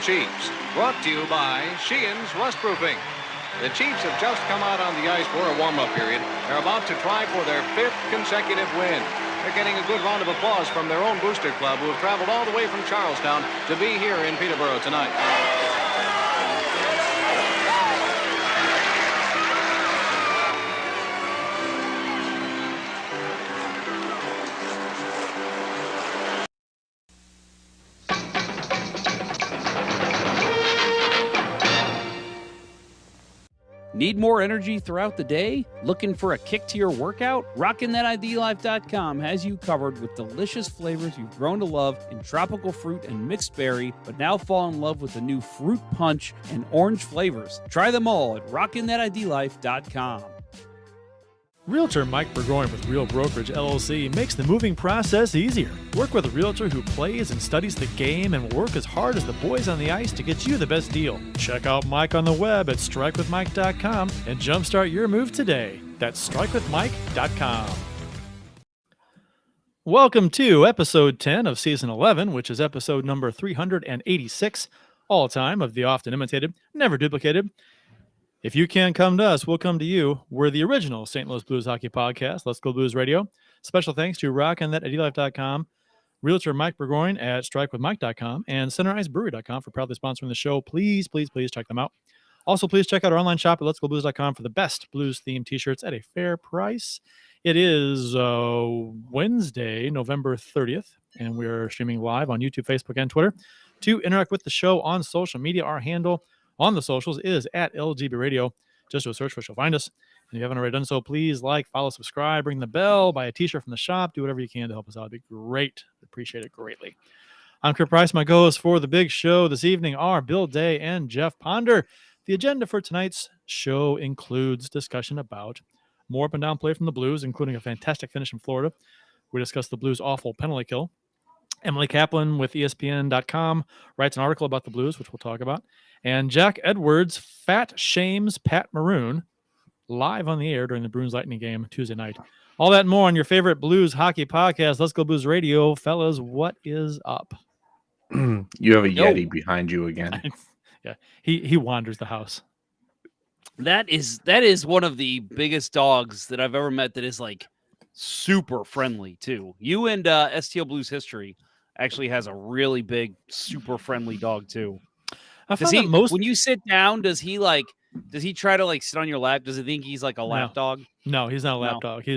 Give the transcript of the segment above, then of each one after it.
Chiefs, brought to you by Sheehan's Rustproofing. The Chiefs have just come out on the ice for a warm-up period. They're about to try for their 5th consecutive win. They're getting a good round of applause from their own booster club, who have traveled all the way from Charlestown to be here in Peterborough tonight. Need more energy throughout the day? Looking for a kick to your workout? RockinThatIDLife.com has you covered with delicious flavors you've grown to love in tropical fruit and mixed berry, but now fall in love with the new fruit punch and orange flavors. Try them all at RockinThatIDLife.com. Realtor Mike Burgoyne with Real Brokerage LLC makes the moving process easier. Work with a realtor who plays and studies the game and will work as hard as the boys on the ice to get you the best deal. Check out Mike on the web at strikewithmike.com and jumpstart your move today. That's strikewithmike.com. Welcome to episode 10 of season 11, which is episode number 386, all time of the often imitated, never duplicated. If you can't come to us, we'll come to you. We're the original St. Louis Blues hockey podcast, Let's Go Blues Radio. Special thanks to RockinThatIDLife.com, Realtor Mike Burgoyne at StrikeWithMike.com, and CenterIceBrewery.com for proudly sponsoring the show. Please, please, please check them out. Also, please check out our online shop at Let'sGoBlues.com for the best blues-themed t-shirts at a fair price. It is Wednesday, November 30th, and we're streaming live on YouTube, Facebook, and Twitter. To interact with the show on social media, our handle on the socials is at LGB Radio. Just do a search for us, you'll find us. And if you haven't already done so, please like, follow, subscribe, ring the bell, buy a t-shirt from the shop, do whatever you can to help us out. It'd be great. Appreciate it greatly. I'm Kurt Price. My co-hosts for the big show this evening are Bill Day and Jeff Ponder. The agenda for tonight's show includes discussion about more up and down play from the Blues, including a fantastic finish in Florida. We discuss the Blues' awful penalty kill. Emily Kaplan with ESPN.com writes an article about the Blues, which we'll talk about. And Jack Edwards fat shames Pat Maroon live on the air during the Bruins Lightning game Tuesday night. All that and more on your favorite Blues hockey podcast, Let's Go Blues Radio. Fellas, what is up? You have a Yeti behind you again. Yeah, he wanders the house. That is one of the biggest dogs that I've ever met that is like super friendly too. You and STL Blues History actually has a really big, super friendly dog too. When you sit down, does he try to like sit on your lap? Does he think he's like a lap dog? No, he's not a lap dog.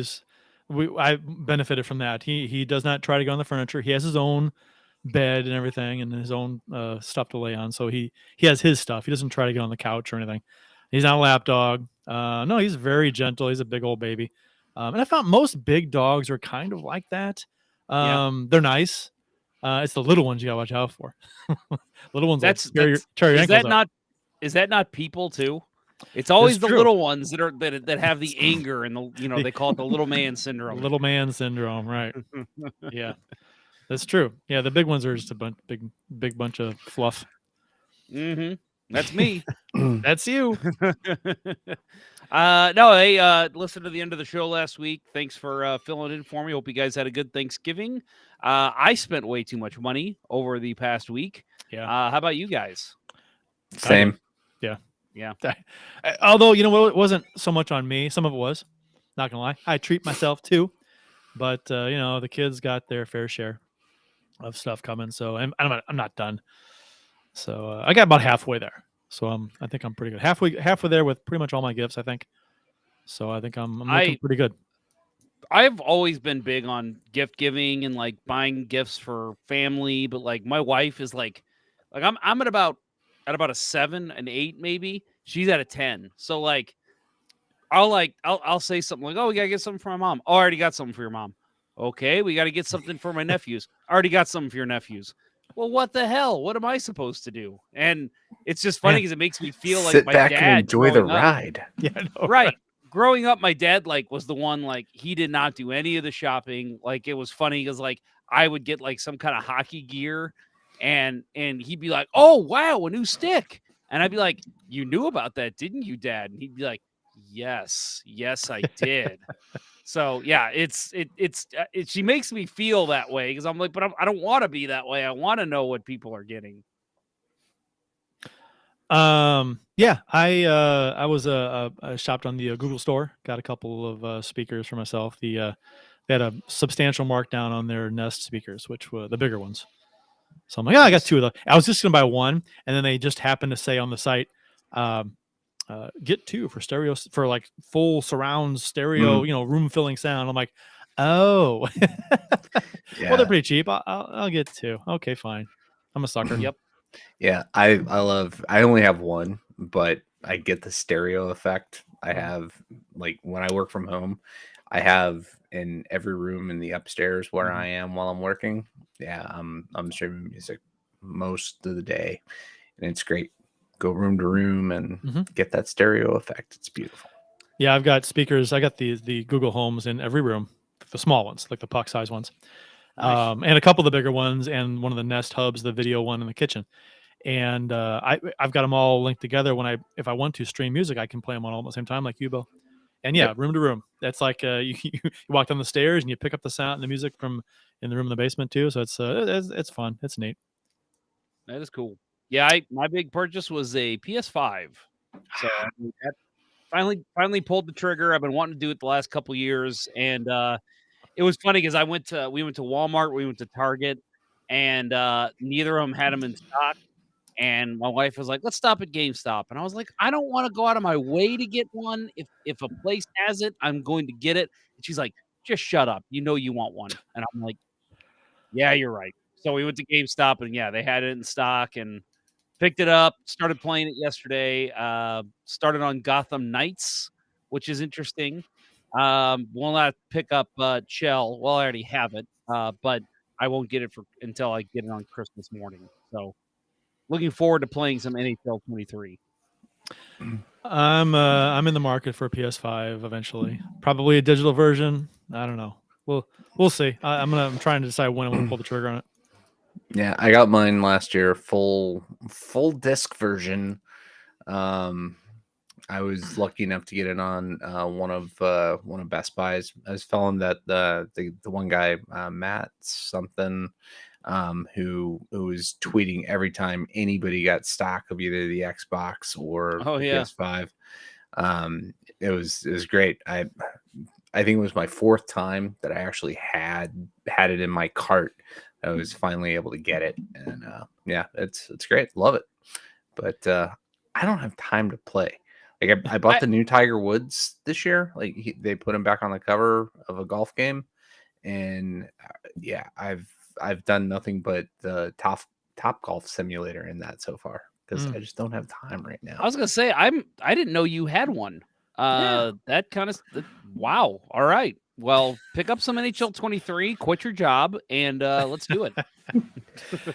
I benefited from that. He does not try to go on the furniture. He has his own bed and everything and his own stuff to lay on. So he has his stuff. He doesn't try to get on the couch or anything. He's not a lap dog. No, he's very gentle. He's a big old baby. And I found most big dogs are kind of like that. They're nice. It's the little ones you gotta watch out for. Little ones tear your ankles out. Is that not people too? It's always the true. Little ones that have the anger and they call it the little man syndrome. Little man syndrome, right? Yeah, that's true. Yeah, the big ones are just a big bunch of fluff. Mm-hmm. That's me. That's you. Listen to the end of the show last week. Thanks for filling in for me. Hope you guys had a good Thanksgiving. I spent way too much money over the past week. Yeah. How about you guys? Same. Yeah. Although, you know what, it wasn't so much on me. Some of it was. Not gonna lie. I treat myself too. But the kids got their fair share of stuff coming. So I'm not done. So I got about halfway there. So I think I'm pretty good. Halfway there with pretty much all my gifts, I think. So I think I'm looking pretty good. I've always been big on gift giving and like buying gifts for family, but like my wife is like I'm at about a 7, an 8 maybe. She's at a 10. So like I'll say something like, "Oh, we gotta get something for my mom." "Oh, I already got something for your mom." "Okay, we got to get something for my nephews." "I already got something for your nephews." Well, what the hell? What am I supposed to do? And it's just funny because it makes me feel like sit my back dad and enjoy the growing up. ride. Yeah, I know, Right. Growing up, my dad was the one, he did not do any of the shopping. Like, it was funny because I would get some kind of hockey gear and he'd be like, "Oh, wow, a new stick." And I'd be like, "You knew about that, didn't you, Dad?" And he'd be like, Yes, I did." So yeah, she makes me feel that way because I'm like, but I don't want to be that way. I want to know what people are getting. Yeah, I was shopped on the Google store. Got a couple of speakers for myself. They had a substantial markdown on their Nest speakers, which were the bigger ones. So I'm like, I got two of those. I was just gonna buy one, and then they just happened to say on the site, um, get two for stereo for like full surround stereo, room filling sound. I'm like, oh, well, they're pretty cheap. I'll get two. Okay, fine. I'm a sucker. Yep. Yeah, I only have one, but I get the stereo effect. I have, like, when I work from home, I have in every room in the upstairs where I am while I'm working. Yeah, I'm streaming music most of the day, and it's great. Go room to room and get that stereo effect. It's beautiful. Yeah, I've got speakers. I got the Google Homes in every room, the small ones, like the puck size ones, Nice. and a couple of the bigger ones, and one of the Nest hubs, the video one in the kitchen. And I've got them all linked together. If I want to stream music, I can play them on all at the same time, like you, Bill. And yeah, room to room. That's like you walk down the stairs and you pick up the sound, the music from in the room in the basement too. So it's fun. It's neat. That is cool. Yeah, my big purchase was a PS5. So I mean, that finally pulled the trigger. I've been wanting to do it the last couple years, and it was funny because we went to Walmart, we went to Target, and neither of them had them in stock. And my wife was like, "Let's stop at GameStop," and I was like, "I don't want to go out of my way to get one. If a place has it, I'm going to get it." And she's like, "Just shut up. You know you want one." And I'm like, "Yeah, you're right." So we went to GameStop, and yeah, they had it in stock, and picked it up, started playing it yesterday, started on Gotham Knights, which is interesting. Will not pick up, Shell. Well, I already have it, but I won't get it until I get it on Christmas morning. So, looking forward to playing some NHL 23. I'm in the market for a PS5 eventually. Probably a digital version. I don't know. We'll see. I'm trying to decide when I'm gonna pull the trigger on it. Yeah, I got mine last year, full disc version. I was lucky enough to get it on one of Best Buys. I was telling that the one guy, Matt something, who was tweeting every time anybody got stock of either the Xbox or Oh, the yeah. PS5. It was great. I think it was my fourth time that I actually had it in my cart. I was finally able to get it, and yeah, it's great. Love it. But I don't have time to play. Like I bought the new Tiger Woods this year. Like they put him back on the cover of a golf game, and yeah, I've done nothing but the top golf simulator in that so far because I just don't have time right now. I was gonna say I didn't know you had one. Yeah. That kind of wow. All right. Well, pick up some NHL 23, quit your job, and let's do it.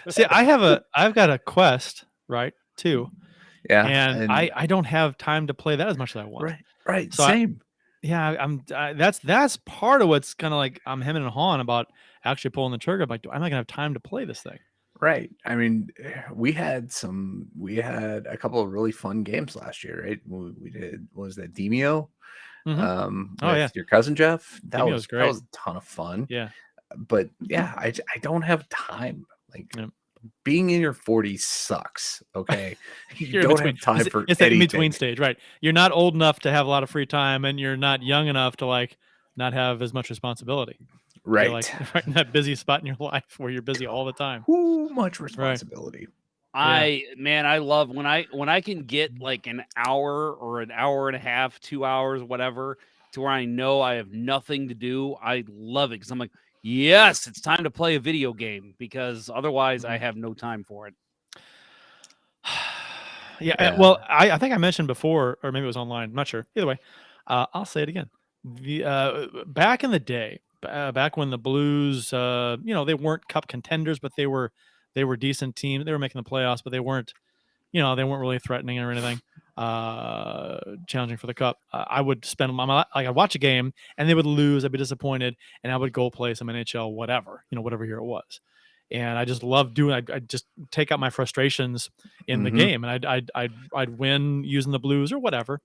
See, I've got a Quest, right, too. Yeah, And I don't have time to play that as much as I want. Right, So same. That's part of what's kind of like I'm hemming and hawing about actually pulling the trigger. I'm like, I'm not gonna have time to play this thing. Right. I mean, we had a couple of really fun games last year, right? We did, what was that, Demio? With your cousin Jeff. That Demio was great. That was a ton of fun. Yeah. But yeah, I don't have time. Like being in your 40s sucks. Okay. You don't have time for it's that anything. in-between stage, right? You're not old enough to have a lot of free time, and you're not young enough to like not have as much responsibility. Right. You're like right in that busy spot in your life where you're busy all the time. Too much responsibility. I love when I can get like an hour or an hour and a half, 2 hours, whatever, to where I know I have nothing to do. I love it because I'm like, yes, it's time to play a video game because otherwise I have no time for it. Yeah. Well, I think I mentioned before, or maybe it was online. I'm not sure. Either way, I'll say it again. Back in the day, back when the Blues, they weren't Cup contenders, but they were decent team. They were making the playoffs, but they weren't really threatening or anything, challenging for the Cup. I would spend I'd watch a game and they would lose. I'd be disappointed, and I would go play some NHL, whatever year it was. And I just loved doing. I'd just take out my frustrations in the game, and I'd win using the Blues or whatever.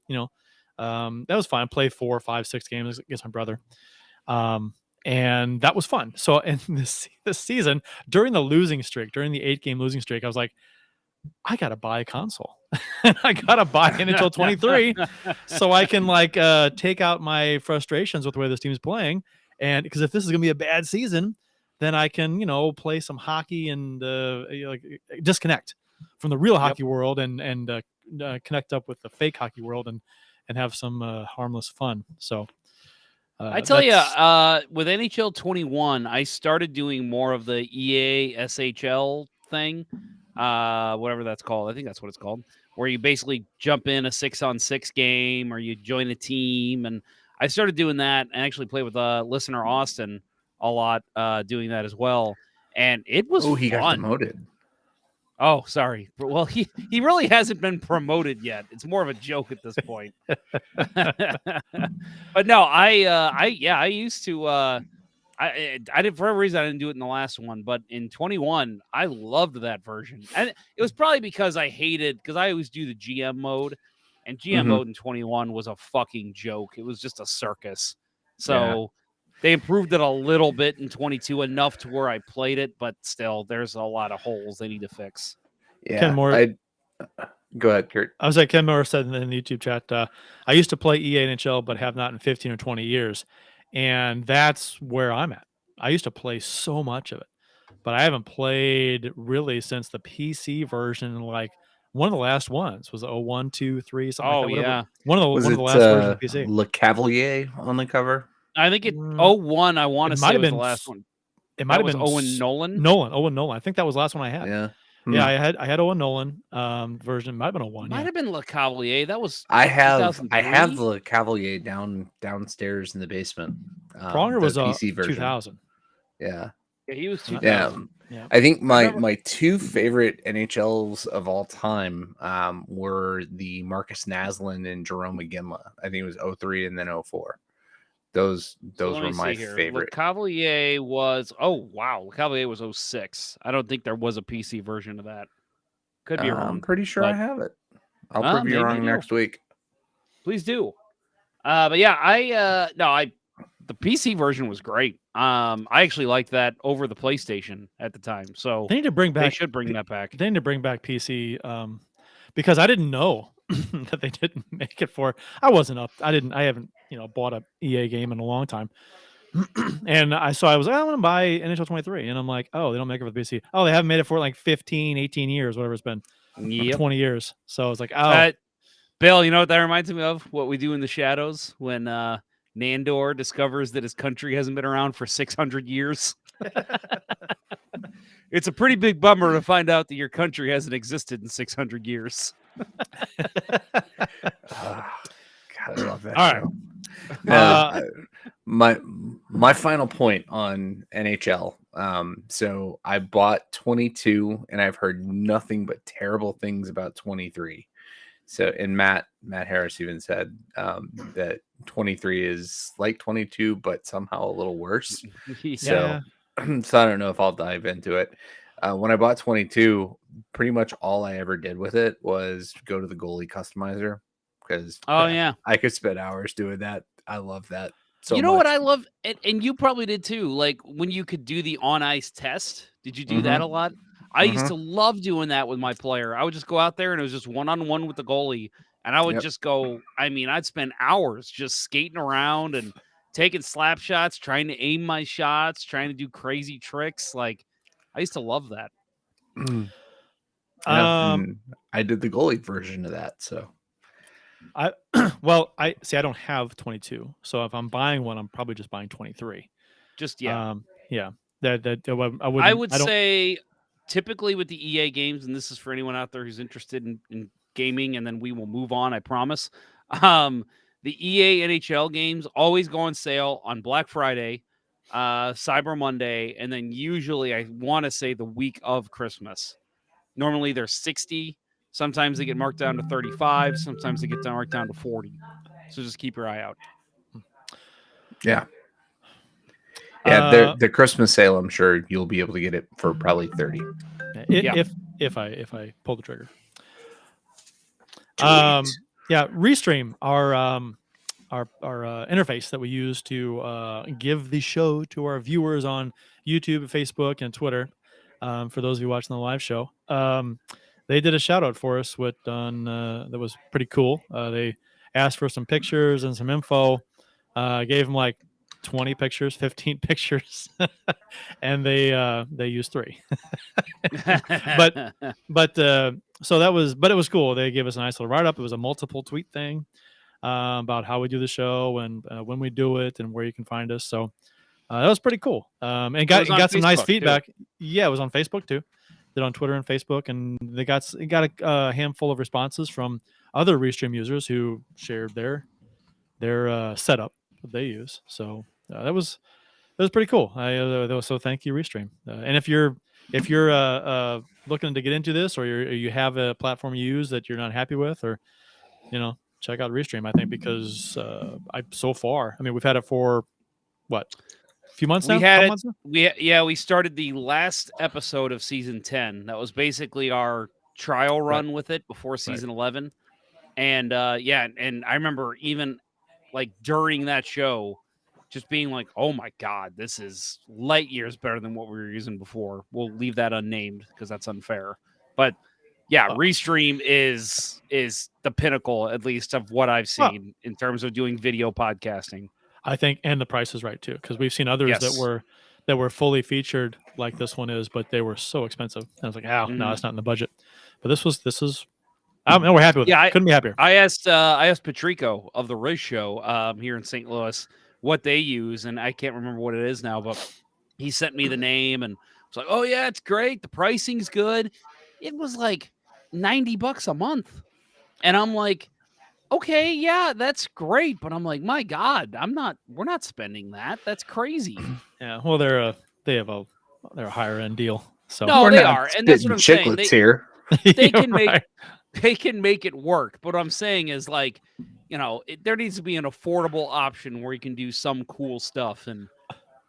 That was fun. Play 4, 5, 6 games against my brother. And that was fun. So in this season, during the 8-game losing streak, I was like, I got to buy a console. I gotta buy NHL 23 so I can like take out my frustrations with the way this team's playing. And because if this is gonna be a bad season, then I can play some hockey and like disconnect from the real hockey world and connect up with the fake hockey world and have some harmless fun. So I tell you, with NHL 21, I started doing more of the EA SHL thing, whatever that's called. I think that's what it's called, where you basically jump in a 6-on-6 game or you join a team. And I started doing that and actually play with listener Austin a lot, doing that as well. And it was he got fun. demoted. Oh, sorry. Well, he really hasn't been promoted yet. It's more of a joke at this point. But no, I used to. I did, for whatever reason, I didn't do it in the last one, but in 21, I loved that version, and it was probably because I always do the GM mode, and GM mode in 21 was a fucking joke. It was just a circus. So. They improved it a little bit in 22, enough to where I played it, but still, there's a lot of holes they need to fix. Yeah, Ken Moore, go ahead, Kurt. I was like Ken Moore said in the YouTube chat. I used to play EA NHL, but have not in 15 or 20 years, and that's where I'm at. I used to play so much of it, but I haven't played really since the PC version. Like one of the last ones was 01, 2, 3, something like that. Whatever. Yeah. One of the last versions of PC. Le Cavalier on the cover. I think it 01. I want to say was the last one. It might have been Owen Nolan. Owen Nolan. I think that was the last one I had. Yeah. Yeah, I had Owen Nolan version. Might have been 01. Might have been Le Cavalier. That was I have 2003? Le Cavalier downstairs in the basement. Pronger was PC version. 2000. Yeah. Yeah, he was 2000. Yeah. I think my two favorite NHLs of all time were the Marcus Naslund and Jerome McGinley. I think it was 03 and then 04. Those were my favorite. Le Cavalier was Le Cavalier was 06. I don't think there was a PC version of that. Could be wrong. I'm pretty sure I have it. I'll prove you wrong next week. Please do. But yeah, the PC version was great. I actually liked that over the PlayStation at the time. So They need to bring back. They should bring that back. They need to bring back PC because I didn't know that they didn't make it for. I wasn't up. I haven't bought a EA game in a long time. And I was like, I want to buy NHL 23. And I'm like, oh, they don't make it for the PC. Oh, they haven't made it for like 15, 18 years, whatever it's been. 20 years. So I was like, oh. Bill, you know what that reminds me of? What we do in the shadows when Nandor discovers that his country hasn't been around for 600 years. It's a pretty big bummer to find out that your country hasn't existed in 600 years. God, I love that. All right. My final point on NHL. So I bought 22 and I've heard nothing but terrible things about 23. So, and Matt Harris even said that 23 is like 22, but somehow a little worse. Yeah. So I don't know if I'll dive into it. When I bought 22, pretty much all I ever did with it was go to the goalie customizer because I could spend hours doing that. I love that. So you know what I love, and you probably did too. Like when you could do the on ice test. Did you do that a lot? I used to love doing that with my player. I would just go out there and it was just one-on-one with the goalie. And I would just go, I'd spend hours just skating around and taking slap shots, trying to aim my shots, trying to do crazy tricks. Like I used to love that. I did the goalie version of that. So I don't have 22. So if I'm buying one, I'm probably just buying 23. I would say typically with the EA games, and this is for anyone out there who's interested in gaming, and then we will move on, I promise. The EA NHL games always go on sale on Black Friday, Cyber Monday, and then usually I want to say the week of Christmas. Normally they're 60. Sometimes they get marked down to 35. Sometimes they get marked down to 40. So just keep your eye out. Yeah. Yeah, the Christmas sale, I'm sure you'll be able to get it for probably 30. If I pull the trigger. Restream, our interface that we use to give the show to our viewers on YouTube, Facebook, and Twitter. For those of you watching the live show, they did a shout out for us that was pretty cool. They asked for some pictures and some info. Gave them like 20 pictures, 15 pictures, and they used 3. but so that was, but it was cool. They gave us a nice little write up. It was a multiple tweet thing about how we do the show and when we do it and where you can find us. So that was pretty cool. And got some nice feedback. Too. Yeah, it was on Facebook too. Did on Twitter and Facebook, and they got a handful of responses from other Restream users who shared their setup that they use. So that was pretty cool. So thank you, Restream. And if you're looking to get into this, or you have a platform you use that you're not happy with, or check out Restream. I think because we've had it for what, a few months now. We started the last episode of season 10. That was basically our trial run with it before season 11. And and I remember even like during that show, just being like, oh my God, this is light years better than what we were using before. We'll leave that unnamed because that's unfair. But yeah, Restream is the pinnacle, at least, of what I've seen in terms of doing video podcasting. I think, and the price is right too, because we've seen others that were fully featured like this one is, but they were so expensive. And I was like, no, it's not in the budget. But this is. We're happy with it. Couldn't be happier. I asked Patrico of the Riz Show here in St. Louis what they use, and I can't remember what it is now, but he sent me the name and was like, oh yeah, it's great. The pricing's good. It was like $90 a month. And I'm like, okay, yeah, that's great. But I'm like, my God, we're not spending that. That's crazy. Yeah. Well, they're a higher end deal. So no, they are. And that's what I'm saying. Here. They can make it work. But what I'm saying is, like, there needs to be an affordable option where you can do some cool stuff. And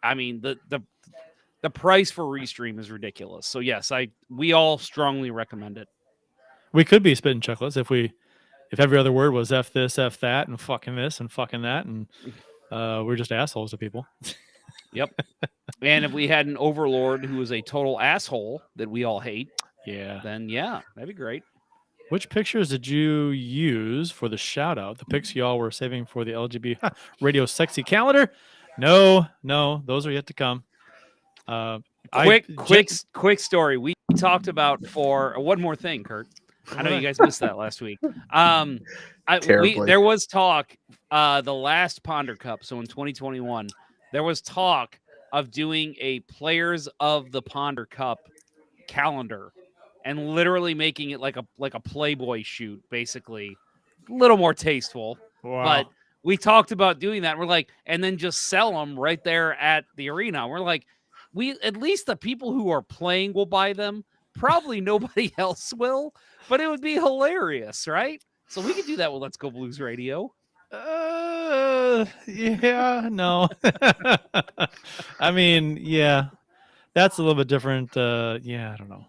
I mean, the price for Restream is ridiculous. So yes, we all strongly recommend it. We could be spitting chocolates if every other word was F this, F that, and fucking this and fucking that, and we're just assholes to people. Yep. And if we had an overlord who was a total asshole that we all hate, then that'd be great. Which pictures did you use for the shout out? The pics y'all were saving for the LGBT radio sexy calendar? No, those are yet to come. Quick story. We talked about for one more thing, Kurt. I know you guys missed that last week. There was talk the last Ponder Cup, so in 2021, there was talk of doing a Players of the Ponder Cup calendar and literally making it like a Playboy shoot, basically. A little more tasteful. Wow. But we talked about doing that. We're like, and then just sell them right there at the arena. We're like, at least the people who are playing will buy them. Probably nobody else will, but it would be hilarious, right? So we could do that with Let's Go Blues Radio. Yeah, no. I mean, yeah, that's a little bit different. I don't know.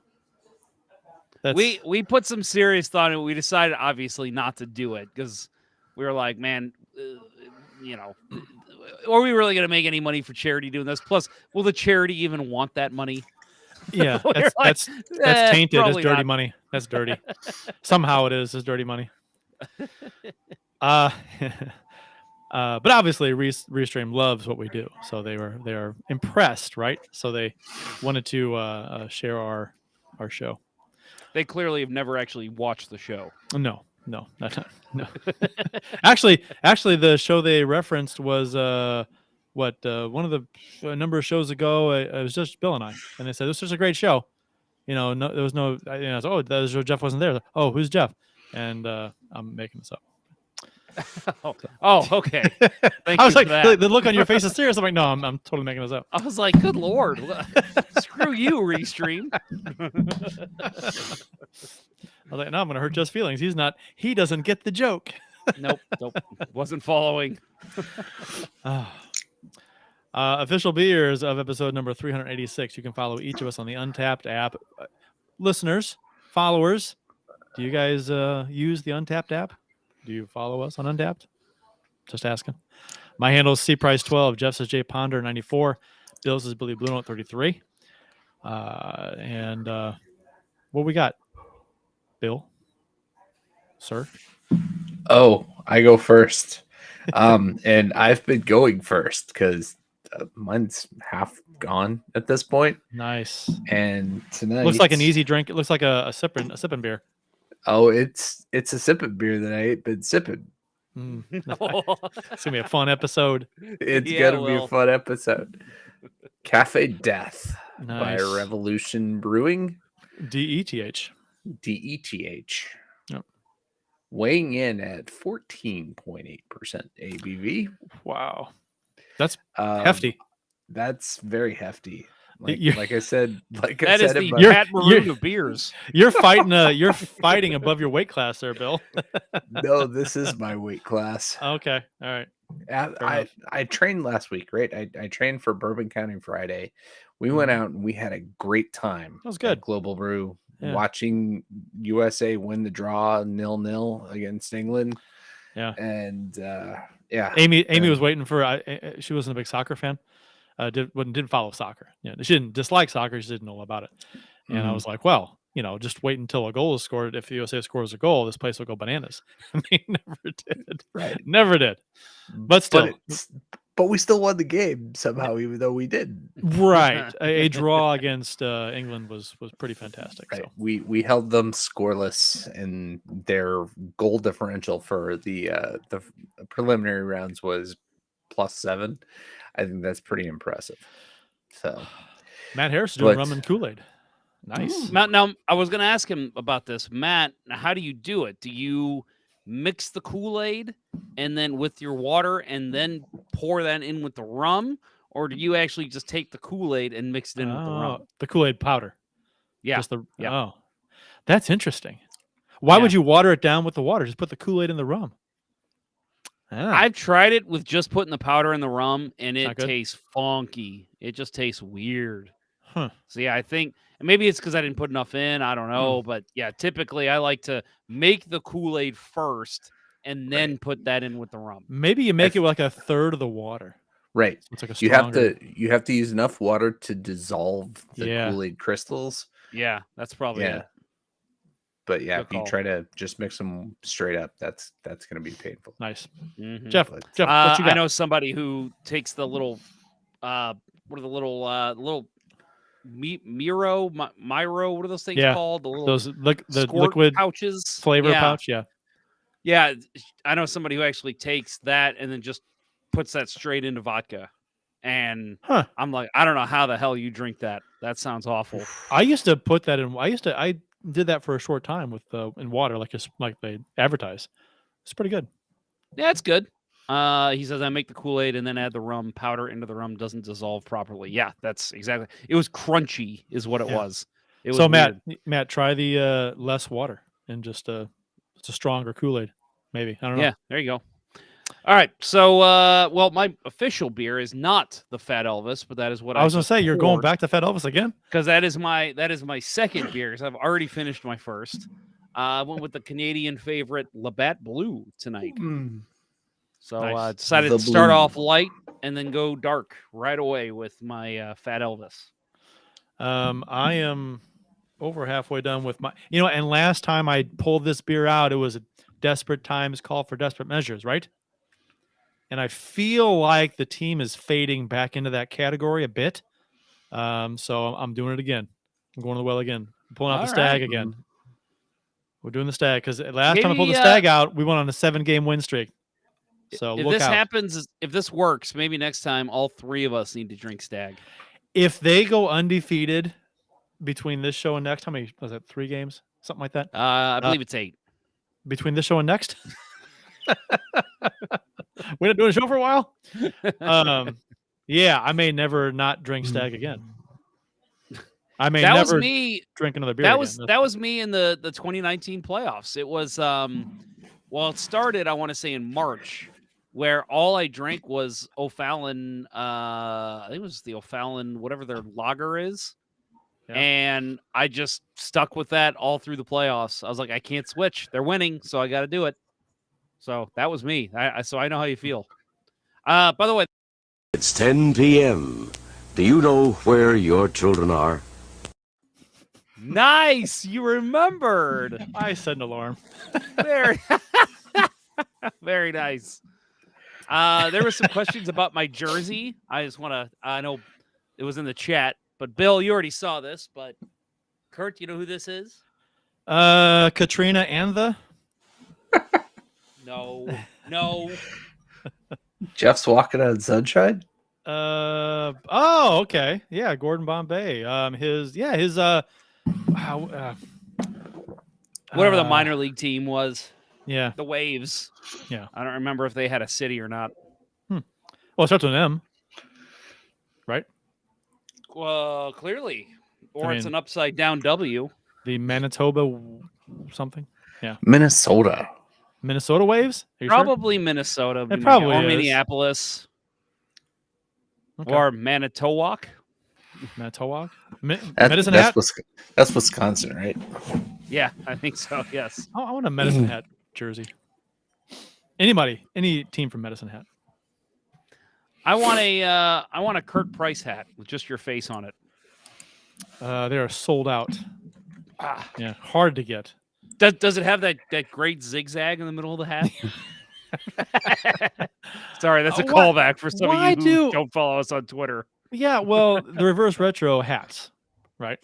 We put some serious thought in it. We decided, obviously, not to do it because we were like, man, are we really going to make any money for charity doing this? Plus, will the charity even want that money? Yeah, that's tainted as dirty money. That's dirty. Somehow it is dirty money. But obviously Restream loves what we do, so they are impressed, right? So they wanted to share our show. They clearly have never actually watched the show. No. Actually, the show they referenced was one of the number of shows ago. It was just Bill and I, and they said this was a great show. There was no. I was, oh, that was, Jeff wasn't there. Oh, who's Jeff? And I'm making this up. Oh, okay. I was like, the look on your face is serious. I'm like, no, I'm totally making this up. I was like, good Lord, screw you, Restream. I was like, no, I'm gonna hurt Jeff's feelings. He doesn't get the joke. Nope, wasn't following. Official beers of episode number 386. You can follow each of us on the Untapped app. Listeners, followers, do you guys use the Untapped app? Do you follow us on Untapped? Just asking. My handle is CPrice12. Jeff says JPonder94. Bill's is Billy Blue Note 33. And what we got? Bill, sir. Oh, I go first. And I've been going first because mine's half gone at this point. Nice. And tonight Looks like an easy drink. It looks like a sipping beer. Oh, it's a sipping beer that I ain't been sipping. It's gonna be a fun episode. It's Yeah, gonna be a well. fun episode. Cafe Death by Nice. Revolution Brewing. DETH. DETH. Yep. Weighing in at 14.8% ABV. Wow, that's hefty. That's very hefty. You're- Like I said, That is the You're- Pat Maroon of beers. You're fighting above your weight class there, Bill. no, this is my weight class. Okay, all right. I trained last week, right? I trained for Bourbon County Friday. We went out and we had a great time. That was good. At Global Brew, Yeah. watching USA win the draw 0-0 against England. Yeah. And yeah, Amy was waiting for. She wasn't a big soccer fan. Didn't follow soccer. Yeah, she didn't dislike soccer. She didn't know about it. And I was like, well, just wait until a goal is scored. If the USA scores a goal, this place will go bananas. I mean, never did. Right. Never did. But still, but we still won the game somehow, even though we didn't. right. A draw against England was pretty fantastic. Right. So We held them scoreless, and their goal differential for the preliminary rounds was +7. I think that's pretty impressive. So Matt Harris is doing But- rum and Kool-Aid. Nice. Matt, now I was going to ask him about this. Matt, how do you do it? Do you mix the Kool-Aid and then with your water and then pour that in with the rum? Or do you actually just take the Kool-Aid and mix it in with the rum? The Kool-Aid powder. Yeah. Yeah. Oh, that's interesting. Why would you water it down with the water? Just put the Kool-Aid in the rum. Ah. I've tried it with just putting the powder in the rum, and Not it good? tastes funky. It just tastes weird. Huh. So yeah, I think maybe it's because I didn't put enough in. I don't know, but yeah, typically I like to make the Kool-Aid first and then put that in with the rum. Maybe you make it with like a third of the water. right. It's like a You have stronger. to use enough water to dissolve the Yeah. Kool-Aid crystals. Yeah, that's probably Yeah. it. But yeah, Good if you call. try to just mix them straight up, that's going to be painful. Nice. Mhm. Jeff, But- what you got? I know somebody who takes the little, what are the little Miro, what are those things Yeah, called? The little Those the squirt liquid pouches, flavor yeah. pouch. Yeah. Yeah, I know somebody who actually takes that and then just puts that straight into vodka. And Huh. I'm like, I don't know how the hell you drink that. That sounds awful. I used to put that in. I did that for a short time with in water, like they advertise. It's pretty good. Yeah, it's good. He says I make the Kool-Aid and then add the rum powder into the rum. Doesn't dissolve properly. Yeah, that's exactly. It was crunchy, is what it Yeah. was. It was So weird. Matt, try the less water and just it's a stronger Kool-Aid. Maybe I don't know. Yeah, there you go. All right, so well, my official beer is not the Fat Elvis, but that is what I was gonna just say you're going poured. back to Fat Elvis again. Because that is my second beer. Because I've already finished my first. I went with the Canadian favorite Labatt Blue tonight. So Nice. decided The to start Blue. off light and then go dark right away with my Fat Elvis. I am over halfway done with my. And last time I pulled this beer out, it was a desperate times call for desperate measures, right? And I feel like the team is fading back into that category a bit. So I'm doing it again. I'm going to the well again. I'm pulling out All the stag right. again. We're doing the stag because last time I pulled the Maybe, stag out, we went on a 7-game win streak. So If look this out. happens, if this works, maybe next time all three of us need to drink Stag. If they go undefeated between this show and next, how many was it? 3 games, something like that. I believe it's 8. Between this show and next. We're not doing a show for a while. Yeah, I may never not drink stag again. I may That was never me. drink another beer. That again. was that was me in the 2019 playoffs. It was well, it started I want to say in March, where all I drank was O'Fallon. I think it was the O'Fallon, whatever their lager is, Yeah. and I just stuck with that all through the playoffs. I was like, I can't switch. They're winning, so I got to do it. So that was me. So I know how you feel. By the way, It's 10 p.m. Do you know where your children are? Nice. You remembered. I set an alarm. Very, very nice. There were some questions about my jersey. I just want to, I know it was in the chat, but Bill, you already saw this, but Kurt, you know who this is? Katrina and the No. Jeff's walking on sunshine. oh, okay. Yeah, Gordon Bombay. His Whatever the minor league team was, yeah. the Waves. Yeah. I don't remember if they had a city or not. Well, it starts with an M, right? Well, clearly. Or I it's mean- an upside down W. The Manitoba something. Minnesota. Minnesota Waves? Are you sure? Probably Minnesota. It probably or is. Minneapolis. Okay. Or Manitowoc. Manitowoc? That's, Medicine that's, Hat? that's Wisconsin, right? Yeah, I think so. Yes. Oh, I want a Medicine Hat jersey. Anybody, any team from Medicine Hat. I want a Kurt Price hat with just your face on it. They are sold out. Ah. Yeah, hard to get. Does it have that great zigzag in the middle of the hat? Sorry, that's a Why- callback for some why of you who do- don't follow us on Twitter. Yeah, well, the reverse retro hats, right?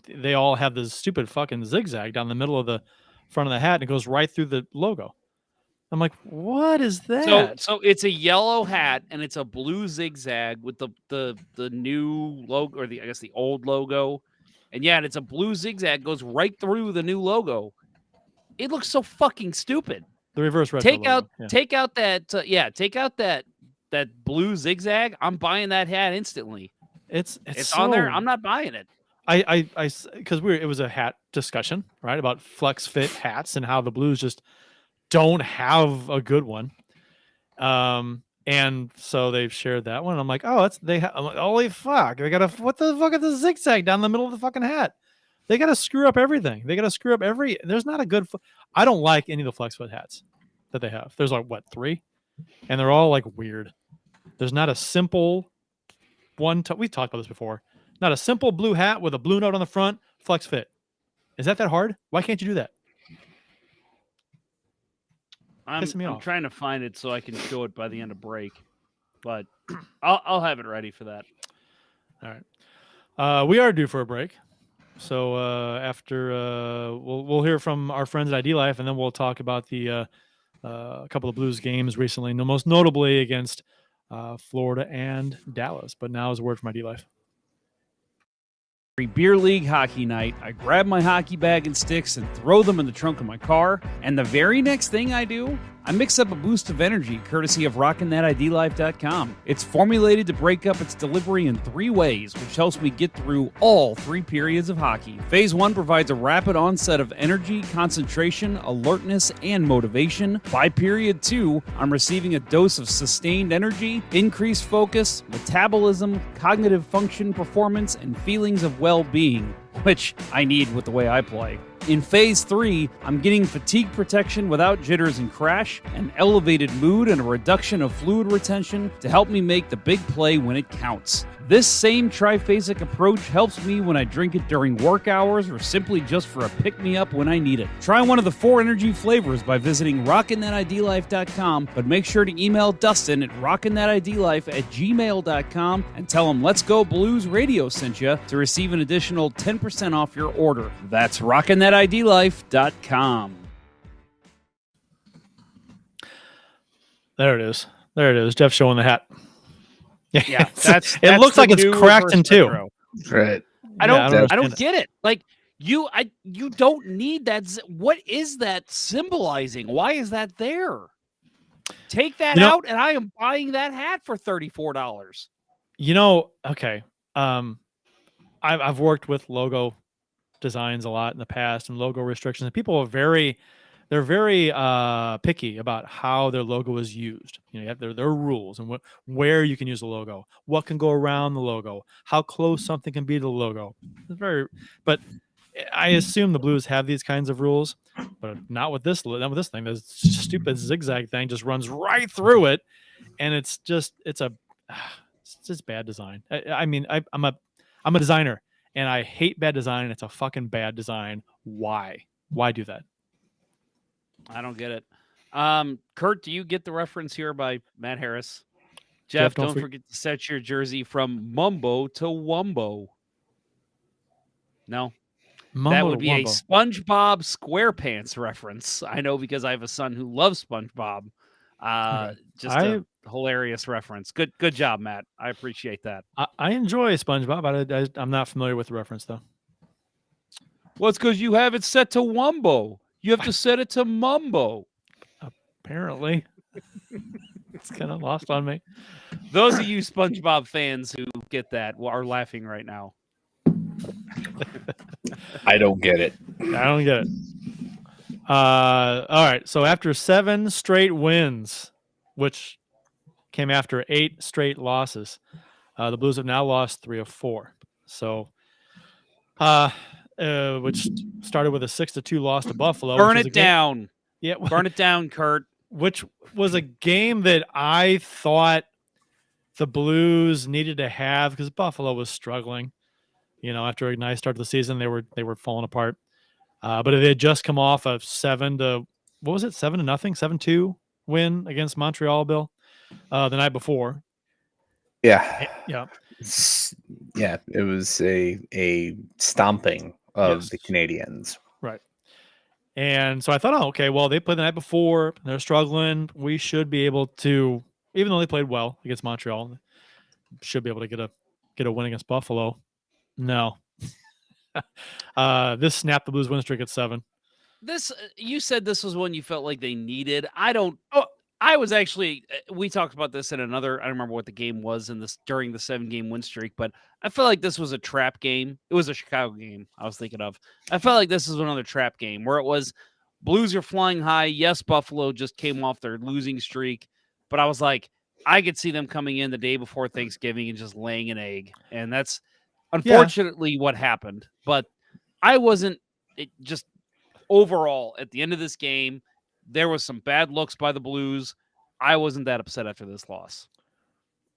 They all have this stupid fucking zigzag down the middle of the front of the hat, and it goes right through the logo. I'm like, what is that? So it's a yellow hat and it's a blue zigzag with the new logo, or I guess the old logo. And yeah, it's a blue zigzag goes right through the new logo. It looks so fucking stupid. The reverse retro. Take out logo. Yeah. take out that blue zigzag. I'm buying that hat instantly. It's on there. so- I'm not buying it. because it was a hat discussion, right, about flex fit hats and how the Blues just don't have a good one. And so they've shared that one. I'm like, oh, I'm like, holy fuck, they got what the fuck is the zigzag down the middle of the fucking hat? They got to screw up everything. They got to screw up there's not a good. I don't like any of the flex fit hats that they have. There's like 3, and they're all like weird. There's not a simple one. We've talked about this before. Not a simple blue hat with a blue note on the front, flex fit. Is that hard? Why can't you do that? Pissing me I'm off. trying to find it so I can show it by the end of break, but I'll have it ready for that. All right. We are due for a break. So after we'll hear from our friends at ID Life, and then we'll talk about the couple of Blues games recently, most notably against Florida and Dallas. But now is a word from ID Life. Every beer league hockey night, I grab my hockey bag and sticks and throw them in the trunk of my car. And the very next thing I do, I mix up a boost of energy courtesy of RockinThatIDLife.com. It's formulated to break up its delivery in 3 ways, which helps me get through all 3 periods of hockey. Phase 1 provides a rapid onset of energy, concentration, alertness, and motivation. By period 2, I'm receiving a dose of sustained energy, increased focus, metabolism, cognitive function, performance, and feelings of well-being, which I need with the way I play. In Phase 3, I'm getting fatigue protection without jitters and crash, an elevated mood, and a reduction of fluid retention to help me make the big play when it counts. This same triphasic approach helps me when I drink it during work hours or simply just for a pick-me-up when I need it. Try one of the 4 energy flavors by visiting RockinThatIDLife.com, but make sure to email Dustin at RockinThatIDLife@gmail.com and tell him Let's Go Blues Radio sent you to receive an additional 10% off your order. That's RockinThatIDLife.com. There it is. There it is. Jeff showing the hat. Yeah, it that's looks the like it's new cracked in reverse 2. retro. Right. I don't understand get it. Like you don't need that. What is that symbolizing? Why is that there? Take that out, and I am buying that hat for $34. Okay. I've worked with logo designs a lot in the past and logo restrictions, and people are very picky about how their logo is used. You have their rules and where you can use the logo, what can go around the logo, how close something can be to the logo. But I assume the Blues have these kinds of rules, but not with this thing. This stupid zigzag thing just runs right through it, and it's just bad design. I'm a designer, And I hate bad design. It's a fucking bad design. Why? Why do that? I don't get it. Kurt, do you get the reference here by Matt Harris? Jeff, Jeff, don't forget to set your jersey from Mumbo to Wumbo. No, that would be a SpongeBob SquarePants reference. I know because I have a son who loves SpongeBob. Just a hilarious reference. Good job, Matt. I appreciate that. I enjoy SpongeBob. I'm not familiar with the reference though. Well, it's because you have it set to Wumbo. You have to set it to Mumbo. Apparently. It's kind of lost on me. Those of you SpongeBob fans who get that are laughing right now. I don't get it. I don't get it. All right. So after 7 straight wins, which came after 8 straight losses, the Blues have now lost 3 of 4. So, which started with a 6-2 loss to Buffalo. Burn it down. Yeah, burn it down, Kurt. Which was a game that I thought the Blues needed to have because Buffalo was struggling. You know, after a nice start to the season, they were falling apart. But they had just come off a 7-0, 7-2 win against Montreal, Bill, the night before. Yeah. Yeah. Yeah. It was a stomping of the Canadians. Right. And so I thought, oh, okay, well, they played the night before. They're struggling. We should be able to, even though they played well against Montreal, should be able to get a win against Buffalo. No. This snapped the Blues win streak at 7. This you said this was one you felt like they needed. I was actually, we talked about this in another, I don't remember what the game was during the 7-game win streak, but I felt like this was a trap game. It was a Chicago game I was thinking of. I felt like this was another trap game where it was Blues are flying high. Yes, Buffalo just came off their losing streak, but I was like, I could see them coming in the day before Thanksgiving and just laying an egg. And that's unfortunately what happened. But I wasn't just overall at the end of this game. There was some bad looks by the Blues. I wasn't that upset after this loss.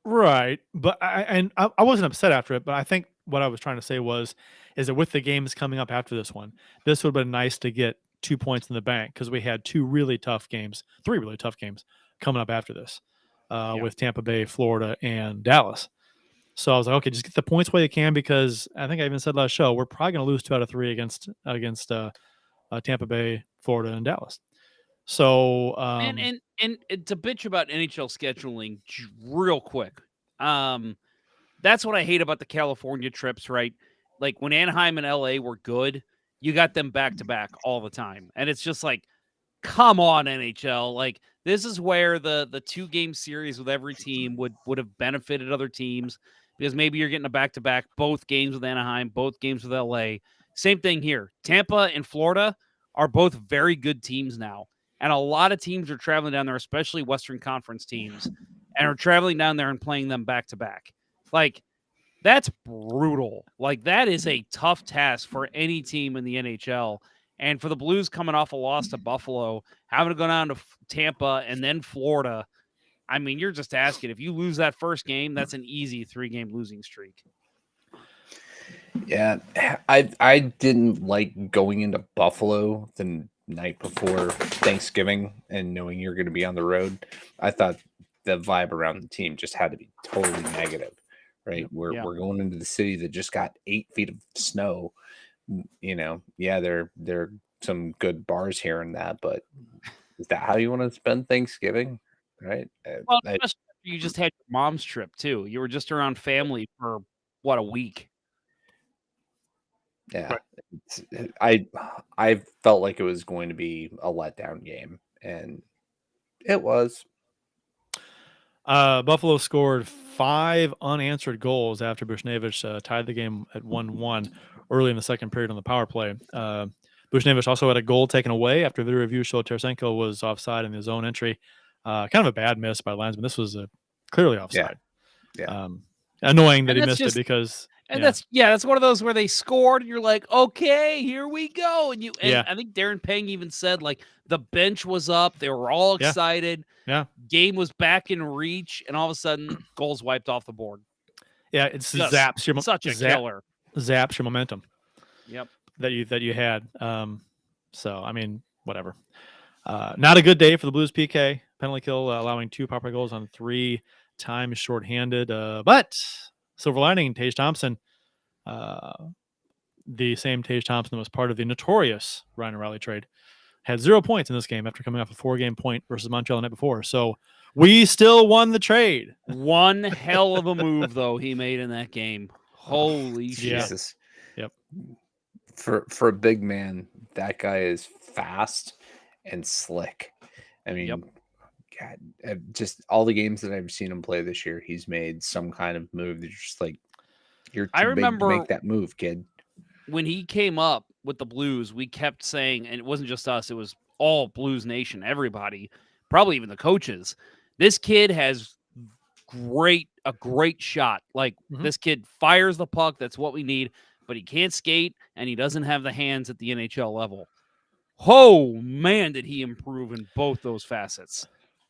Right. But I wasn't upset after it, but I think what I was trying to say is that with the games coming up after this one, this would have been nice to get 2 points in the bank because we had 3 really tough games coming up after this with Tampa Bay, Florida, and Dallas. So I was like, okay, just get the points while you can because I think I even said last show, we're probably going to lose 2 out of 3 against Tampa Bay, Florida, and Dallas. So and to bitch about NHL scheduling real quick. That's what I hate about the California trips, right? Like when Anaheim and LA were good, you got them back to back all the time. And it's just like, come on, NHL. Like this is where the 2-game series with every team would have benefited other teams because maybe you're getting a back to back, both games with Anaheim, both games with LA. Same thing here. Tampa and Florida are both very good teams now. And a lot of teams are traveling down there, especially Western Conference teams, and are traveling down there and playing them back-to-back. Like, that's brutal. Like, that is a tough task for any team in the NHL. And for the Blues coming off a loss to Buffalo, having to go down to Tampa and then Florida, I mean, you're just asking. If you lose that first game, that's an easy 3-game losing streak. Yeah, I didn't like going into Buffalo the night before Thanksgiving and knowing you're going to be on the road. I thought the vibe around the team just had to be totally negative, right? We're going into the city that just got 8 feet of snow. You know, there are some good bars here and that, but is that how you want to spend Thanksgiving, right? Well, you just had your mom's trip too. You were just around family for a week. Yeah, I felt like it was going to be a letdown game, and it was. Buffalo scored 5 unanswered goals after Bushnevich tied the game at 1-1 early in the second period on the power play. Bushnevich also had a goal taken away after video review showed Tarasenko was offside in his own entry. Kind of a bad miss by linesman. This was clearly offside. Yeah. Annoying that he missed it because. And that's one of those where they scored and you're like, okay, here we go. And I think Darren Pang even said like the bench was up, they were all excited. Yeah. Game was back in reach, and all of a sudden goals wiped off the board. Yeah, it's zaps your such a killer. zaps your momentum Yep. that you had. So I mean, whatever. Not a good day for the Blues. PK penalty kill, allowing 2 power play goals on 3 times shorthanded. But silver lining, Tage Thompson, the same Tage Thompson that was part of the notorious Ryan O'Reilly trade, had 0 points in this game after coming off a 4-game point versus Montreal the night before. So we still won the trade. One hell of a move though he made in that game. Holy shit. Jesus. Yep. For a big man, that guy is fast and slick. I mean, Yep. God, just all the games that I've seen him play this year, he's made some kind of move that's just like, you're too I big to remember make that move, kid. when he came up with the Blues, we kept saying, and it wasn't just us, it was all Blues Nation, everybody, probably even the coaches. This kid has a great shot. Like this kid fires the puck. That's what we need, but he can't skate and he doesn't have the hands at the NHL level. Oh man, did he improve in both those facets.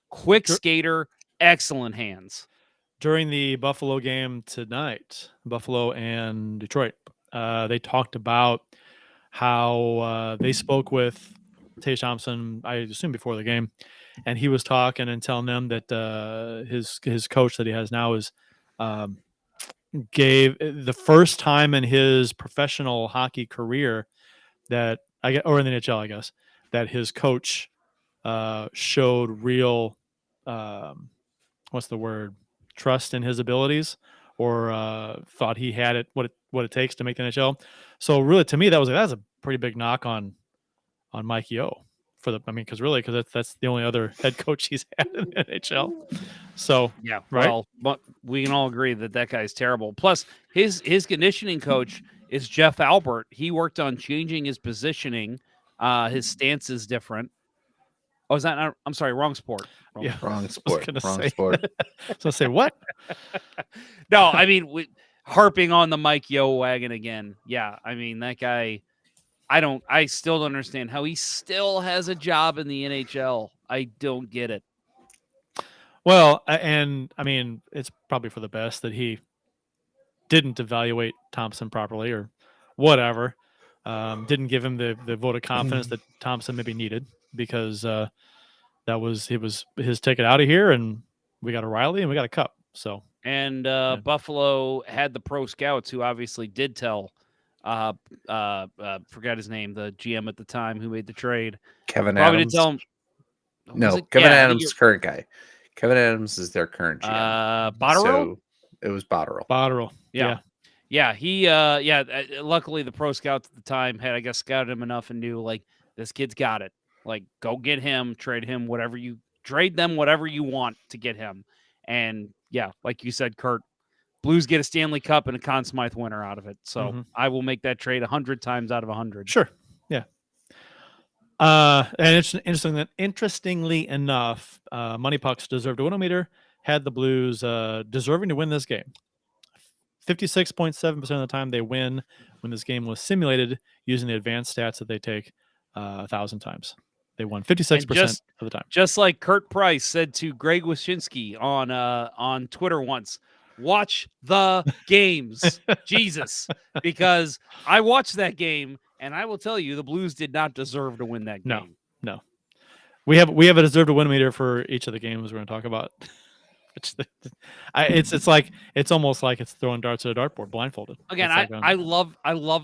Quick skater, excellent hands. During the Buffalo game tonight, Buffalo and Detroit, they talked about how they spoke with Tage Thompson, I assume before the game, and he was talking and telling them that his coach that he has now is gave the first time in his professional hockey career that or in the NHL, I guess, that his coach showed real what's the word, trust in his abilities, or thought he had it what it takes to make the NHL. So really, to me, that's a pretty big knock on Mikey O because that's the only other head coach he's had in the NHL. So yeah, right? well, but we can all agree that guy's terrible. Plus, his conditioning coach is Jeff Albert. He worked on changing his positioning. His stance is different. Oh, is that not? I'm sorry, wrong sport. Wrong sport. Wrong sport. So say what? No, I mean, harping on the Mike Yo wagon again. Yeah, I mean that guy. I still don't understand how he still has a job in the NHL. I don't get it. Well, and I mean, it's probably for the best that he didn't evaluate Thompson properly or whatever. Didn't give him the vote of confidence that Thompson maybe needed, because that was his ticket out of here, and we got O'Reilly and we got a cup. So Buffalo had the pro scouts who obviously did tell forgot his name, the GM at the time who made the trade. Kevin Probably Adams. did tell him. No, Kevin Adams, current guy. Kevin Adams is their current GM. Botterill? So it was Botterill. Yeah. He luckily the pro scouts at the time had, I guess, scouted him enough and knew, like, this kid's got it. Like, go get him, trade him, trade them whatever you want to get him. And yeah, like you said, Kurt, Blues get a Stanley Cup and a Conn Smythe winner out of it. So I will make that trade 100 times out of 100. Sure. Yeah. And it's interestingly enough, Money Pucks deserved a win-o-meter, had the Blues deserving to win this game. 56.7% of the time they win when this game was simulated using the advanced stats that they take 1,000 times. They won 56% of the time. Just like Kurt Price said to Greg Wyshynski on Twitter once, watch the games, Jesus, because I watched that game and I will tell you the Blues did not deserve to win that game. No. We have a deserved a win meter for each of the games we're going to talk about. It's almost like it's throwing darts at a dartboard blindfolded. Again, I love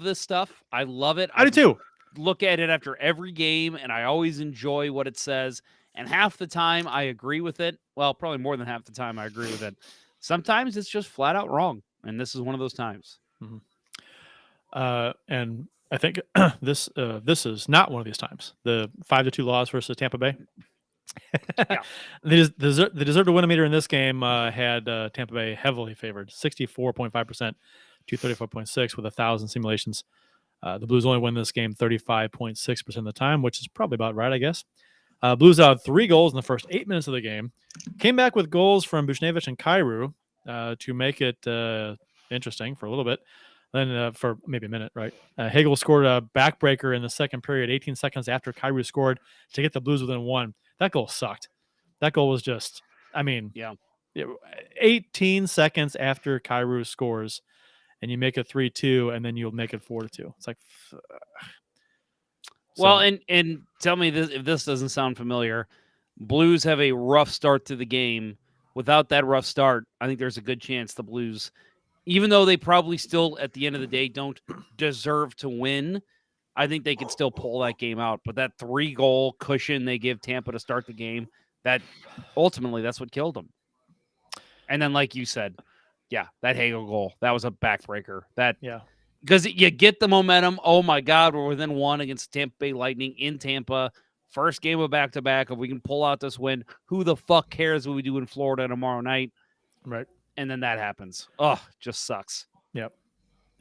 this stuff. I love it. I do too. Look at it after every game, and I always enjoy what it says. And half the time, I agree with it. Well, probably more than half the time, I agree with it. Sometimes it's just flat out wrong, and this is one of those times. And I think this is not one of these times. The 5-2 loss versus Tampa Bay. Yeah. The deserved a win-o-meter in this game had Tampa Bay heavily favored, 64.5% to 34.6 with 1,000 simulations. The Blues only win this game 35.6% of the time, which is probably about right, I guess. Blues out 3 goals in the first 8 minutes of the game. Came back with goals from Buchnevich and Kyrou to make it interesting for a little bit. Then for maybe a minute, right? Hagel scored a backbreaker in the second period, 18 seconds after Kyrou scored to get the Blues within 1. That goal sucked. That goal was just, 18 seconds after Kyrou scores, and you make it 3-2, and then you'll make it 4-2. It's like, Well, and tell me this, if this doesn't sound familiar. Blues have a rough start to the game. Without that rough start, I think there's a good chance the Blues, even though they probably still at the end of the day don't deserve to win, I think they could still pull that game out. But that 3-goal cushion they give Tampa to start the game, that ultimately that's what killed them. And then, like you said, yeah, that Hagel goal, that was a backbreaker. yeah. Because you get the momentum. Oh my God, we're within 1 against Tampa Bay Lightning in Tampa. First game of back-to-back. If we can pull out this win, who the fuck cares what we do in Florida tomorrow night? Right. And then that happens. Oh, just sucks. Yep.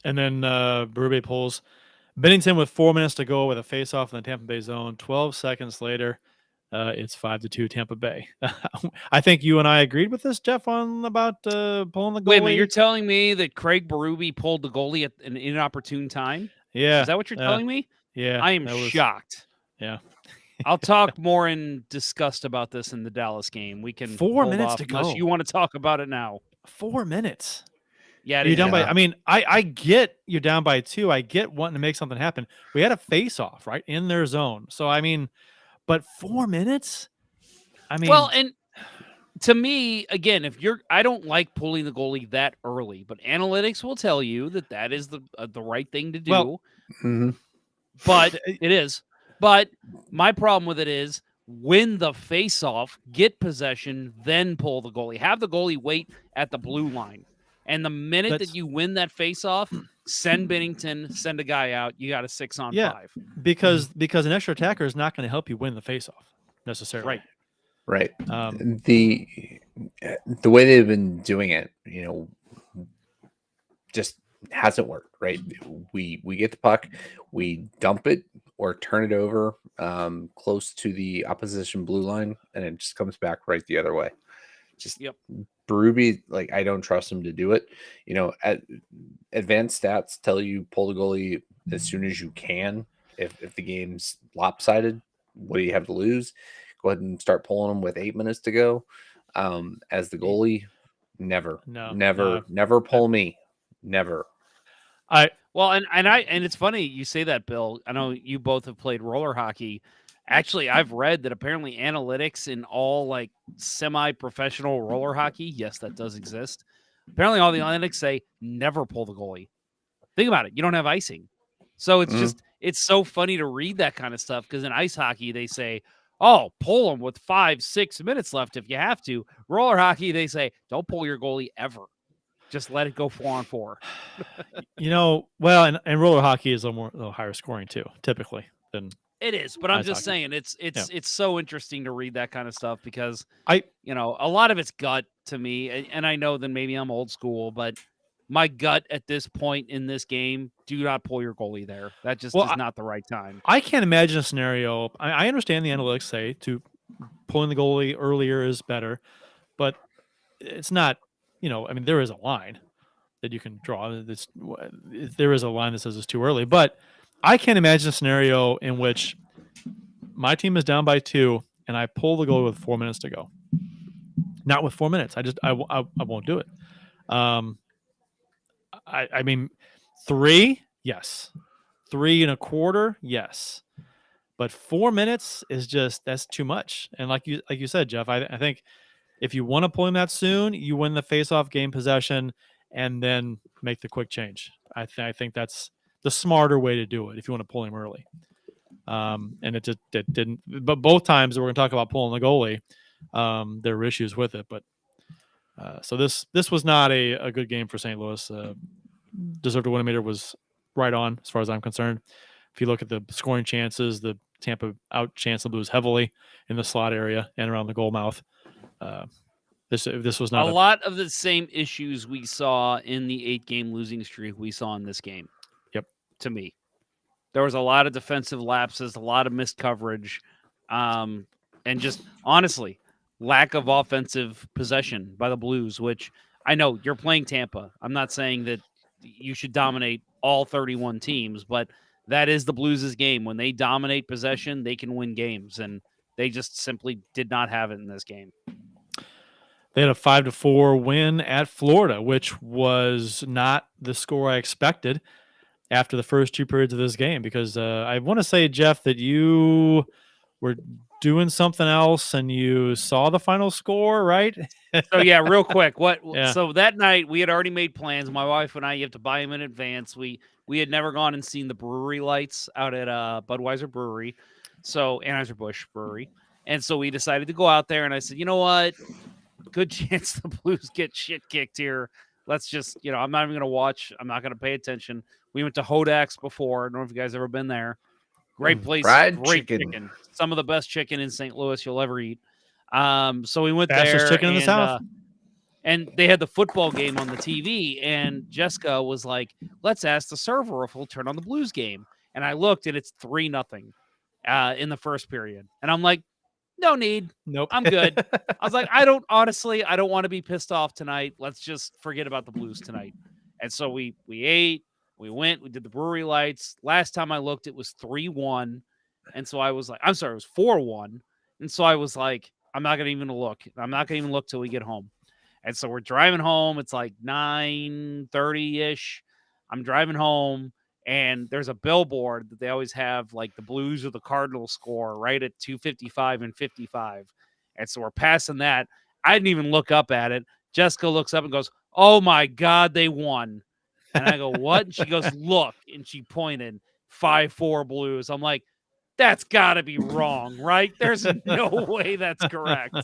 And then Berube pulls Bennington with 4 minutes to go with a face-off in the Tampa Bay zone. 12 seconds later, it's 5-2 Tampa Bay. I think you and I agreed with this, Jeff, on about pulling the goalie. Wait a minute, you're telling me that Craig Berube pulled the goalie at an inopportune time? Yeah. Is that what you're telling me? Yeah. I am shocked. Yeah. I'll talk more in disgust about this in the Dallas game. We can 4 hold minutes off to unless go. you want to talk about it now. 4 minutes. Yeah, You're down by. Yeah. I mean, I get you're down by 2. I get wanting to make something happen. We had a face-off right in their zone. So I mean, but 4 minutes. I mean, well, and to me, again, I don't like pulling the goalie that early, but analytics will tell you that is the right thing to do. Well, but it is. But my problem with it is win the face-off, get possession, then pull the goalie. Have the goalie wait at the blue line. And the minute that you win that face-off, send Bennington, send a guy out. You got a 6-on-5. because an extra attacker is not going to help you win the face-off necessarily. Right. Um, The way they've been doing it, just hasn't worked. Right. We get the puck, we dump it or turn it over close to the opposition blue line, and it just comes back right the other way. Just Berube, like, I don't trust him to do it. Advanced stats tell you pull the goalie as soon as you can. If the game's lopsided, what do you have to lose? Go ahead and start pulling them with 8 minutes to go. As the goalie, never pull me. Never. And it's funny you say that, Bill. I know you both have played roller hockey. Actually, I've read that apparently analytics in all like semi-professional roller hockey, yes, that does exist. Apparently, all the analytics say never pull the goalie. Think about it. You don't have icing. So it's it's so funny to read that kind of stuff because in ice hockey, they say, oh, pull them with 5-6 minutes left if you have to. Roller hockey, they say, don't pull your goalie ever. Just let it go 4-on-4. Well, and roller hockey is a little higher scoring too, typically than it is, but I'm ice just hockey. saying it's so interesting to read that kind of stuff because a lot of it's gut to me, and I know that maybe I'm old school, but my gut at this point in this game, do not pull your goalie there. That just is not the right time. I can't imagine a scenario. I understand the analytics say to pulling the goalie earlier is better, but it's not. There is a line that you can draw. There is a line that says it's too early, but I can't imagine a scenario in which my team is down by 2 and I pull the goal with 4 minutes to go. Not with 4 minutes. I won't do it. I mean, 3, yes. 3 1/4, yes. But 4 minutes is that's too much. And like you said, Jeff, I think if you want to pull him that soon, you win the face-off game possession and then make the quick change. I think that's the smarter way to do it if you want to pull him early. And it didn't. But both times that we're going to talk about pulling the goalie, there were issues with it. But so this was not a good game for St. Louis. Deserved to win meter was right on as far as I'm concerned. If you look at the scoring chances, the Tampa out chance the Blues heavily in the slot area and around the goal mouth. This was not a lot of the same issues we saw in the 8-game losing streak we saw in this game. Yep. To me, there was a lot of defensive lapses, a lot of missed coverage, and just honestly lack of offensive possession by the Blues, which I know you're playing Tampa. I'm not saying that you should dominate all 31 teams, but that is the Blues' game. When they dominate possession, they can win games, and they just simply did not have it in this game. They had a 5-4 win at Florida, which was not the score I expected after the first 2 periods of this game, because I want to say, Jeff, that you were doing something else and you saw the final score, right? So yeah, real quick. Yeah. So that night we had already made plans. My wife and I, you have to buy them in advance. We had never gone and seen the brewery lights out at Budweiser Brewery, so Anheuser-Busch Brewery, and so we decided to go out there. And I said, you know what? Good chance the Blues get shit kicked here. Let's just, I'm not even going to watch. I'm not going to pay attention. We went to Hodak's before. I don't know if you guys ever been there. Great place. Fried great chicken. Some of the best chicken in St. Louis you'll ever eat. So we went Fastest there. chicken in the South. And they had the football game on the TV. And Jessica was like, let's ask the server if he'll turn on the Blues game. And I looked, and it's 3-0 in the first period. And I'm like, no need. Nope. I'm good. I was like, I don't want to be pissed off tonight. Let's just forget about the Blues tonight. And so we ate, we went, we did the brewery lights. Last time I looked, it was 3-1. And so I was like, I'm sorry, it was 4-1. And so I was like, I'm not going to even look. I'm not going to even look till we get home. And so we're driving home. It's like 9:30-ish. I'm driving home. And there's a billboard that they always have, like the Blues or the Cardinals score right at 2:55 and 55. And so we're passing that. I didn't even look up at it. Jessica looks up and goes, oh my God, they won. And I go, what? And she goes, look. And she pointed 5-4 Blues. I'm like, that's got to be wrong, right? There's no way that's correct.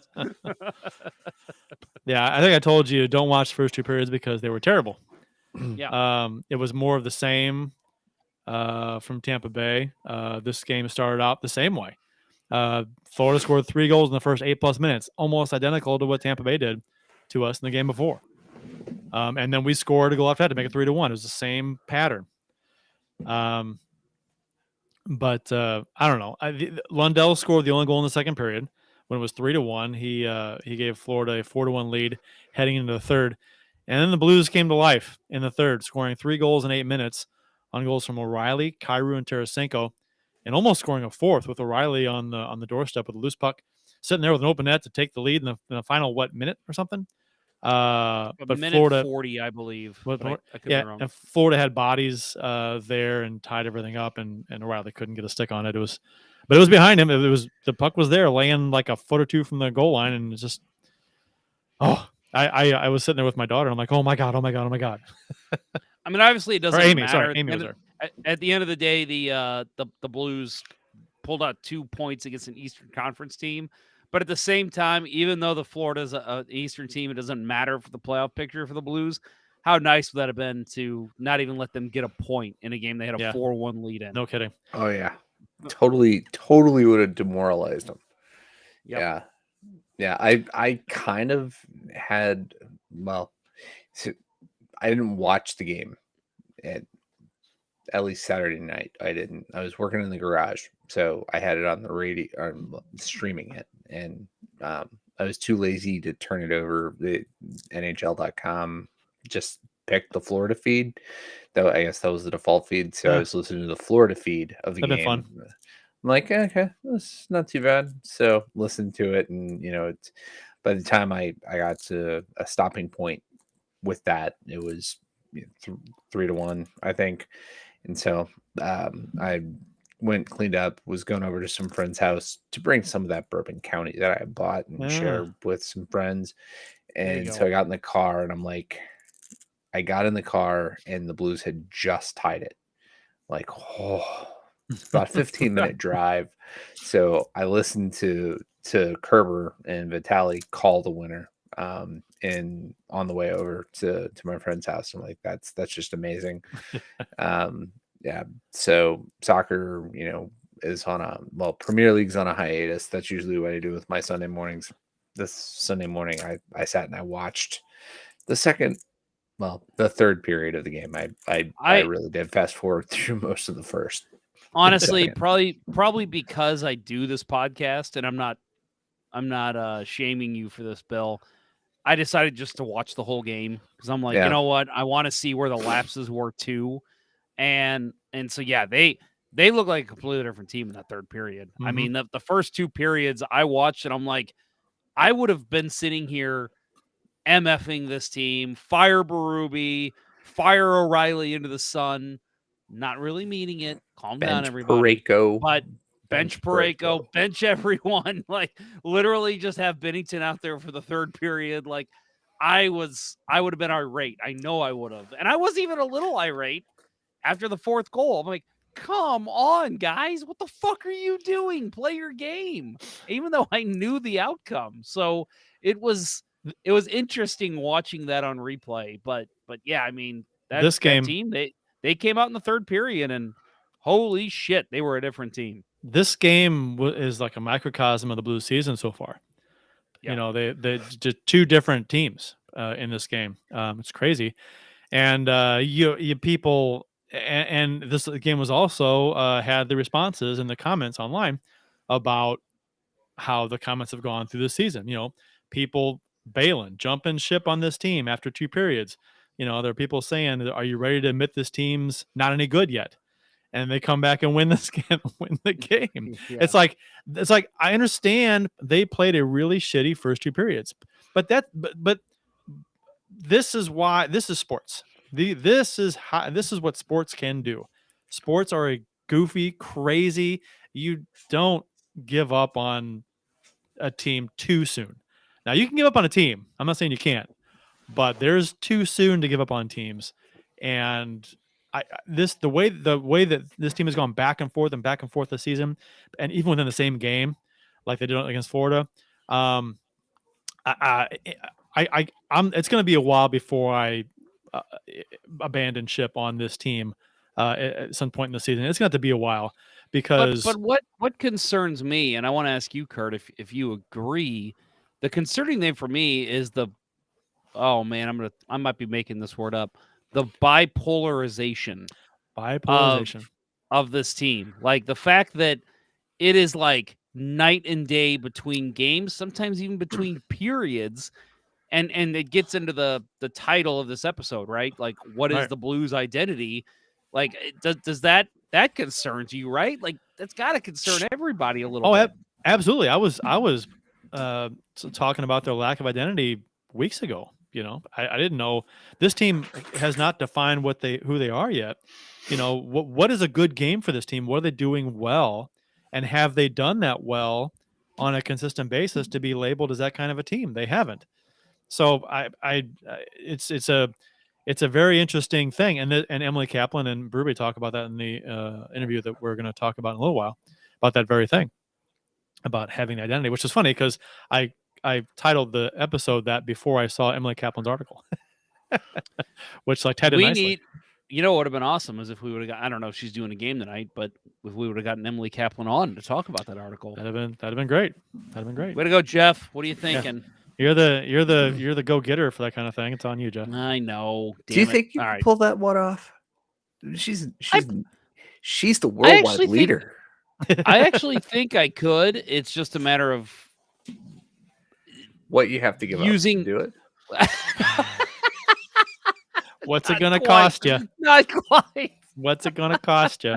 Yeah, I think I told you don't watch the first 2 periods because they were terrible. Yeah. It was more of the same from Tampa Bay. This game started out the same way. Florida scored 3 goals in the first 8+ minutes, almost identical to what Tampa Bay did to us in the game before. And then we scored a goal after that to make it 3-1. It was the same pattern. But I don't know. Lundell scored the only goal in the second period when it was 3-1. He gave Florida a 4-1 lead heading into the third. And then the Blues came to life in the third, scoring 3 goals in 8 minutes on goals from O'Reilly, Kyrou, and Tarasenko, and almost scoring a fourth with O'Reilly on the doorstep with a loose puck, sitting there with an open net to take the lead in the final minute or something. But minute Florida 40, I believe. But I could be wrong. And Florida had bodies there and tied everything up, and O'Reilly couldn't get a stick on it. But it was behind him. The puck was there, laying like a foot or two from the goal line, and it's just I was sitting there with my daughter. And I'm like, oh my god. I mean, obviously it doesn't Amy, matter. sorry, Amy was there. At the end of the day, the Blues pulled out 2 points against an Eastern Conference team. But at the same time, even though the Florida's an Eastern team, it doesn't matter for the playoff picture for the Blues. How nice would that have been to not even let them get a point in a game they had a 4-1 lead in? No kidding. Oh yeah, totally would have demoralized them. Yep. Yeah. I kind of had I didn't watch the game at least Saturday night. I didn't. I was working in the garage, so I had it on the radio, streaming it, and I was too lazy to turn it over. The NHL.com just picked the Florida feed, though I guess that was the default feed. So I was listening to the Florida feed of the game. Fun. I'm like, okay, that's not too bad. So listened to it, and it's by the time I got to a stopping point with that, it was 3-1, I think. And so I went, cleaned up, was going over to some friend's house to bring some of that Bourbon County that I bought and share with some friends. And so I got in the car, and I'm like, I got in the car, and the Blues had just tied it. Like, it's about a 15-minute drive. So I listened to Kerber and Vitali call the winner. And on the way over to my friend's house, I'm like, that's just amazing. Yeah. So soccer, is on Premier League's on a hiatus. That's usually what I do with my Sunday mornings. This Sunday morning, I sat and I watched the third period of the game. I really did fast forward through most of the first. Honestly, probably because I do this podcast, and I'm not shaming you for this, Bill. I decided just to watch the whole game because I'm like, you know what? I want to see where the lapses were too. And so, yeah, they look like a completely different team in that third period. Mm-hmm. I mean, the first 2 periods I watched, and I'm like, I would have been sitting here MFing this team, fire Berube, fire O'Reilly into the sun. Not really meaning it. Calm down, Bench everybody. Parayko. But bench Parayko, bench everyone. Like literally just have Bennington out there for the third period. Like I would have been irate. I know I would have. And I was even a little irate after the fourth goal. I'm like, come on, guys. What the fuck are you doing? Play your game. Even though I knew the outcome. So it was interesting watching that on replay. But yeah, I mean, This game, that team, they came out in the third period and holy shit, they were a different team. this game is like a microcosm of the Blues season so far. Yeah. You know, they just two different teams in this game. It's crazy, and you people, and this game was also had the responses and the comments online about how the comments have gone through the season. You know, people bailing, jumping ship on this team after 2 periods. You know, there are people saying, "Are you ready to admit this team's not any good yet?" And they come back and win this game, win the game. Yeah. It's like I understand they played a really shitty first 2 periods, but this is why this is sports. This is what sports can do. Sports are a goofy, crazy. You don't give up on a team too soon. Now you can give up on a team. I'm not saying you can't, but there's too soon to give up on teams. And the way that this team has gone back and forth this season, and even within the same game, like they did against Florida, it's going to be a while before I abandon ship on this team at some point in the season. It's going to have to be a while because. But what concerns me, and I want to ask you, Kurt, if you agree, the concerning thing for me is oh man, I might be making this word up. The bipolarization of this team. Like the fact that it is like night and day between games, sometimes even between periods. And it gets into the title of this episode, right? Like, what is the Blues identity? Like, does that concerns you, right? Like, that's got to concern everybody a little bit. Absolutely. I was talking about their lack of identity weeks ago. You know, I didn't know this team has not defined who they are yet. You know, what is a good game for this team? What are they doing well? And have they done that well on a consistent basis to be labeled as that kind of a team? They haven't. So it's a very interesting thing. And Emily Kaplan and Berube talk about that in the interview that we're going to talk about in a little while, about that very thing, about having the identity, which is funny because I titled the episode that before I saw Emily Kaplan's article, which like tied it nicely. You know what would have been awesome is if we would have got, I don't know if she's doing a game tonight, but if we would have gotten Emily Kaplan on to talk about that article. That'd have been great. Way to go, Jeff. What are you thinking? Yeah. You're the go-getter for that kind of thing. It's on you, Jeff. I know. Do you think you can pull that one off? She's the worldwide leader. I actually think I could. It's just a matter of what you have to give up to do it. What's it going to cost you? Not quite. What's it going to cost you?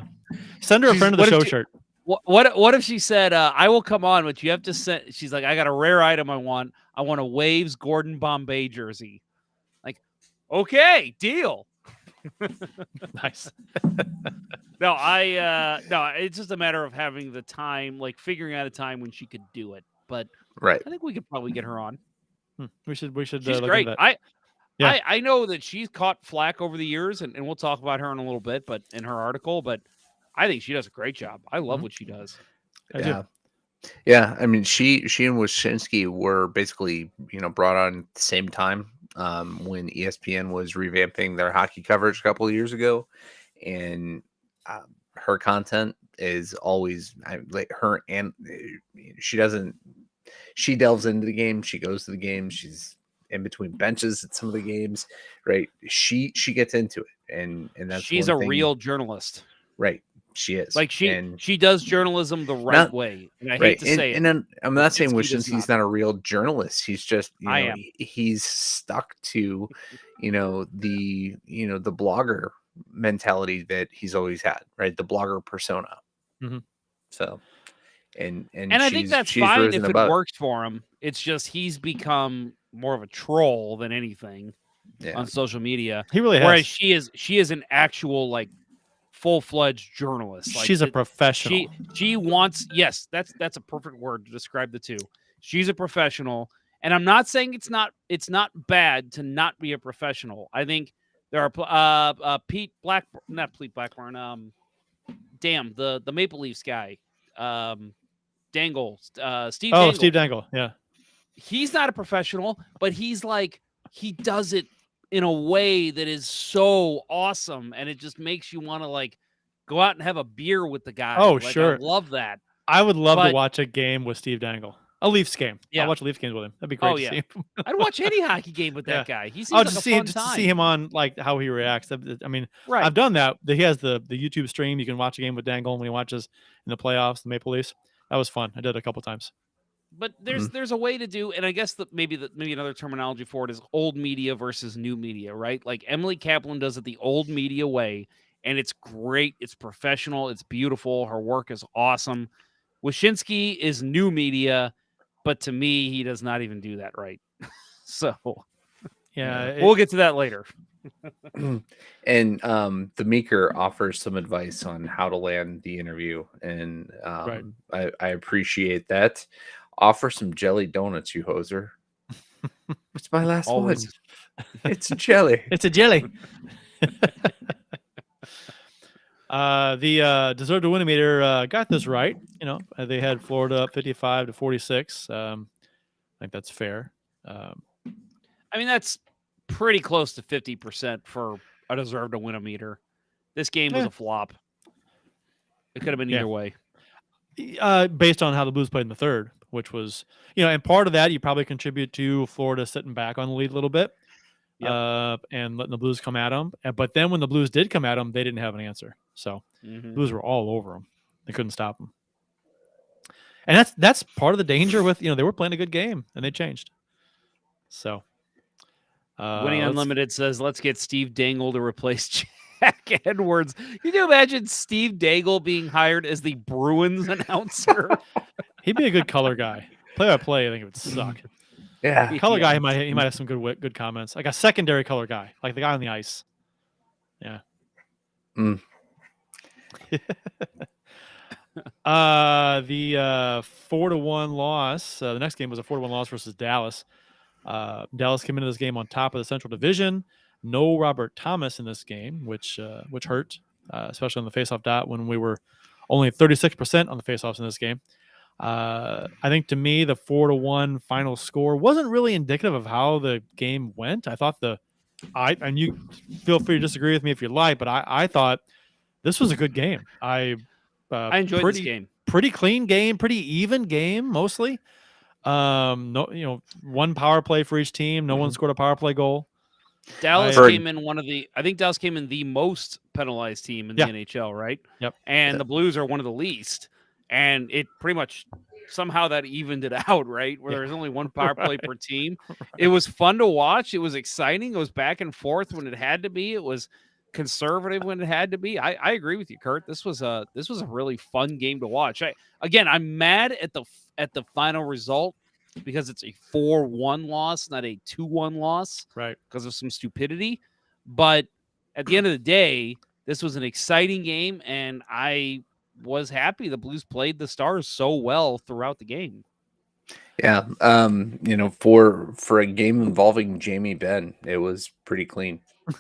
Send her a friend of the show shirt. What if she said, I will come on, but you have to send, she's like, I got a rare item I want a Waves Gordon Bombay jersey. Like, okay, deal. Nice. No, it's just a matter of having the time, like figuring out a time when she could do it. But right. I think we could probably get her on. We should. She's great. I know that she's caught flack over the years, and we'll talk about her in a little bit, but in her article, but I think she does a great job. I love what she does. Yeah. I mean, she and Wyshynski were basically, brought on at the same time when ESPN was revamping their hockey coverage a couple of years ago, and her content is always like her, and she delves into the game. She goes to the game. She's in between benches at some of the games, right? She gets into it, and that's she's a real journalist, right? She is like she does journalism the right way, and I hate to say it. And I'm not saying Wyshynski's not a real journalist. He's just he's stuck to the blogger mentality that he's always had, right? The blogger persona. Mm-hmm. So, and I think that's fine if it works for him. It's just he's become more of a troll than anything Yeah. on social media. He really Whereas has. she is an actual like full-fledged journalist. Like She's a professional. She wants, yes, that's a perfect word to describe the two. She's a professional, and I'm not saying it's not bad to not be a professional. I think there are Pete Blackburn, damn, the Maple Leafs guy, Dangle, Steve Dangle. Steve Dangle, yeah. He's not a professional, but he's like, he does it in a way that is so awesome, and it just makes you want to like go out and have a beer with the guy. Oh, like, sure. I love that. I would love to watch a game with Steve Dangle. A Leafs game. Yeah. I'll watch Leafs games with him. That'd be great to see him. I'd watch any hockey game with that guy. He seems like a fun just time. to see him on like how he reacts. I mean, right. I've done that. He has the YouTube stream. You can watch a game with Dangle when he watches in the playoffs, the Maple Leafs. That was fun. I did it a couple times. But there's a way to do, and I guess maybe another terminology for it is old media versus new media, right? Like Emily Kaplan does it the old media way, and it's great. It's professional. It's beautiful. Her work is awesome. Wyshynski is new media, but to me, he does not even do that right. So, yeah, we'll get to that later. And the Meeker offers some advice on how to land the interview, and I appreciate that. Offer some jelly donuts, you hoser. It's my last one. It's a jelly. It's a jelly. The deserve to win meter got this right. You know, they had Florida up 55-46. I think that's fair. I mean, that's pretty close to 50% for a deserve to win a meter. This game was a flop. It could have been either way. Based on how the Blues played in the third, which was, and part of that you probably contribute to Florida sitting back on the lead a little bit, and letting the Blues come at them. But then when the Blues did come at them, they didn't have an answer. So Blues were all over them. They couldn't stop them. And that's part of the danger with, they were playing a good game and they changed. So Winning Unlimited says, let's get Steve Dangle to replace Jack Edwards. Can you imagine Steve Dangle being hired as the Bruins announcer? He'd be a good color guy. Play-by-play, I think it would suck. Yeah. Color guy, he might have some good comments. Like a secondary color guy, like the guy on the ice. Yeah. Mm. The 4-1 loss. The next game was a 4-1 loss versus Dallas. Dallas came into this game on top of the Central Division. No Robert Thomas in this game, which hurt, especially on the faceoff dot when we were only 36% on the faceoffs in this game. I think to me the 4-1 final score wasn't really indicative of how the game went. I thought and you feel free to disagree with me if you like, but I thought this was a good game. I enjoyed this game. Pretty clean game, pretty even game mostly. No, one power play for each team. No one scored a power play goal. Dallas came in Dallas came in the most penalized team in the NHL, right? Yep. And the Blues are one of the least. And it pretty much somehow that evened it out, right? Where there's only one power play per team. It was fun to watch. It was exciting. It was back and forth when it had to be. It was conservative when it had to be. I agree with you, Kurt. This was a really fun game to watch. I'm mad at the final result because it's a 4-1 loss, not a 2-1 loss, right? Because of some stupidity. But at the end of the day, this was an exciting game, and I was happy the Blues played the Stars so well throughout the game. Yeah, for a game involving Jamie Benn, it was pretty clean.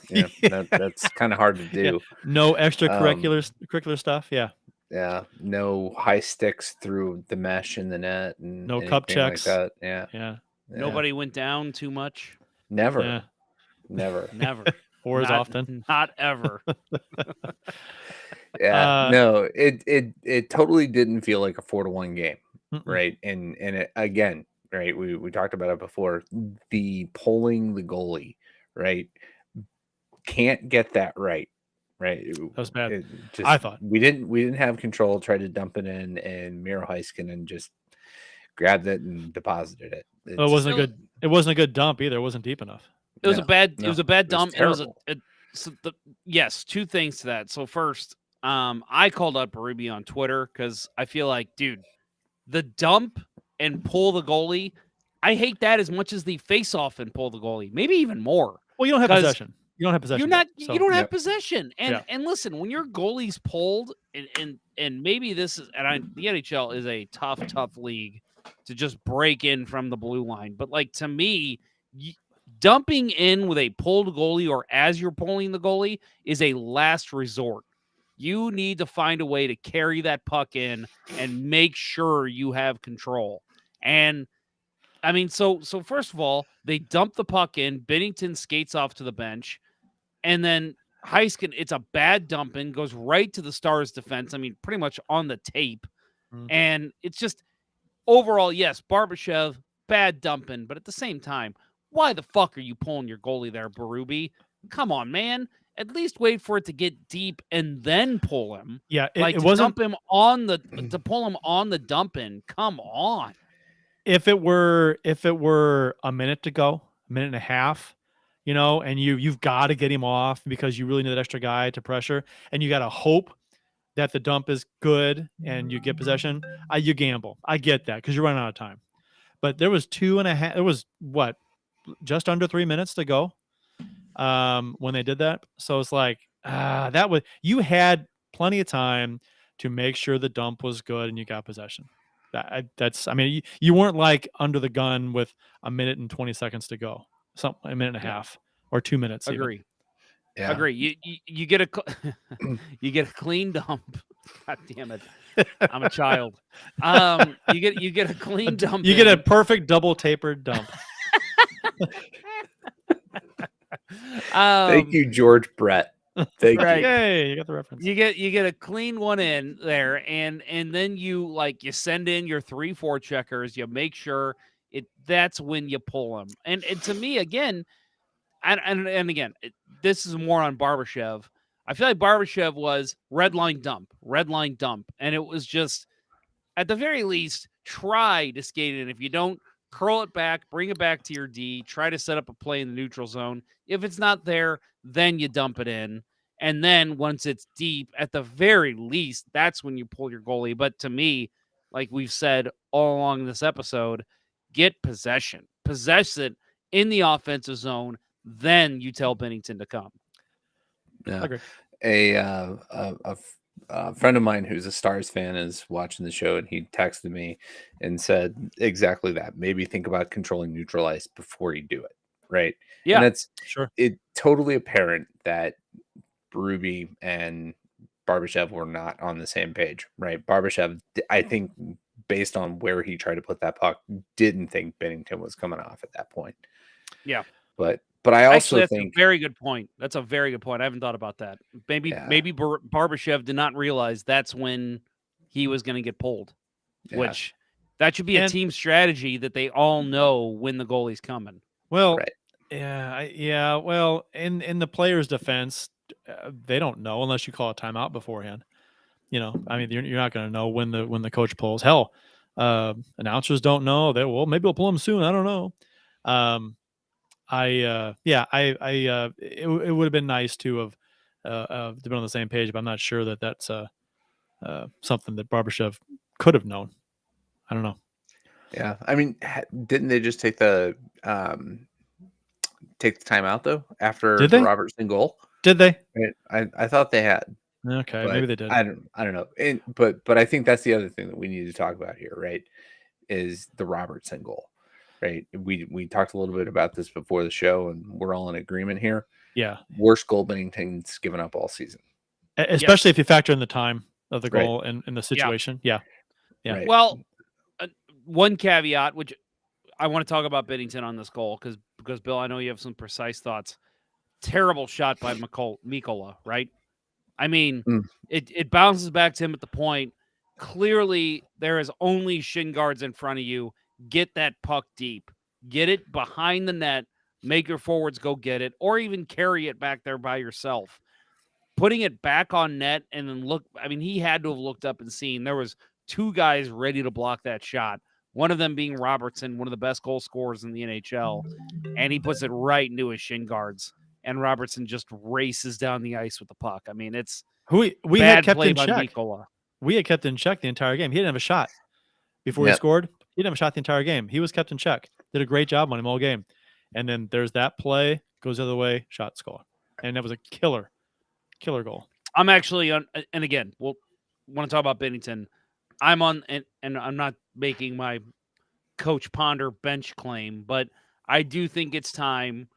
Yeah, that's kind of hard to do. Yeah. No curricular stuff. Yeah. Yeah. No high sticks through the mesh in the net, and no cup checks. Like that. Yeah. Nobody went down too much. Never. Yeah. Never. Or as often. Not ever. Yeah. No, it totally didn't feel like a 4-1 game. Right. And it, again, right. We talked about it before. The polling the goalie, right. Can't get that right. Right. That was bad. I thought we didn't have control, tried to dump it in, and Miro Heiskanen just grabbed it and deposited it. It wasn't a good dump either. It wasn't deep enough. It was a bad dump. It was yes, two things to that. So first, I called out Berube on Twitter because I feel like, dude, the dump and pull the goalie I hate that as much as the face off and pull the goalie, maybe even more. Well, you don't have 'Cause possession. You don't have possession. You're not. yet, so You don't have Yep. possession. And Yeah. and listen, when your goalie's pulled, and maybe this is, the NHL is a tough league to just break in from the blue line. But like to me, dumping in with a pulled goalie or as you're pulling the goalie is a last resort. You need to find a way to carry that puck in and make sure you have control. And I mean, so first of all, they dump the puck in. Binnington skates off to the bench, and then Heiskin. It's a bad dumping, goes right to the Stars' defense. I mean, pretty much on the tape, and it's just overall, yes, Barbashev bad dumping, but at the same time, why the fuck are you pulling your goalie there, Berube? Come on, man. At least wait for it to get deep and then pull him. Yeah, Like it to wasn't. dump him on the to pull him on the dump in. Come on. If it were a minute to go, a minute and a half, and you've got to get him off because you really need that extra guy to pressure, and you got to hope that the dump is good and you get possession. You gamble. I get that because you're running out of time. But there was 2.5. It was what, just under 3 minutes to go when they did that. So it's like you had plenty of time to make sure the dump was good and you got possession. You weren't like under the gun with a minute and 20 seconds to go, a minute and a half or 2 minutes. Agree. Yeah. Agree. You get you get a clean dump. God damn it. I'm a child. You get a clean dump. You get a perfect double tapered dump. Thank you, George Brett. Thank Right. you. Yay, you got the reference. You get a clean one in there, and then you send in your 3-4 checkers. You make sure that's when you pull them. And to me, again, and again, this is more on Barbashev. I feel like Barbashev was red line dump, and it was just at the very least try to skate in. If you don't, curl it back, bring it back to your D, try to set up a play in the neutral zone. If it's not there, then you dump it in. And then once it's deep, at the very least, that's when you pull your goalie. But to me, like we've said all along this episode, get possession. Possess it in the offensive zone. Then you tell Binnington to come. Yeah. Agree. A friend of mine who's a Stars fan is watching the show, and he texted me and said exactly that. Maybe think about controlling neutral ice before you do it. Right. Yeah. And it's Sure. It totally apparent that Berube and Barbashev were not on the same page. Right. Barbashev, I think, based on where he tried to put that puck, didn't think Binnington was coming off at that point. Yeah. But I also that's think a very good point. That's a very good point. I haven't thought about that. Maybe Barbashev did not realize that's when he was going to get pulled, which that should be a team strategy that they all know when the goalie's coming. Well, right. yeah. Well, in the player's defense, they don't know unless you call a timeout beforehand. I mean, you're not going to know when the coach pulls. Hell, announcers don't know. Maybe we'll pull him soon. I don't know. It would have been nice to have been on the same page, but I'm not sure that that's something that Barbashev could have known. I don't know. Yeah, I mean, didn't they just take the timeout though after the Robertson goal? Did they? I thought they had. Okay, maybe they did. I don't know. But I think that's the other thing that we need to talk about here, right? Is the Robertson goal. Right. We talked a little bit about this before the show, and we're all in agreement here. Yeah. Worst goal Binnington's given up all season. Especially if you factor in the time of the goal and the situation. Yeah. Right. Well, one caveat, which I want to talk about Binnington on this goal, because Bill, I know you have some precise thoughts. Terrible shot by Mikola, right? I mean, it bounces back to him at the point. Clearly, there is only shin guards in front of you. Get that puck deep. Get it behind the net. Make your forwards go get it, or even carry it back there by yourself. Putting it back on net and then look. I mean, he had to have looked up and seen there was two guys ready to block that shot. One of them being Robertson, one of the best goal scorers in the NHL, and he puts it right into his shin guards. And Robertson just races down the ice with the puck. I mean, it's we bad had kept play in by check. Mikola. We had kept in check the entire game. He didn't have a shot before he scored. He didn't have a shot the entire game. He was kept in check. Did a great job on him all game. And then there's that play, goes the other way, shot, score. And that was a killer goal. I'm actually on, and again, we'll want to talk about Bennington. I'm on, and I'm not making my Coach Ponder bench claim, but I do think it's time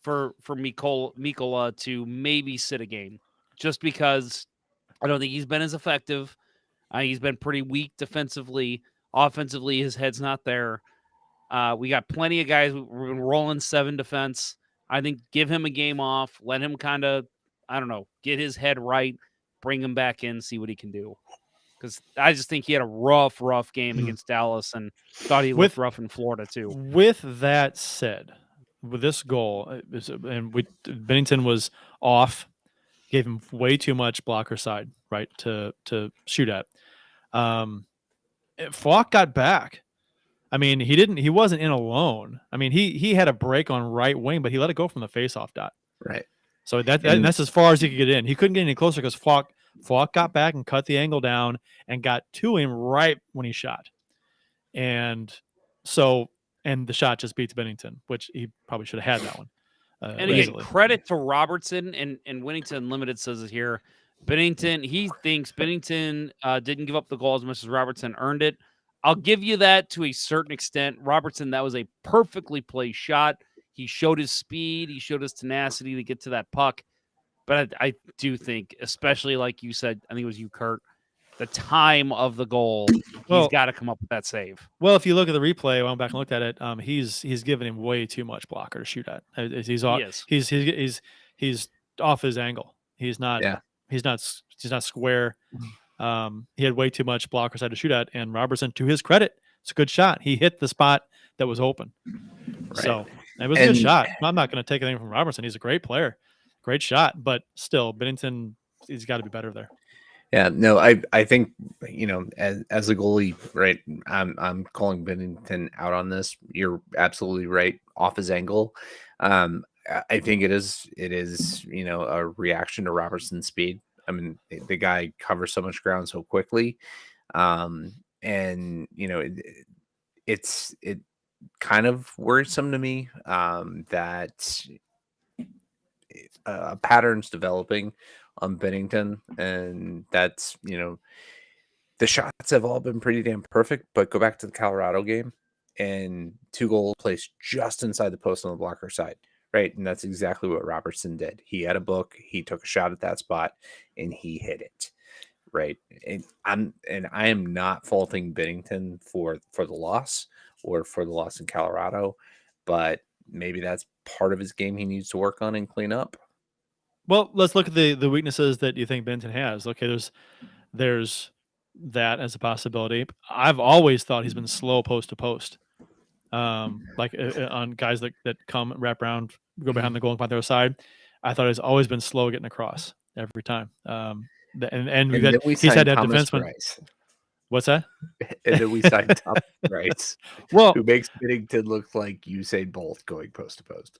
for Mikola to maybe sit a game, just because I don't think he's been as effective. He's been pretty weak defensively. Offensively, his head's not there. We got plenty of guys. We've been rolling 7 defense. I think give him a game off. Let him kind of, I don't know, get his head right. Bring him back in, see what he can do. Because I just think he had a rough game against Dallas, and thought he looked rough in Florida too. With that said, with this goal, Bennington was off, gave him way too much blocker side, right, to shoot at. Falk got back. I mean, he wasn't in alone. I mean, he had a break on right wing, but he let it go from the faceoff dot. Right. So that's as far as he could get in. He couldn't get any closer because Falk got back and cut the angle down and got to him right when he shot. And the shot just beats Bennington, which he probably should have had that one. And again, credit to Robertson, and Winnington Unlimited says it here. He thinks Bennington didn't give up the goal as much as Robertson earned it. I'll give you that to a certain extent. Robertson, that was a perfectly placed shot. He showed his speed. He showed his tenacity to get to that puck. But I do think, especially like you said, I think it was you, Kurt, the time of the goal, he's got to come up with that save. Well, if you look at the replay, I went back and looked at it. He's given him way too much blocker to shoot at. He's off. He's off his angle. He's not. Yeah. He's not square. He had way too much blocker side to shoot at. And Robertson, to his credit, it's a good shot. He hit the spot that was open. Right. So it was a good shot. I'm not going to take anything from Robertson. He's a great player, great shot. But still, Bennington, he's got to be better there. Yeah, no, I think, as a goalie, right, I'm calling Bennington out on this. You're absolutely right, off his angle. I think it is, a reaction to Robertson's speed. I mean, the guy covers so much ground so quickly. It's kind of worrisome to me that a pattern's developing on Bennington, and that's, the shots have all been pretty damn perfect, but go back to the Colorado game and 2 goals placed just inside the post on the blocker side, right? And that's exactly what Robertson did. He had a book, he took a shot at that spot, and he hit it, right? And I am not faulting Bennington for the loss or for the loss in Colorado, but maybe that's part of his game he needs to work on and clean up. Well, let's look at the weaknesses that you think Bennington has. Okay, there's that as a possibility. I've always thought he's been slow post to post, like on guys that come wrap around, go behind the goal and find the other side. I thought he's always been slow getting across every time. He's had that defenseman. Rice. What's that? And then we signed Thomas Rice, who makes Bennington look like Usain Bolt going post to post.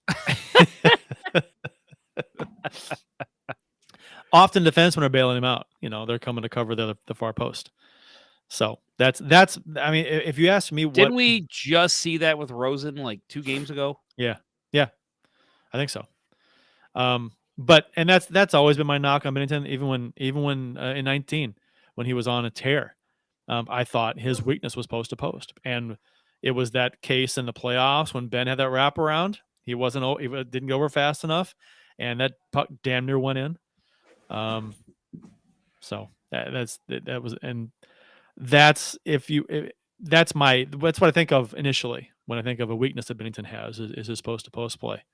Often defensemen are bailing him out. They're coming to cover the far post. So that's. I mean, if you ask me, didn't we just see that with Rosen like 2 games ago? Yeah, I think so. But that's always been my knock on Bennington, even when in 19 when he was on a tear. I thought his weakness was post to post, and it was that case in the playoffs when Ben had that wraparound. He didn't go over fast enough, and that puck damn near went in. So that's what I think of initially when I think of a weakness that Bennington has is his post to post play,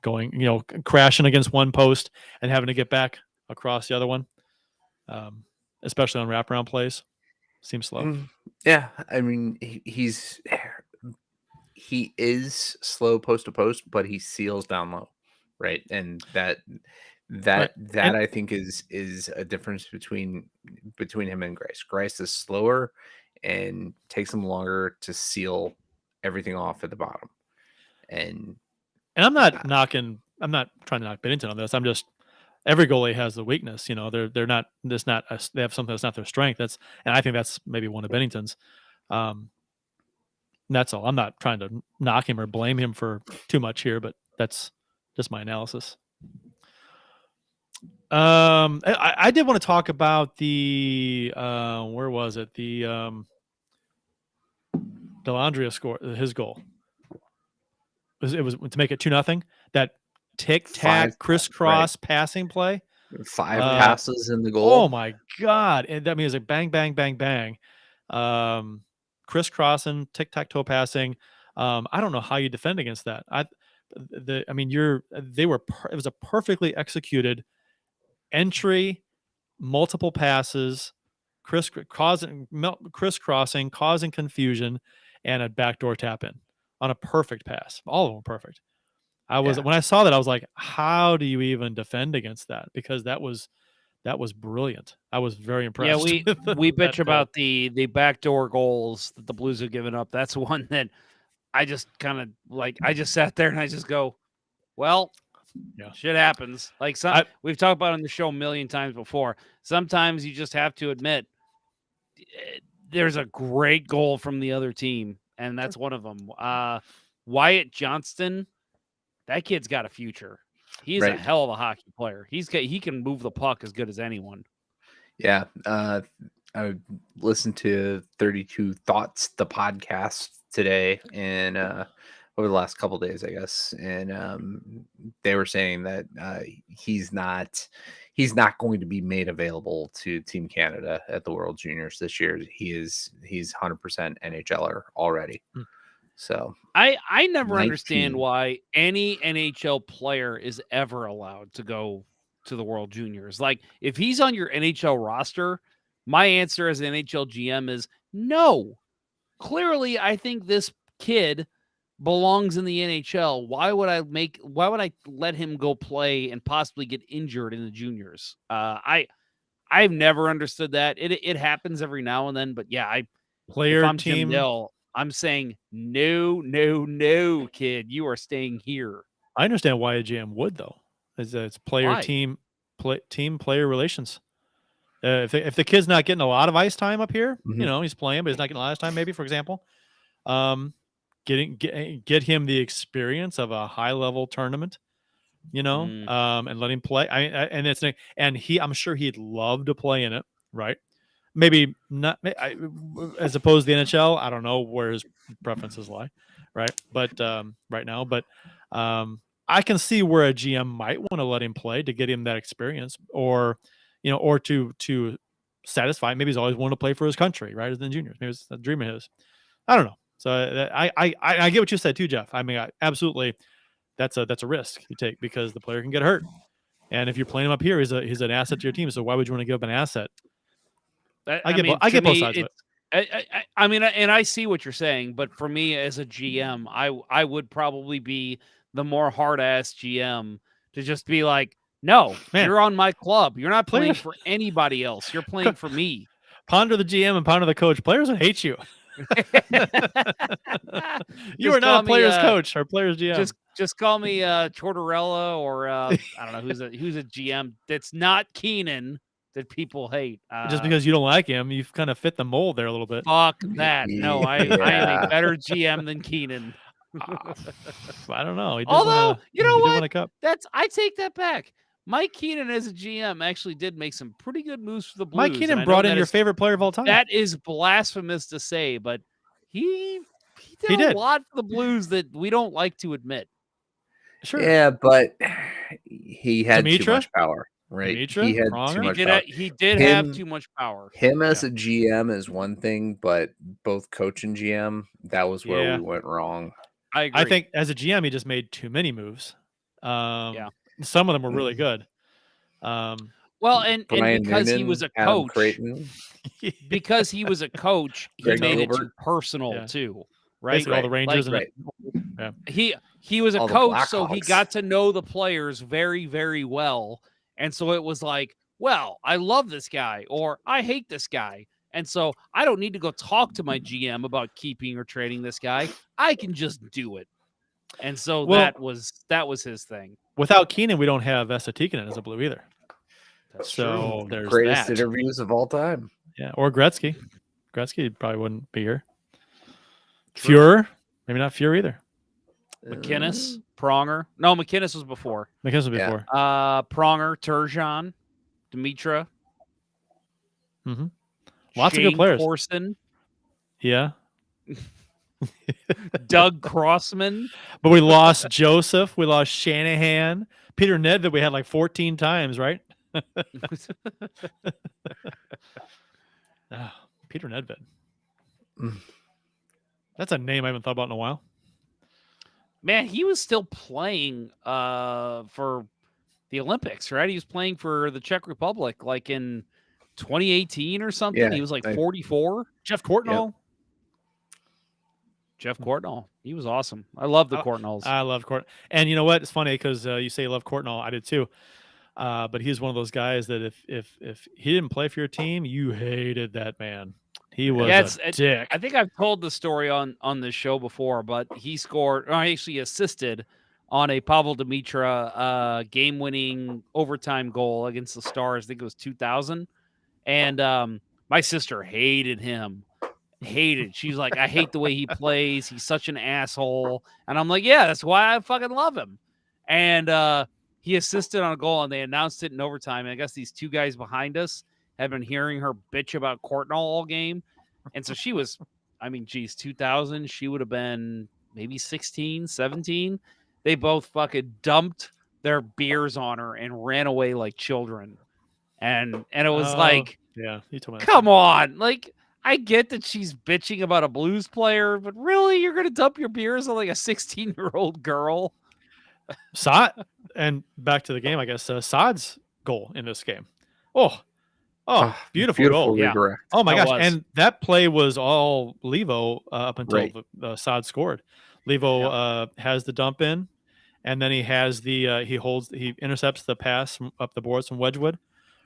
going crashing against one post and having to get back across the other one, especially on wraparound plays. Seems slow. Yeah, I mean he is slow post to post, but he seals down low, right? And that I think is a difference between him and Grice. Grice is slower and takes him longer to seal everything off at the bottom. And I'm not trying to knock Bennington on this. I'm just, every goalie has the weakness. They have something that's not their strength. And I think that's maybe one of Bennington's. That's all. I'm not trying to knock him or blame him for too much here, but that's just my analysis. I did want to talk about the where was it? The Delandria score, his goal. It was to make it 2-0. That tic tac crisscross passing play. 5 passes in the goal. Oh my God. And that means like bang, bang, bang, bang. Crisscrossing, tic tac toe passing. I don't know how you defend against that. It was a perfectly executed entry, multiple passes, crisscrossing, causing confusion, and a backdoor tap in on a perfect pass. All of them perfect. When I saw that, I was like, how do you even defend against that? Because that was brilliant. I was very impressed. Yeah, we bitch about the backdoor goals that the Blues have given up. That's one that I just kind of like. I just sat there and I just go, well, shit happens. Like we've talked about it on the show a million times before. Sometimes you just have to admit there's a great goal from the other team, and that's one of them. Wyatt Johnston, that kid's got a future. He's a hell of a hockey player. He can move the puck as good as anyone. Yeah. I listened to 32 Thoughts, the podcast today, and over the last couple of days, I guess, and they were saying that he's not going to be made available to Team Canada at the World Juniors this year. He's 100% NHLer already. So I never understand why any NHL player is ever allowed to go to the World Juniors. Like, if he's on your NHL roster, my answer as an NHL GM is no. Clearly, I think this kid belongs in the NHL. Why would I let him go play and possibly get injured in the juniors? I've never understood that. It happens every now and then, but yeah, if I'm Jim Nill, I'm saying no, kid, you are staying here. I understand why a GM would, though. It's player team player relations. If the kid's not getting a lot of ice time up here, he's playing, but he's not getting a lot of time. Maybe, for example, get him the experience of a high level tournament, and let him play. I'm sure he'd love to play in it, right? Maybe not as opposed to the NHL. I don't know where his preferences lie, right? But right now, I can see where a GM might want to let him play to get him that experience, or to satisfy. Maybe he's always wanted to play for his country, right? As in juniors, maybe it's a dream of his. I don't know. So I get what you said too, Jeff. I mean, absolutely, that's a risk you take because the player can get hurt, and if you're playing him up here, he's an asset to your team. So why would you want to give up an asset? I get both sides of it. I mean, and I see what you're saying, but for me as a GM, I would probably be the more hard-ass GM to just be like, no, you're on my club. You're not playing for anybody else. You're playing for me. Ponder the GM and ponder the coach. Players would hate you. You are not a player's coach or player's GM. Just call me Tortorella or I don't know who's a GM that's not Keenan that people hate. Just because you don't like him, you've kind of fit the mold there a little bit. Fuck that. No, I am a better GM than Keenan. I don't know. Although, you know what? I take that back. Mike Keenan as a GM actually did make some pretty good moves for the Blues. Mike Keenan brought in your favorite player of all time. That is blasphemous to say, but he did a lot for the Blues that we don't like to admit. Sure. Yeah, but he had too much power, right? Dimitra? He had too much power. He did have too much power. Him as a GM is one thing, but both coach and GM, that was where we went wrong. I agree. I think as a GM, he just made too many moves. Some of them were really good. Well, and because he was a coach, because he was a coach, he made it too personal too, right? Basically all the Rangers, he was a coach, so he got to know the players very, very well, and so it was like, well, I love this guy or I hate this guy, and so I don't need to go talk to my GM about keeping or trading this guy. I can just do it, and so that was his thing. Without Keenan, we don't have Vesa Tikkanen as a Blue either. That's so true. There's greatest interviews of all time. Yeah, or Gretzky. Gretzky probably wouldn't be here. Fuhrer, maybe not Fuhrer either. McInnes, Pronger. No, McInnes was before. McInnes was Yeah. before. Pronger, Turgeon, Dimitra. Mm-hmm. Lots of Shane good players. Corson, Yeah. Doug Crossman. But we lost Joseph. We lost Shanahan. Peter Nedved we had like 14 times, right? Peter Nedved. Mm. That's a name I haven't thought about in a while. Man, he was still playing for the Olympics, right? He was playing for the Czech Republic like in 2018 or something. Yeah, He was like 44. Jeff Courtnall. Jeff Courtnall. He was awesome. I love the Courtnalls. I loved Courtnall. And you know what? It's funny because you say you love Courtnall. I did too. But he's one of those guys that if he didn't play for your team, you hated that man. He was a dick. I think I've told the story on this show before, but he scored, or actually assisted on a Pavel Dimitra game-winning overtime goal against the Stars. I think it was 2000. And my sister hated him. She's like, I hate the way he plays. He's such an asshole. And I'm like, yeah, that's why I fucking love him. And he assisted on a goal, and they announced it in overtime. And I guess these two guys behind us had been hearing her bitch about Courtnall all game. And so she was, 2000, she would have been maybe 16, 17. They both fucking dumped their beers on her and ran away like children. And it was like, yeah, you told me. Come on. Like, I get that she's bitching about a Blues player, but really, you're going to dump your beers on like a 16-year-old girl? Saad, and back to the game, I guess. Saad's goal in this game. Beautiful goal. Yeah. Direct. Oh my That gosh! was. And that play was all Levo up until Saad scored. Levo has the dump in, and then he has the he intercepts the pass from up the boards from Wedgwood,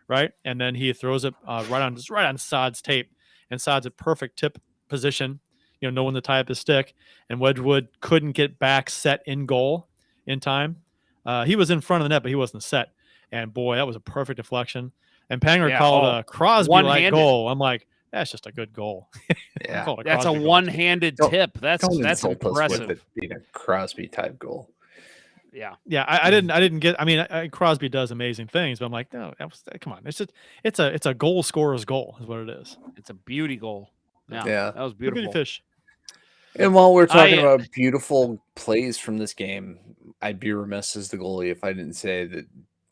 right? And then he throws it right on Saad's tape, and Saad's a perfect tip position, knowing to tie up his stick, and Wedgwood couldn't get back set in goal in time. He was in front of the net, but he wasn't set. And boy, that was a perfect deflection. And Panger called a Crosby-like goal. I'm like, that's just a good goal. Yeah, that's a one-handed tip. That's impressive. With it being a Crosby type goal. Yeah. I didn't get. Crosby does amazing things, but I'm like, no, come on. It's a goal scorer's goal, is what it is. It's a beauty goal. Yeah, that was beautiful. Beauty fish. And while we're talking about beautiful plays from this game, I'd be remiss as the goalie if I didn't say that.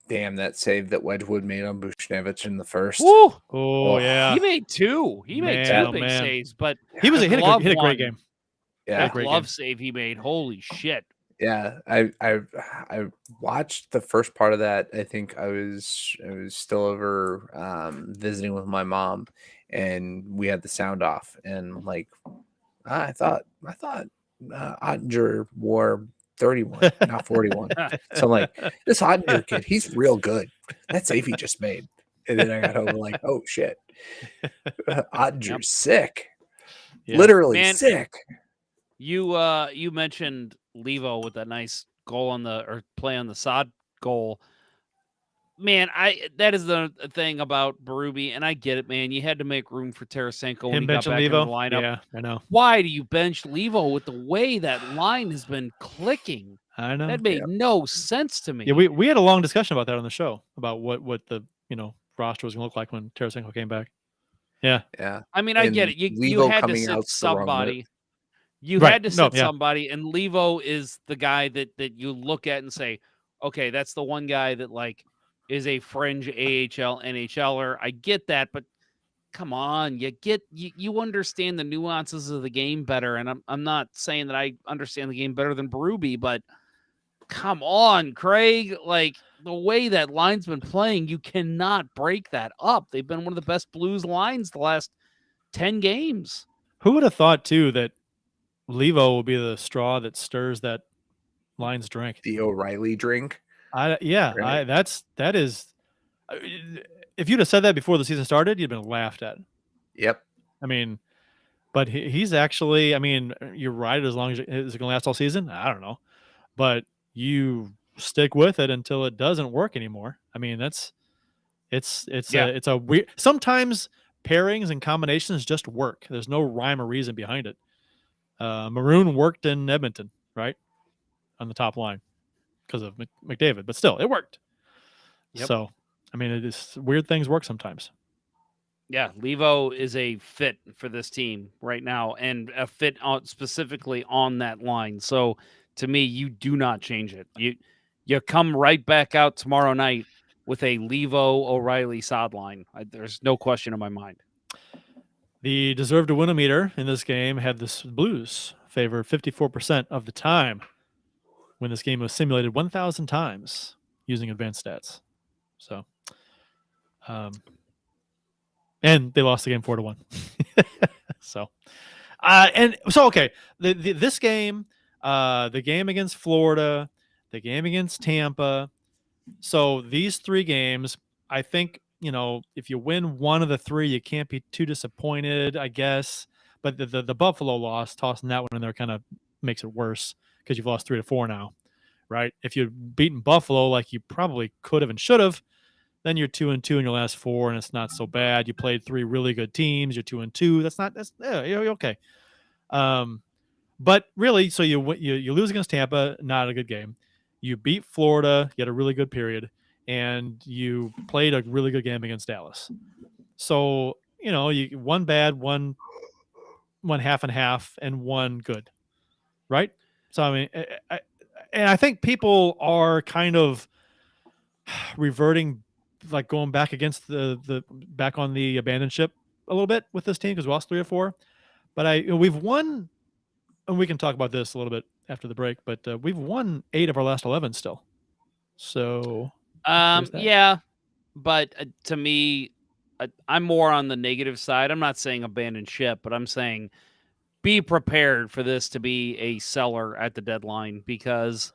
Damn, that save that Wedgwood made on Bushnevich in the first. Woo! Oh, yeah. He made two. He made two big saves, but he hit a great game. Yeah, that glove save he made. Holy shit! Yeah, I watched the first part of that. I think I was still over visiting with my mom, and we had the sound off. And like, I thought Ottinger wore 31, not 41. So I'm like, this Ottinger kid, he's real good. That save he just made. And then I got home like, oh shit, Ottinger's sick, literally sick. You mentioned Levo with that nice goal play on the Saad goal. Man, that is the thing about Berube, and I get it, man. You had to make room for Tarasenko when he got back in the lineup. Yeah, I know. Why do you bench Levo with the way that line has been clicking? I know. That made no sense to me. Yeah, we had a long discussion about that on the show, about what the roster was going to look like when Tarasenko came back. Yeah. Yeah. I get it. You had to sit somebody. You had to sit somebody, and Levo is the guy that you look at and say, okay, that's the one guy that is a fringe AHL, NHLer. I get that, but come on, you understand the nuances of the game better. And I'm not saying that I understand the game better than Berube, but come on, Craig. The way that line's been playing, you cannot break that up. They've been one of the best Blues lines the last 10 games. Who would have thought too that Levo will be the straw that stirs that line's drink? The O'Reilly drink. That is. If you'd have said that before the season started, you'd have been laughed at. Yep. But he's actually. You're right. As long as it's going to last all season, I don't know, but you stick with it until it doesn't work anymore. It's a weird. Sometimes pairings and combinations just work. There's no rhyme or reason behind it. Maroon worked in Edmonton, right, on the top line because of McDavid, but still, it worked. Yep. So, I mean, it is weird things work sometimes. Yeah, Levo is a fit for this team right now, and a fit specifically on that line. So, to me, you do not change it. You come right back out tomorrow night with a Levo O'Reilly sod line. There's no question in my mind. The deserved to win a meter in this game had the Blues favor 54% of the time when this game was simulated 1,000 times using advanced stats. So, and they lost the game 4-1. So, okay. This game, the game against Florida, the game against Tampa. So these 3 games, I think, if you win one of the 3, you can't be too disappointed, I guess. But the Buffalo loss, tossing that one in there kind of makes it worse because you've lost 3-4 now, right? If you'd beaten Buffalo like you probably could have and should have, then you're 2-2 in your last 4, and it's not so bad. You played 3 really good teams. You're 2-2. You're okay. But really, so you lose against Tampa, not a good game. You beat Florida, you had a really good period, and you played a really good game against Dallas. So, you one bad, one half and half, and one good, right? So, I mean, I think people are kind of reverting, like going back against the back on the abandoned ship a little bit with this team because we lost 3 or 4. But we've won, and we can talk about this a little bit after the break, but we've won 8 of our last 11 still. So, yeah, but to me, I'm more on the negative side. I'm not saying abandon ship, but I'm saying be prepared for this to be a seller at the deadline because,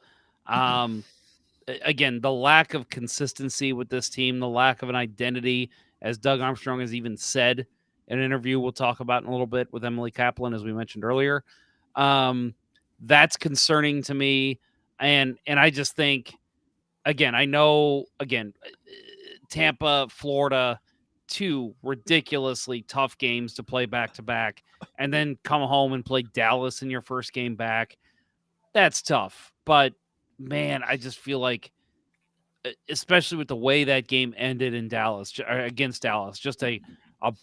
again, the lack of consistency with this team, the lack of an identity, as Doug Armstrong has even said in an interview we'll talk about in a little bit with Emily Kaplan, as we mentioned earlier. That's concerning to me. And I just think, again, Tampa, Florida, 2 ridiculously tough games to play back to back, and then come home and play Dallas in your first game back. That's tough. But man, I just feel like, especially with the way that game ended in Dallas against Dallas, just a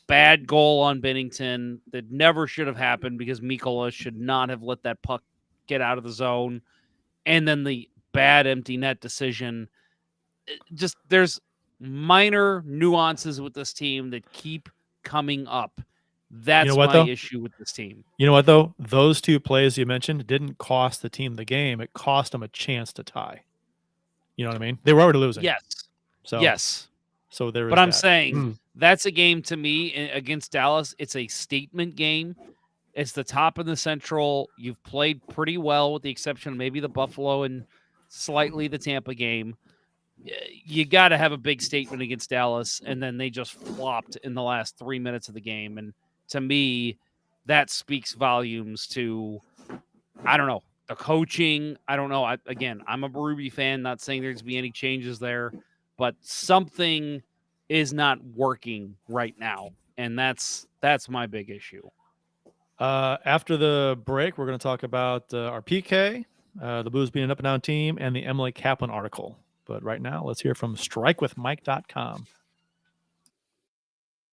bad goal on Bennington that never should have happened because Mikkola should not have let that puck get out of the zone. And then the bad empty net decision. Just there's minor nuances with this team that keep coming up. That's my issue with this team. You know what, though? Those 2 plays you mentioned didn't cost the team the game. It cost them a chance to tie. You know what I mean? They were already losing. Yes. So, yes. So there. But I'm saying that's a game to me against Dallas. It's a statement game. It's the top of the Central. You've played pretty well with the exception of maybe the Buffalo and slightly the Tampa game. You got to have a big statement against Dallas, and then they just flopped in the last 3 minutes of the game. And to me, that speaks volumes to, I don't know, the coaching. I don't know. I'm a Berube fan, not saying there's be any changes there, but something is not working right now, and that's my big issue. After the break, we're going to talk about our PK, the Blues being an up-and-down team, and the Emily Kaplan article. But right now, let's hear from strikewithmike.com.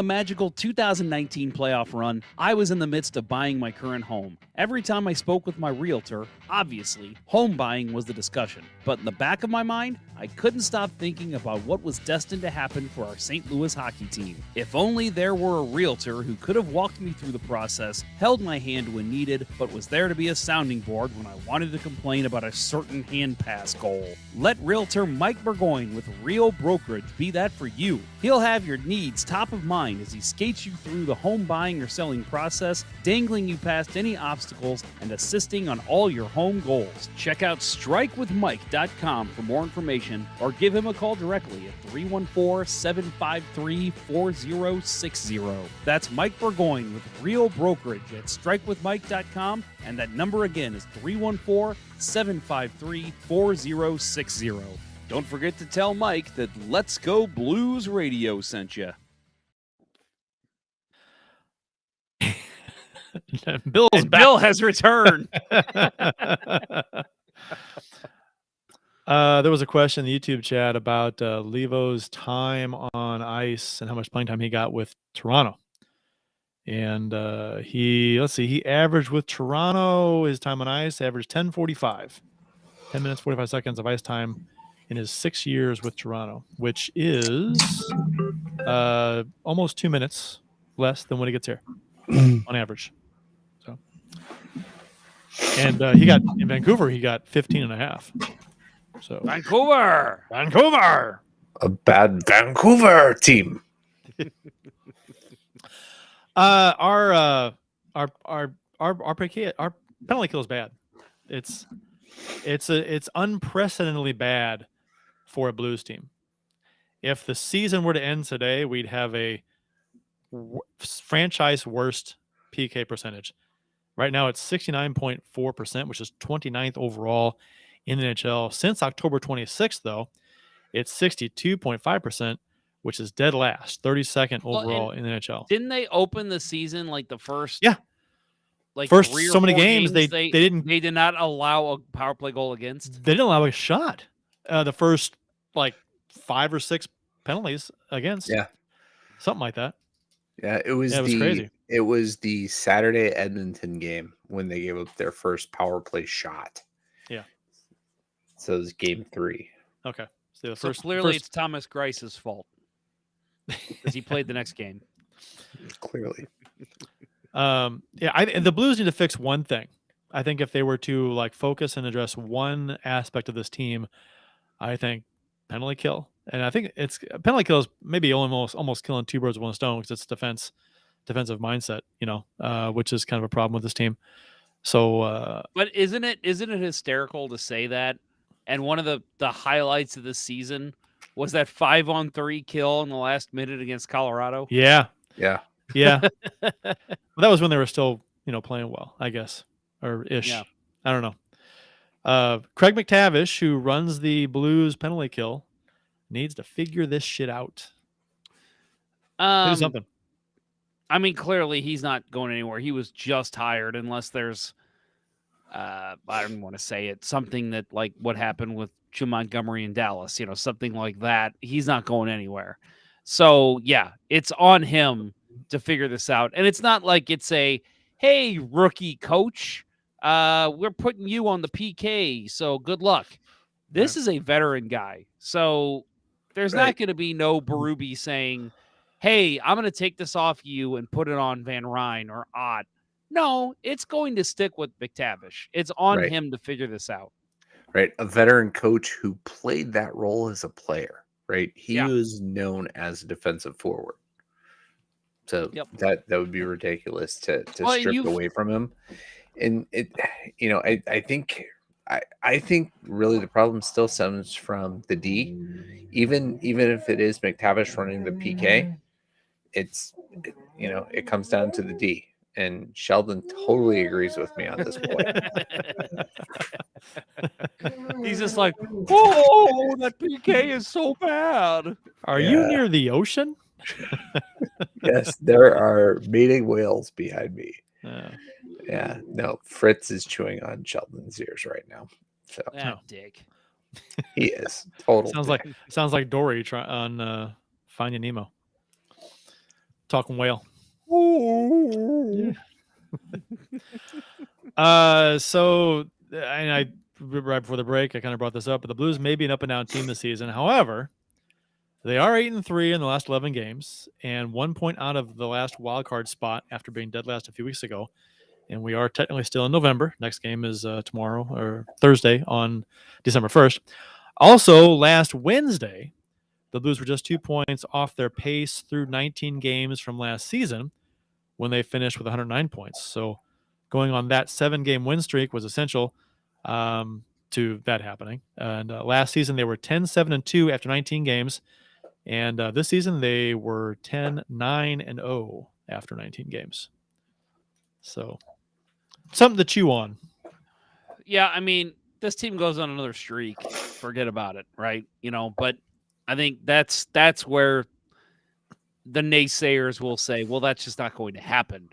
A magical 2019 playoff run, I was in the midst of buying my current home. Every time I spoke with my realtor, obviously, home buying was the discussion. But in the back of my mind, I couldn't stop thinking about what was destined to happen for our St. Louis hockey team. If only there were a realtor who could have walked me through the process, held my hand when needed, but was there to be a sounding board when I wanted to complain about a certain hand pass goal. Let realtor Mike Burgoyne with Rio Brokerage be that for you. He'll have your needs top of mind as he skates you through the home buying or selling process, dangling you past any obstacles and assisting on all your home goals. Check out strikewithmike.com for more information or give him a call directly at 314-753-4060. That's Mike Burgoyne with Real Brokerage at strikewithmike.com, and that number again is 314-753-4060. Don't forget to tell Mike that Let's Go Blues Radio sent you. Bill's And back. Bill has returned. There was a question in the YouTube chat about Levo's time on ice and how much playing time he got with Toronto. And he averaged with Toronto, his time on ice averaged 10:45, 10 minutes, 45 seconds of ice time in his 6 years with Toronto, which is almost 2 minutes less than when he gets here on average. So, and he got in Vancouver, he got 15 and a half. So Vancouver. A bad Vancouver team. Our penalty kill is bad. It's unprecedentedly bad for a Blues team. If the season were to end today, we'd have a franchise worst PK percentage. Right now, it's 69.4%, which is 29th overall in the NHL. Since October 26th, though, it's 62.5%, which is dead last, 32nd overall in the NHL. Didn't they open the season like the first? Yeah. Like First 3 or so many 4 games, they did not allow a power play goal against. They didn't allow a shot. The first like 5 or 6 penalties against. Yeah. Something like that. Yeah, it was crazy. It was the Saturday Edmonton game when they gave up their first power play shot. Yeah. So it was game 3. Okay. So Clearly it's Thomas Grice's fault because he played the next game. Clearly. And the Blues need to fix one thing. I think if they were to like focus and address one aspect of this team, I think penalty kill. And I think it's penalty kill is maybe almost killing 2 birds with 1 stone because it's defensive mindset, which is kind of a problem with this team. So, but isn't it hysterical to say that? And one of the highlights of this season was that 5-on-3 kill in the last minute against Colorado. Yeah. Yeah. Yeah. Well, that was when they were still, playing well, I guess, or ish. Yeah. I don't know. Craig McTavish, who runs the Blues penalty kill, needs to figure this shit out. Do something. I mean, clearly he's not going anywhere. He was just hired, unless there's, I don't want to say it, something that like what happened with Jim Montgomery in Dallas, something like that. He's not going anywhere. So yeah, it's on him to figure this out. And it's not like it's a, hey, rookie coach, we're putting you on the PK, so good luck. This is a veteran guy. So there's not going to be no Berube saying, hey, I'm going to take this off you and put it on Van Ryn or Ott. No, it's going to stick with McTavish. It's on him to figure this out. Right. A veteran coach who played that role as a player, right? He was known as a defensive forward. So that would be ridiculous to strip away from him. And it, I think really the problem still stems from the D. Even if it is McTavish running the PK, it comes down to the D. And Sheldon totally agrees with me on this point. He's just like, oh, that PK is so bad. Are you near the ocean? Yes, there are mating whales behind me. Yeah, no, Fritz is chewing on Sheldon's ears right now. So dick. He is total. Sounds like Dory on Finding Nemo. Talking whale. So I right before the break, I kind of brought this up, but the Blues may be an up and down team this season. However, they are 8-3 in the last 11 games and 1 point out of the last wild card spot after being dead last a few weeks ago. And we are technically still in November. Next game is tomorrow or Thursday on December 1st. Also, last Wednesday, the Blues were just 2 points off their pace through 19 games from last season when they finished with 109 points. So going on that 7-game win streak was essential to that happening. And last season, they were 10-7-2 after 19 games. And this season, they were 10-9-0 after 19 games. So something to chew on. Yeah, I mean, this team goes on another streak. Forget about it, right? But I think that's where the naysayers will say, well, that's just not going to happen.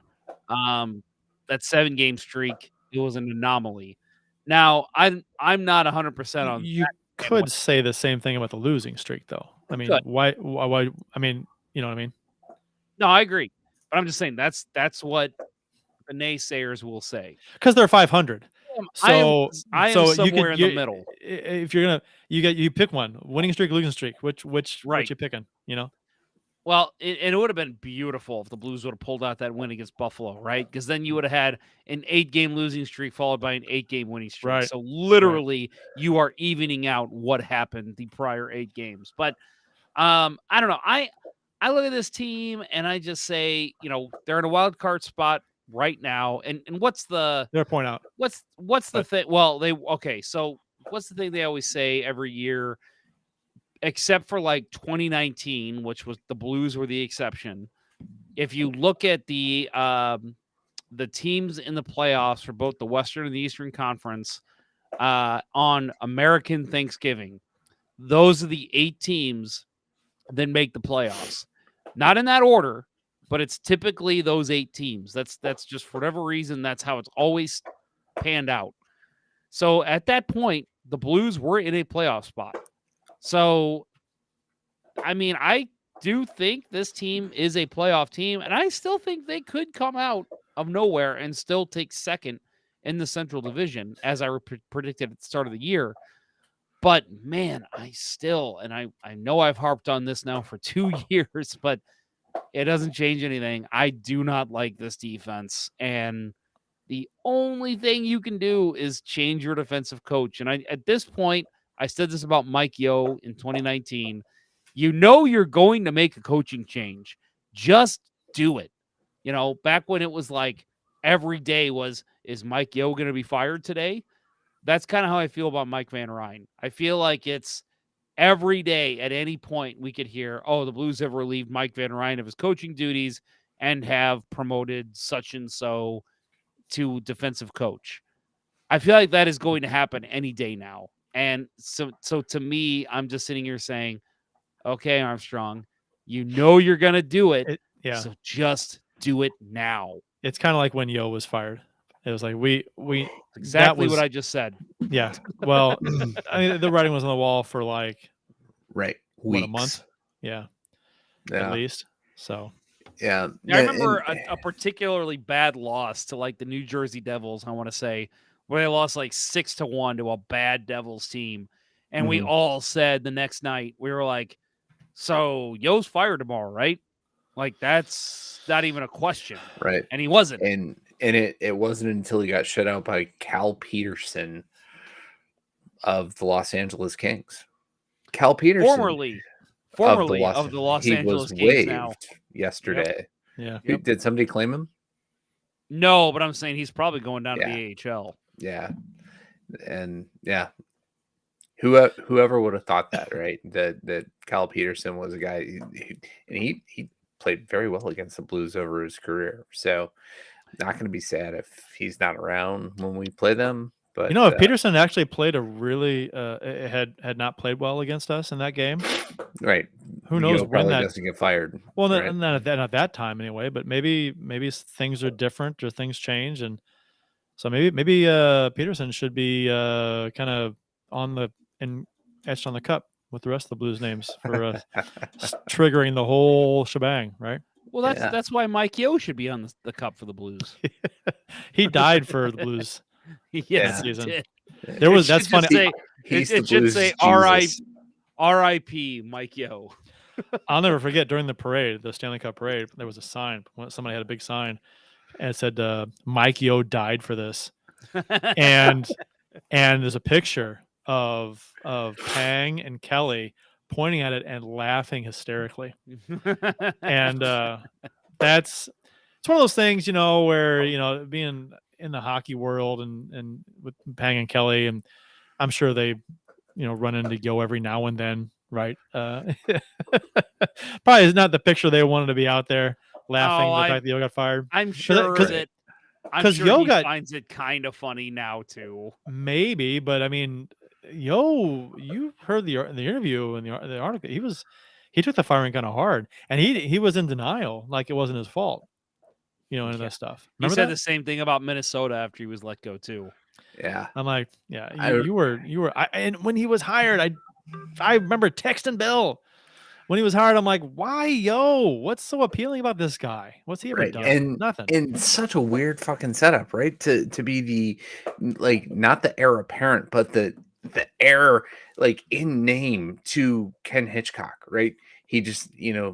that 7-game streak, it was an anomaly. Now, I'm not 100% on You that could say the same thing about the losing streak, though. I mean, Could. why? I mean, you know what I mean? No, I agree. But I'm just saying that's what the naysayers will say. Because they're 500. I am So you somewhere could in the middle. if you're gonna you pick one winning streak, losing streak. Which Right. you picking? You know. Well, it would have been beautiful if the Blues would have pulled out that win against Buffalo, right? Because then you would have had an 8-game losing streak followed by an 8-game winning streak. Right. So literally, you are evening out what happened the prior 8 games. But I don't know. I look at this team and I just say, they're in a wild card spot right now. And what's the They're point out. what's the thing? Well, so what's the thing they always say every year? Except for like 2019, which was the Blues were the exception. If you look at the teams in the playoffs for both the Western and the Eastern Conference on American Thanksgiving, those are the 8 teams that make the playoffs. Not in that order, but it's typically those 8 teams. That's just for whatever reason, that's how it's always panned out. So at that point, the Blues were in a playoff spot. So, I mean, I do think this team is a playoff team, and I still think they could come out of nowhere and still take second in the Central Division, as I predicted at the start of the year. But, man, I know I've harped on this now for 2 years, but it doesn't change anything. I do not like this defense, and the only thing you can do is change your defensive coach. And at this point, I said this about Mike Yeo in 2019. You're going to make a coaching change. Just do it. Back when it was like every day is Mike Yeo going to be fired today? That's kind of how I feel about Mike Van Ryn. I feel like it's every day at any point we could hear, the Blues have relieved Mike Van Ryn of his coaching duties and have promoted such and so to defensive coach. I feel like that is going to happen any day now. And so to me, I'm just sitting here saying, okay, Armstrong, you're going to do it. Yeah. So just do it now. It's kind of like when Yo was fired. It was like we exactly what I just said. Yeah. Well, I mean, the writing was on the wall for like weeks. What, a month? Yeah. Yeah. At least. So. Yeah. I remember a particularly bad loss to like the New Jersey Devils, I want to say, where they lost like 6-1 to a bad Devils team. And we all said the next night, we were like, so Yo's fired tomorrow, right? Like, that's not even a question. Right. And he wasn't. And it wasn't until he got shut out by Cal Peterson of the Los Angeles Kings. Cal Peterson. Formerly of the Los Angeles Kings now. Yesterday. Yeah. Did somebody claim him? No, but I'm saying he's probably going down to the AHL. Yeah. And yeah. Whoever would have thought that, right? That Cal Peterson was a guy, he played very well against the Blues over his career. So not going to be sad if he's not around when we play them. But if Peterson actually played a really had not played well against us in that game, right? Who knows when that doesn't get fired? Well, right? not at that time anyway. But maybe things are different or things change, and so maybe Peterson should be kind of on the and etched on the cup with the rest of the Blues names for triggering the whole shebang, right? Well, that's why Mike Yeo should be on the cup for the Blues. He died for the Blues. Yes, that season. Did. There was that's funny. It should say R.I.P. Mike Yeo. I'll never forget during the parade, the Stanley Cup parade, there was a sign. Somebody had a big sign, and it said, "Mike Yeo died for this," and there's a picture of Pang and Kelly pointing at it and laughing hysterically, and it's one of those things, where being in the hockey world and with Pang and Kelly, and I'm sure they, run into Yo every now and then, right? Probably is not the picture they wanted to be out there laughing the fact that Yo got fired. I'm sure he finds it kind of funny now too. Maybe, but I mean, Yo, you heard the interview and the article. He took the firing kind of hard, and he was in denial, like it wasn't his fault. into Yeah. this stuff. He Remember said that? the same thing about Minnesota after he was let go too. Yeah. I'm like, yeah, I- you were, and when he was hired, I remember texting Bill when he was hired. I'm like, why, what's so appealing about this guy? What's he ever Right. done? Nothing. And such a weird fucking setup, right? To be the like not the heir apparent, but the heir like in name to Ken Hitchcock, right? He just, Yeah,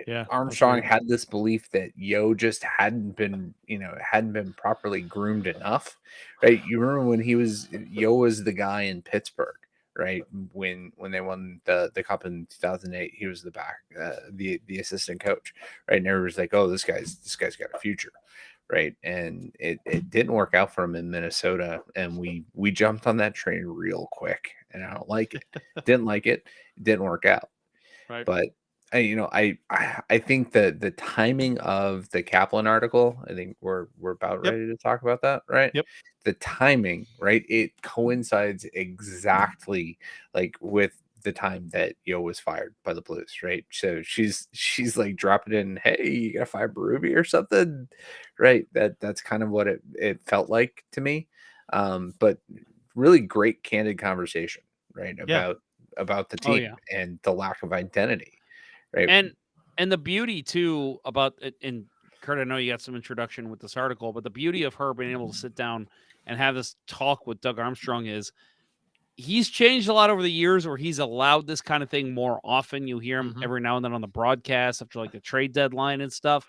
that's Armstrong weird. had this belief that Yo just hadn't been, hadn't been properly groomed enough, right? You remember when Yo was the guy in Pittsburgh, right? When they won the cup in 2008, he was the assistant coach, right? And everybody's like, oh, this guy's got a future, right? And it didn't work out for him in Minnesota, and we jumped on that train real quick, and I don't like it. Didn't like it. It didn't work out. Right. But I think that the timing of the Kaplan article, I think we're about Yep. ready to talk about that, right? Yep. The timing, right? It coincides exactly like with the time that Yo was fired by the Blues, right? So she's like dropping in, hey, you gotta fire Berube or something, right? That's kind of what it felt like to me. But really great candid conversation, right? Yeah. About the Oh, team yeah. and the lack of identity, right? And the beauty too about it, and Kurt, I know you got some introduction with this article, but the beauty of her being able to sit down and have this talk with Doug Armstrong is he's changed a lot over the years where he's allowed this kind of thing more often. You hear him Mhm. every now and then on the broadcast after like the trade deadline and stuff.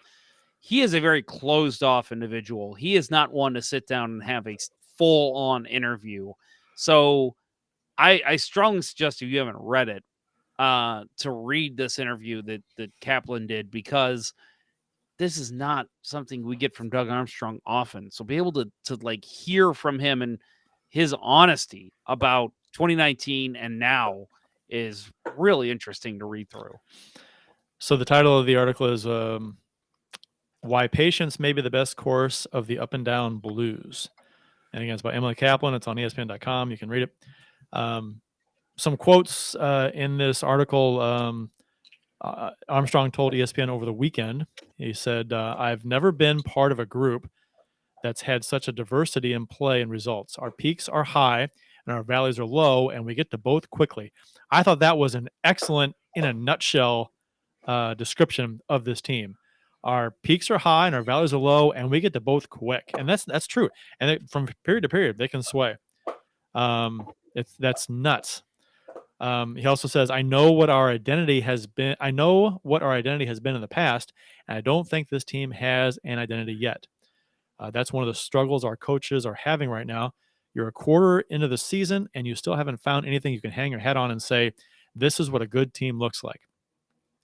He is a very closed off individual. He is not one to sit down and have a full on interview. So I strongly suggest if you haven't read it, to read this interview that Kaplan did, because this is not something we get from Doug Armstrong often. So be able to like hear from him and his honesty about 2019 and now is really interesting to read through. So the title of the article is "Why Patience May Be the Best Course of the Up and Down Blues," and again, it's by Emily Kaplan. It's on ESPN.com. You can read it. Some quotes in this article. Armstrong told ESPN over the weekend. He said, "I've never been part of a group that's had such a diversity in play and results. Our peaks are high and our valleys are low, and we get to both quickly." I thought that was an excellent, in a nutshell, description of this team. Our peaks are high and our valleys are low, and we get to both quick, and that's true. And from period to period, they can sway. That's nuts. He also says, I know what our identity has been in the past, and I don't think this team has an identity yet. That's one of the struggles our coaches are having right now. You're a quarter into the season, and you still haven't found anything you can hang your head on and say, this is what a good team looks like.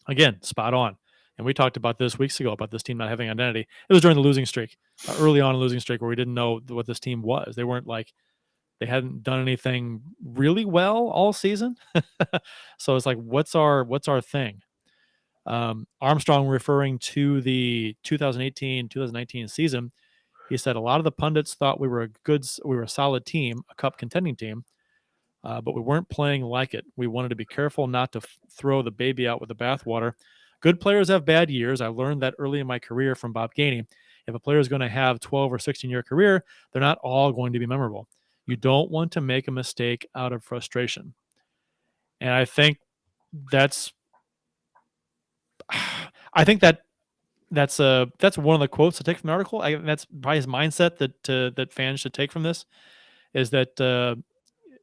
Again, spot on. And we talked about this weeks ago about this team not having identity. It was during the losing streak, early on in the losing streak, where we didn't know what this team was. They weren't like, they hadn't done anything really well all season. So it's like, what's our thing? Armstrong, referring to the 2018-2019 season, he said a lot of the pundits thought we were a solid team, a cup contending team, but we weren't playing like it. We wanted to be careful not to throw the baby out with the bathwater. Good players have bad years. I learned that early in my career from Bob Gainey. If a player is going to have 12 or 16-year career, they're not all going to be memorable. You don't want to make a mistake out of frustration. And I think that's that's one of the quotes to take from the article. That's probably his mindset that fans should take from this, is that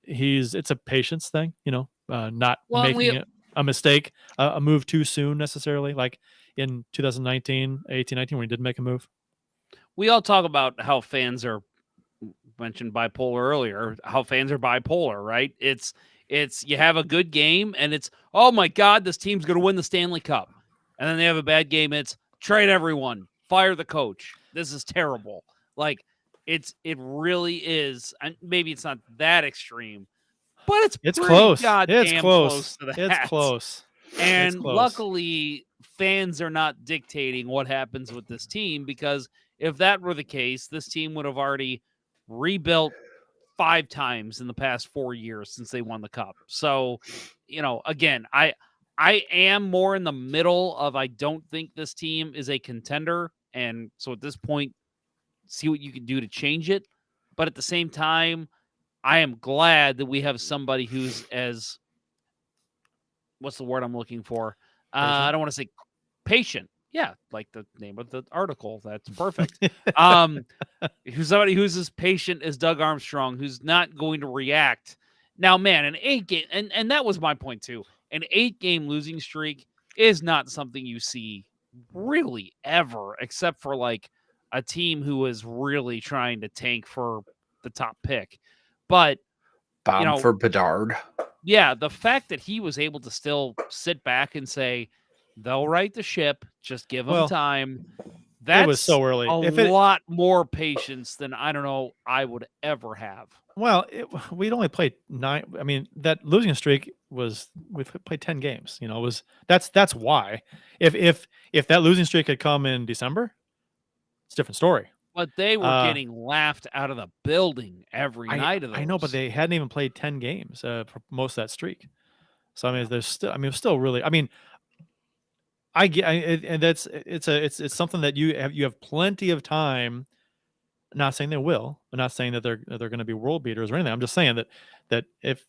it's a patience thing, not making a mistake, a move too soon necessarily, like in 2019, 18-19 when he didn't make a move. We all talk about how fans are, mentioned bipolar earlier, how fans are bipolar, right? It's you have a good game and it's, oh my God, this team's going to win the Stanley Cup. And then they have a bad game. It's trade everyone, fire the coach. This is terrible. Like it really is. And maybe it's not that extreme, but it's pretty close. goddamn It's close. to that. It's close. And it's close. Luckily, fans are not dictating what happens with this team, because if that were the case, this team would have already rebuilt 5 times in the past 4 years since they won the cup. So, again, I am more in the middle of, I don't think this team is a contender, And so at this point, see what you can do to change it. But at the same time, I am glad that we have somebody who's as, what's the word I'm looking for? I don't want to say patient. Yeah, like the name of the article. That's perfect. Who's somebody who's as patient as Doug Armstrong, who's not going to react. Now, man, an 8-game, and that was my point too. An 8-game losing streak is not something you see really ever, except for like a team who is really trying to tank for the top pick. But Bob for Bedard. yeah, the fact that he was able to still sit back and say, they'll right the ship, just give them time. That's it was so early. A lot more patience than I don't know I would ever have. Well, we'd only played 9. I mean, that losing streak was we played 10 games. You know, that's why. If that losing streak had come in December, it's a different story. But they were getting laughed out of the building every night of those. I know, but they hadn't even played 10 games for most of that streak. So I mean, there's still. I mean, it's still really. I mean, I get, and it's something that you have plenty of time. Not saying they will. I'm not saying that they're going to be world beaters or anything. I'm just saying that if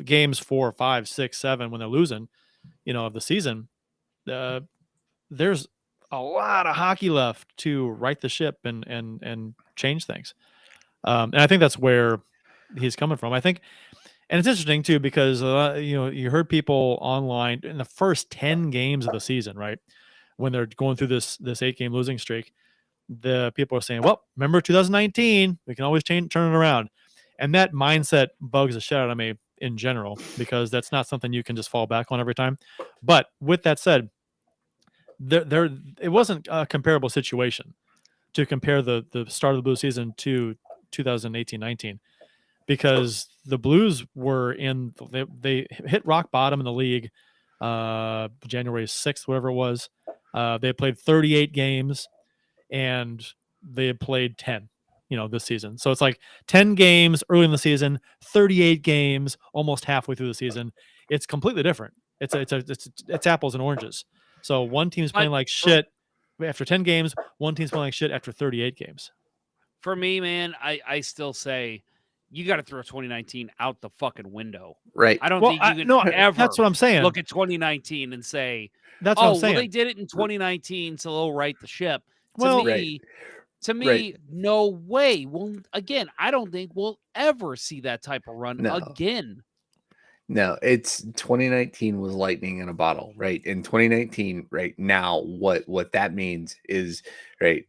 games 4, 5, 6, 7 when they're losing, of the season, there's a lot of hockey left to right the ship and change things. And I think that's where he's coming from. I think, and it's interesting too because you heard people online in the first 10 games of the season, right, when they're going through this 8-game losing streak. The people are saying, well, remember 2019, we can always turn it around. And that mindset bugs the shit out of me in general, because that's not something you can just fall back on every time. But with that said, it wasn't a comparable situation to compare the start of the Blues season to 2018-19, because the Blues were they hit rock bottom in the league January 6th, whatever it was. They played 38 games. And they had played 10, this season. So it's like 10 games early in the season, 38 games almost halfway through the season. It's completely different. It's apples and oranges. So one team's playing like shit after 10 games. One team's playing like shit after 38 games. For me, man, I still say you got to throw 2019 out the fucking window. Right. I don't think you can ever. That's what I'm saying. Look at 2019 and say, that's what I'm saying. Well, they did it in 2019, so they'll right the ship. To me, no way. Well, again, I don't think we'll ever see that type of run again. No, it's 2019 was lightning in a bottle, right? In 2019, right now, what that means is, right,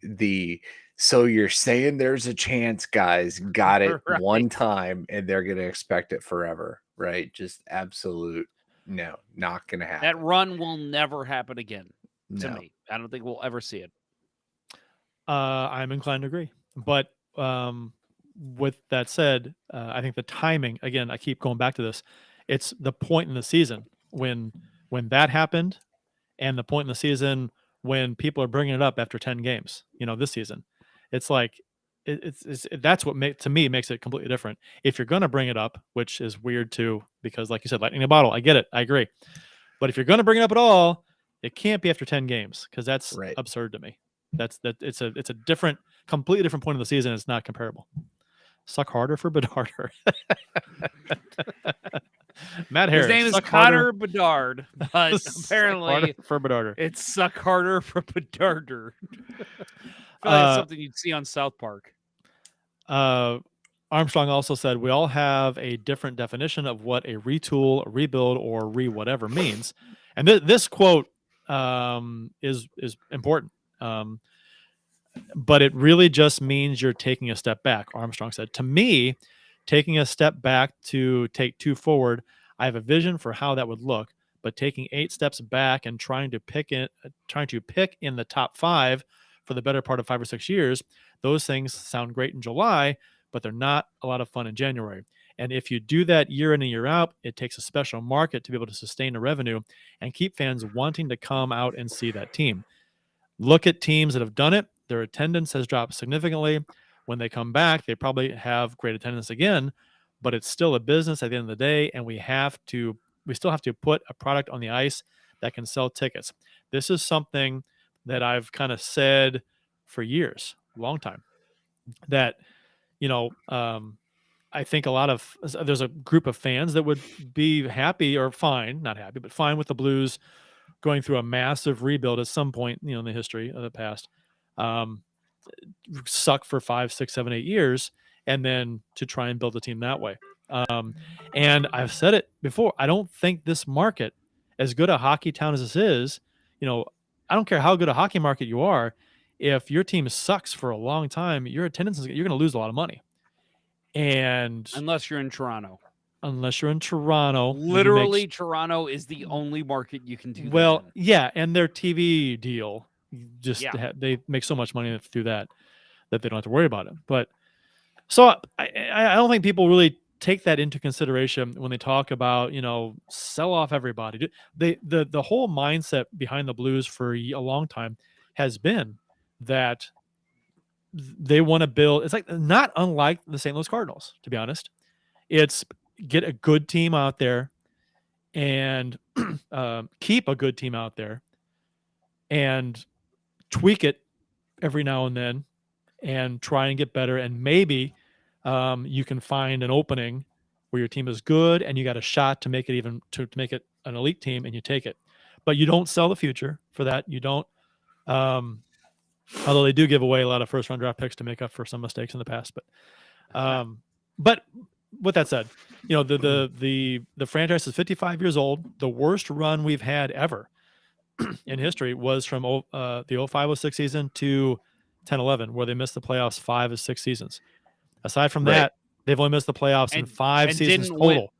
so you're saying there's a chance guys got it Right. one time and they're going to expect it forever, right? Just absolute, no, not going to happen. That run will never happen again to No. me. I don't think we'll ever see it. I'm inclined to agree. But with that said, I think the timing, again, I keep going back to this. It's the point in the season when that happened, and the point in the season when people are bringing it up after 10 games, this season. It's like, that's what to me makes it completely different. If you're going to bring it up, which is weird too, because like you said, lightning in a bottle, I get it. I agree. But if you're going to bring it up at all, it can't be after 10 games, because that's absurd to me. It's a different, completely different point of the season. It's not comparable. Suck harder for Bedarder. Matt Harris. His name is Connor Bedard, but apparently for Bedarder. It's suck harder for Bedarder. I feel like it's something you'd see on South Park. Armstrong also said, we all have a different definition of what a retool, a rebuild, or whatever means. And this quote is important. But it really just means you're taking a step back, Armstrong said. To me, taking a step back to take 2 forward, I have a vision for how that would look, but taking 8 steps back and trying to pick in the top 5 for the better part of 5 or 6 years, those things sound great in July, but they're not a lot of fun in January. And if you do that year in and year out, it takes a special market to be able to sustain the revenue and keep fans wanting to come out and see that team. Look at teams that have done it. Their attendance has dropped significantly. When they come back, they probably have great attendance again, but it's still a business at the end of the day, and we still have to put a product on the ice that can sell tickets. This is something that I've kind of said for years, long time. That, I think there's a group of fans that would be happy or fine, not happy, but fine with the Blues going through a massive rebuild at some point, in the history of the past. Suck for 5, 6, 7, 8 years, and then to try and build a team that way. And I've said it before. I don't think this market, as good a hockey town as this is, I don't care how good a hockey market you are. If your team sucks for a long time, your attendance you're going to lose a lot of money. And Unless you're in Toronto. Literally, Toronto is the only market you can do that well, in. yeah, and their TV deal, just Yeah. they make so much money through that they don't have to worry about it. But so I don't think people really take that into consideration when they talk about, sell off everybody. The whole mindset behind the Blues for a long time has been that they want to build. It's like not unlike the St. Louis Cardinals, to be honest. It's get a good team out there and keep a good team out there and tweak it every now and then and try and get better. And maybe you can find an opening where your team is good and you got a shot to make it to make it an elite team, and you take it. But you don't sell the future for that. You don't. Although they do give away a lot of first-round draft picks to make up for some mistakes in the past. But with that said, the franchise is 55 years old. The worst run we've had ever in history was from the 05-06 season to 10-11, where they missed the playoffs 5 of 6 seasons. Aside from that, they've only missed the playoffs in 5 seasons total.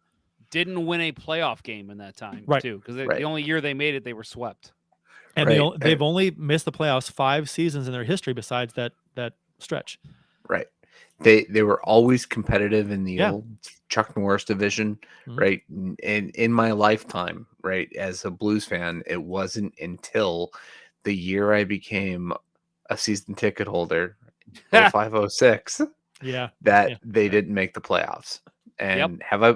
Didn't win a playoff game in that time, right? Too, because the only year they made it, they were swept. And they've only missed the playoffs 5 seasons in their history besides that stretch. Right. They were always competitive in the old Chuck Norris division, right? And in my lifetime, right, as a Blues fan, it wasn't until the year I became a season ticket holder, 05-06, that they didn't make the playoffs. And have I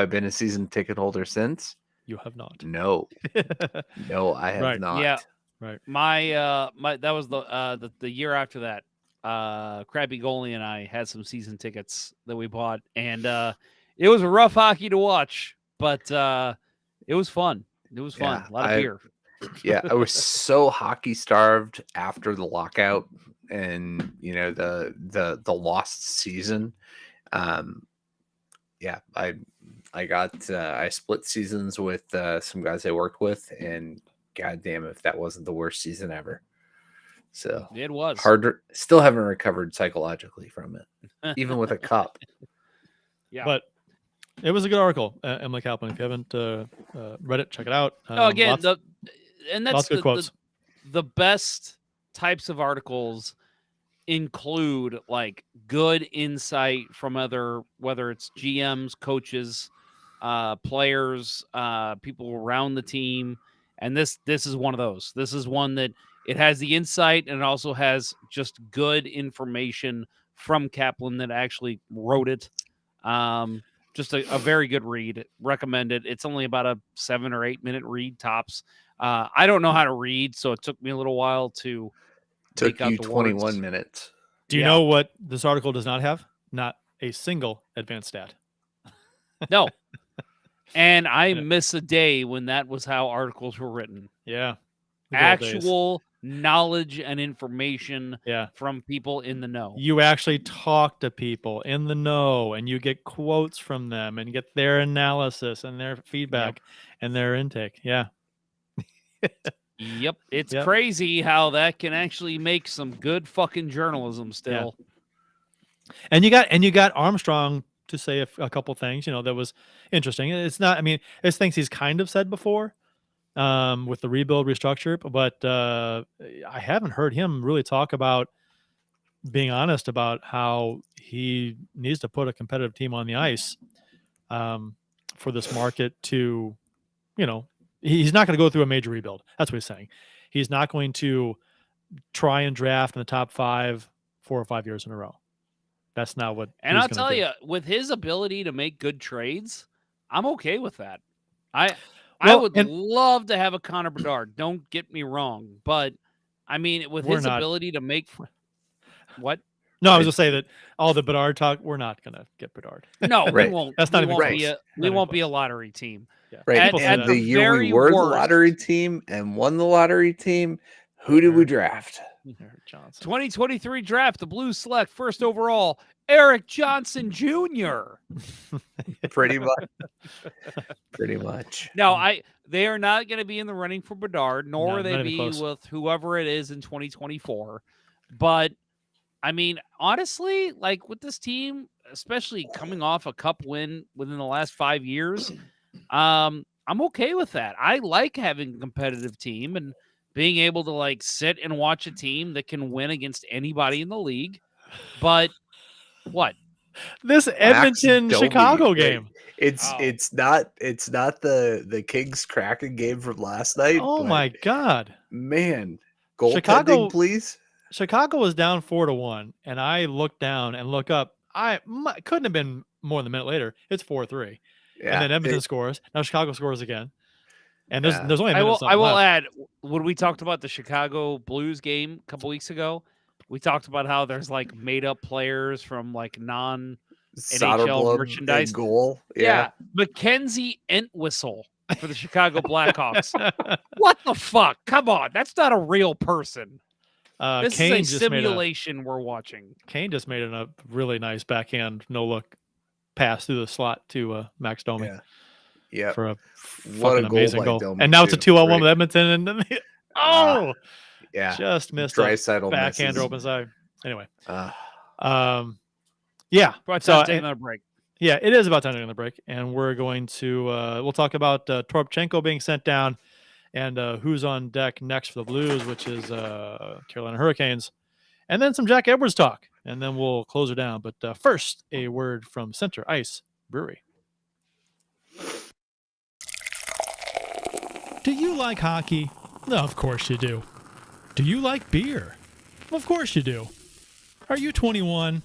been a season ticket holder since? You have not. No, I have not. Yeah, right. My that was the year after that. Krabby Goalie and I had some season tickets that we bought, and it was a rough hockey to watch, but it was fun. It was fun. A lot of beer. Yeah, I was so hockey starved after the lockout and the lost season. I split seasons with some guys I worked with, and goddamn if that wasn't the worst season ever. So it was harder. Still haven't recovered psychologically from it, even with a cup. Yeah, but it was a good article, Emily Kaplan. If you haven't read it, check it out. Again, lots of good quotes. The best types of articles include like good insight from whether it's GMs, coaches, players, people around the team, and this is one of those. This is one that it has the insight and it also has just good information from Kaplan that actually wrote it. Just a very good read. Recommend it. It's only about a 7 or 8 minute read tops. I don't know how to read, so it took me a little while to took out you the 21 words. minutes. Do you know what this article does not have? Not a single advanced stat. No. And I miss a day when that was how articles were written. Yeah. Actual knowledge and information yeah. from people in the know. You actually talk to people in the know and you get quotes from them and get their analysis and their feedback and their intake. Yeah. Yep. It's crazy how that can actually make some good fucking journalism still. Yeah. And you got Armstrong to say a couple things, that was interesting. It's not, it's things he's kind of said before with the rebuild restructure, but I haven't heard him really talk about being honest about how he needs to put a competitive team on the ice for this market to, he's not going to go through a major rebuild. That's what he's saying. He's not going to try and draft in the top 5 4 or 5 years in a row. That's not what. And I'll tell you, with his ability to make good trades, I'm okay with that. I would love to have a Connor Bedard. Don't get me wrong, but I mean, with We're his not. ability to make what? No, I was just say that all the Bedard talk. We're not gonna get Bedard. No, we Right. won't. That's not we even won't close. be a Not we even won't be a close. lottery team. Yeah. Right. At- People say And that. the the year we very were the worst- lottery team and won the lottery team, who did we Eric. draft? Eric Johnson. 2023 draft, the Blues select first overall Eric Johnson Jr. Pretty much. Pretty much. No, they are not going to be in the running for Bedard, nor No, will they not even be close. with whoever it is in 2024. But I mean, honestly, like with this team, especially coming off a cup win within the last 5 years, I'm okay with that. I like having a competitive team and being able to like sit and watch a team that can win against anybody in the league. But what? This Max Edmonton Domi, Chicago right. game. It's Oh. it's not the Kings Kraken game from last night. Oh but my God. man, goaltending, Chicago- please. Chicago was down 4-1, and I look down and look up. Couldn't have been more than a minute later. It's 4-3, Yeah, and then Edmonton it- scores. Now Chicago scores again, and there's Yeah. there's only a I minute. will. something I will left. add when we talked about the Chicago Blues game a couple weeks ago. We talked about how there's like made up players from like non Soderblom merchandise. and goal. Yeah, Mackenzie Entwistle for the Chicago Blackhawks. What the fuck? Come on, that's not a real person. This Kane is a just made simulation we're watching. Kane just made a really nice backhand no look pass through the slot to Max Domi Yeah. Yeah. for a What a fucking goal amazing by goal. Domi, And now it's a too. 2-1 Great. with Edmonton, and then Ah, Yeah. just missed a Draisaitl backhander misses. open side. Anyway, Ah, yeah. But So take another break. yeah, it is about time to take the break, and we're going to we'll talk about Toropchenko being sent down, and who's on deck next for the Blues, which is Carolina Hurricanes, and then some Jack Edwards talk, and then we'll close her down. But first, a word from Center Ice Brewery. Do you like hockey? No, of course you do. Do you like beer? Of course you do. Are you 21?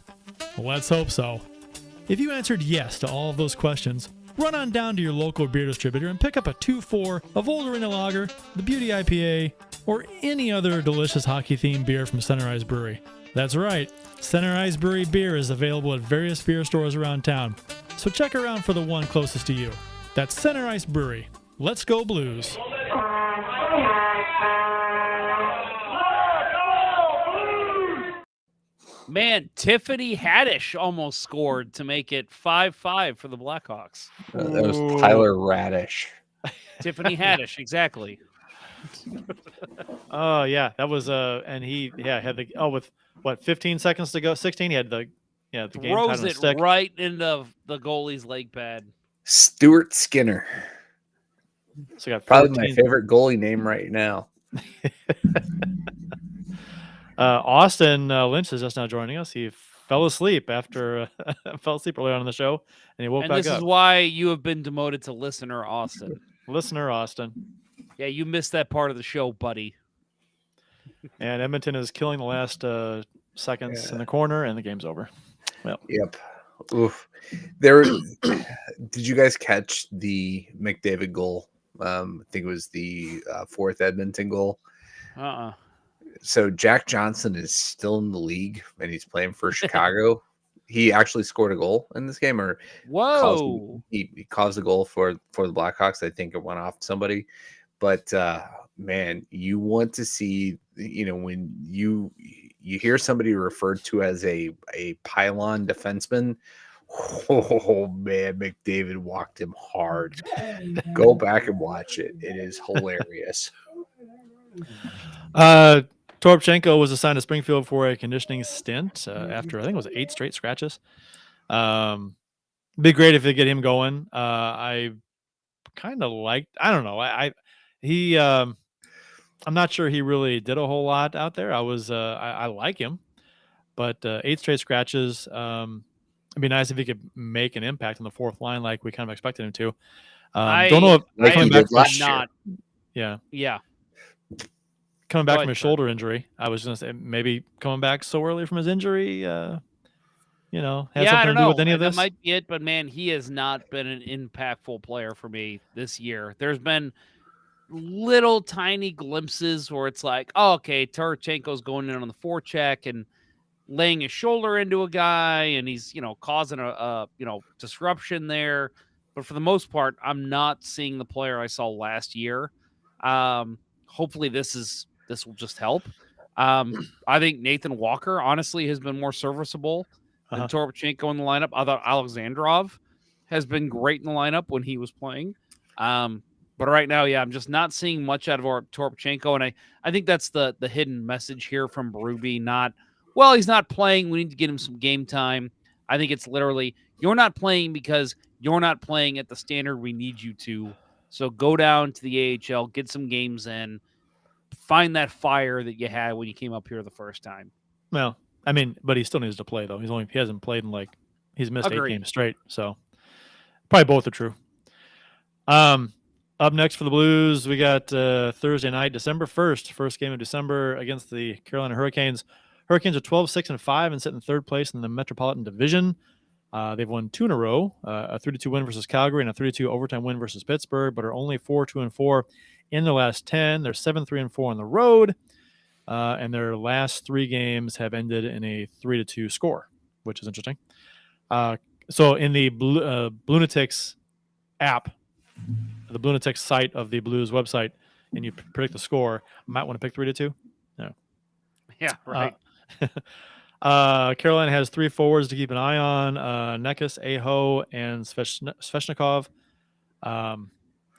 Let's hope so. If you answered yes to all of those questions, run on down to your local beer distributor and pick up a 2-4 of Old Arena Lager, the Beauty IPA, or any other delicious hockey-themed beer from Center Ice Brewery. That's right, Center Ice Brewery beer is available at various beer stores around town, so check around for the one closest to you. That's Center Ice Brewery. Let's go Blues. Man, Tiffany Haddish almost scored to make it 5-5 for the Blackhawks. that was Tyler Radish. Tiffany Haddish, exactly. Oh yeah, that was and he had the with what 15 seconds to go, 16. He had the game tied Throws on the it stick. right into the goalie's leg pad. Stuart Skinner. So got Probably 14. my favorite goalie name right now. Austin Lynch is just now joining us. He fell asleep after fell asleep earlier on in the show, and he woke And back this up. is why you have been demoted to listener, Austin. Listener Austin, Yeah, you missed that part of the show, buddy. and Edmonton is killing the last seconds in the corner, and the game's over. Yep. Oof. There. Did you guys catch the McDavid goal? I think it was the fourth Edmonton goal. So Jack Johnson is still in the league, and he's playing for Chicago. He actually scored a goal in this game, or Whoa. he caused a goal for the Blackhawks. I think it went off somebody, but man, you want to see, when you hear somebody referred to as a pylon defenseman. Oh man, McDavid walked him hard. Go back and watch it. It is hilarious. Toropchenko was assigned to Springfield for a conditioning stint after I think it was 8 straight scratches. Be great if they get him going. I kind of liked. I don't know. I'm not sure he really did a whole lot out there. I like him, but 8 straight scratches. It'd be nice if he could make an impact on the fourth line like we kind of expected him to. Don't know if like coming he back did from last year. Yeah. coming Go back ahead, from his Trent. shoulder injury. I was going to say maybe coming back so early from his injury, had I something don't to do know. with any of That this. might be it, but man, he has not been an impactful player for me this year. There's been little tiny glimpses where it's like, oh, okay, Taranchenko's going in on the forecheck and laying his shoulder into a guy, and he's, causing a disruption there. But for the most part, I'm not seeing the player I saw last year. Hopefully this will just help. I think Nathan Walker honestly has been more serviceable than Taranchenko in the lineup. I thought Alexandrov has been great in the lineup when he was playing. But right now, yeah, I'm just not seeing much out of Taranchenko, and I think that's the hidden message here from Berube. Not, well, he's not playing, we need to get him some game time. I think it's literally, you're not playing because you're not playing at the standard we need you to. So go down to the AHL, get some games in, find that fire that you had when you came up here the first time. Well, I mean, but he still needs to play though. He hasn't played in he's missed 8 games straight. So probably both are true. Up next for the Blues, we got Thursday night, December 1st, first game of December against the Carolina Hurricanes. Hurricanes are 12-6-5 and sit in third place in the Metropolitan Division. They've won 2 in a row, a 3-2 win versus Calgary and a 3-2 overtime win versus Pittsburgh, but are only 4-2-4 in their last 10. They're 7-3-4 on the road, and their last 3 games have ended in a 3-2 score, which is interesting. So in the Lunatics app, the Lunatics site of the Blues website, and you predict the score, might want to pick 3-2. No. Yeah, right. Carolina has 3 forwards to keep an eye on: Nekus, Aho, and Sveshnikov.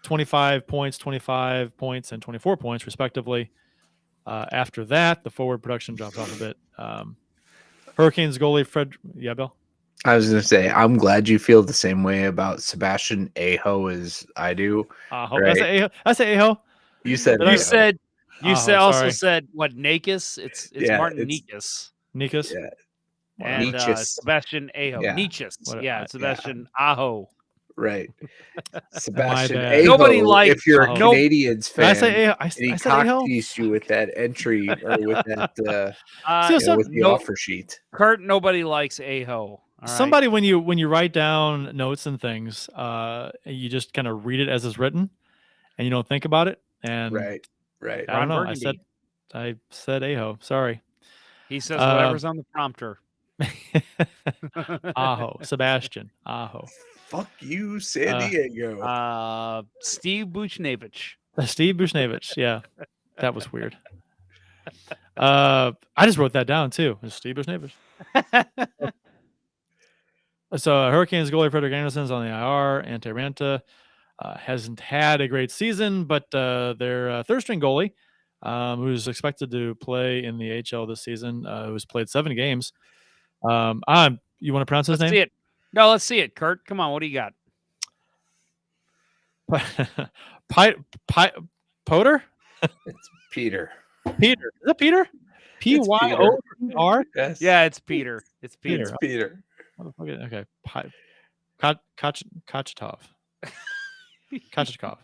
25 points, 25 points, and 24 points, respectively. After that, the forward production drops off a bit. Hurricanes goalie Fred. Yeah, Bill? I was going to say, I'm glad you feel the same way about Sebastian Aho as I do. Right? I say Aho. You said what, Nekus? It's Martin Nekus. Nekus? Yeah. And Sebastian Aho. Yeah. Nekus. Yeah, Sebastian Aho. Right. Sebastian bad. Aho. Nobody likes, if you're a Canadians fan, I say Aho. he cock-teased you with that entry or with that with the offer sheet. Kurt, nobody likes Aho. Somebody, when you write down notes and things, you just kind of read it as it's written, and you don't think about it. And right. I don't know. I said Aho. Sorry. He says whatever's on the prompter. Aho. Sebastian Aho. Fuck you, San Diego. Steve Buchnevich. Steve Buchnevich. Yeah, that was weird. I just wrote that down too. It's Steve Buchnevich. So Hurricanes goalie Frederick Anderson's on the IR, and Taranta hasn't had a great season, but their third-string goalie, who's expected to play in the AHL this season, who's played 7 games. You want to pronounce his name? See it. No, let's see it, Kurt. Come on, what do you got? Potter? It's Peter. Peter. Is it Peter? P-Y-O-R? Yes. Yeah, it's Peter. It's Peter. It's Peter. Okay. Kachetov. Kachetkov.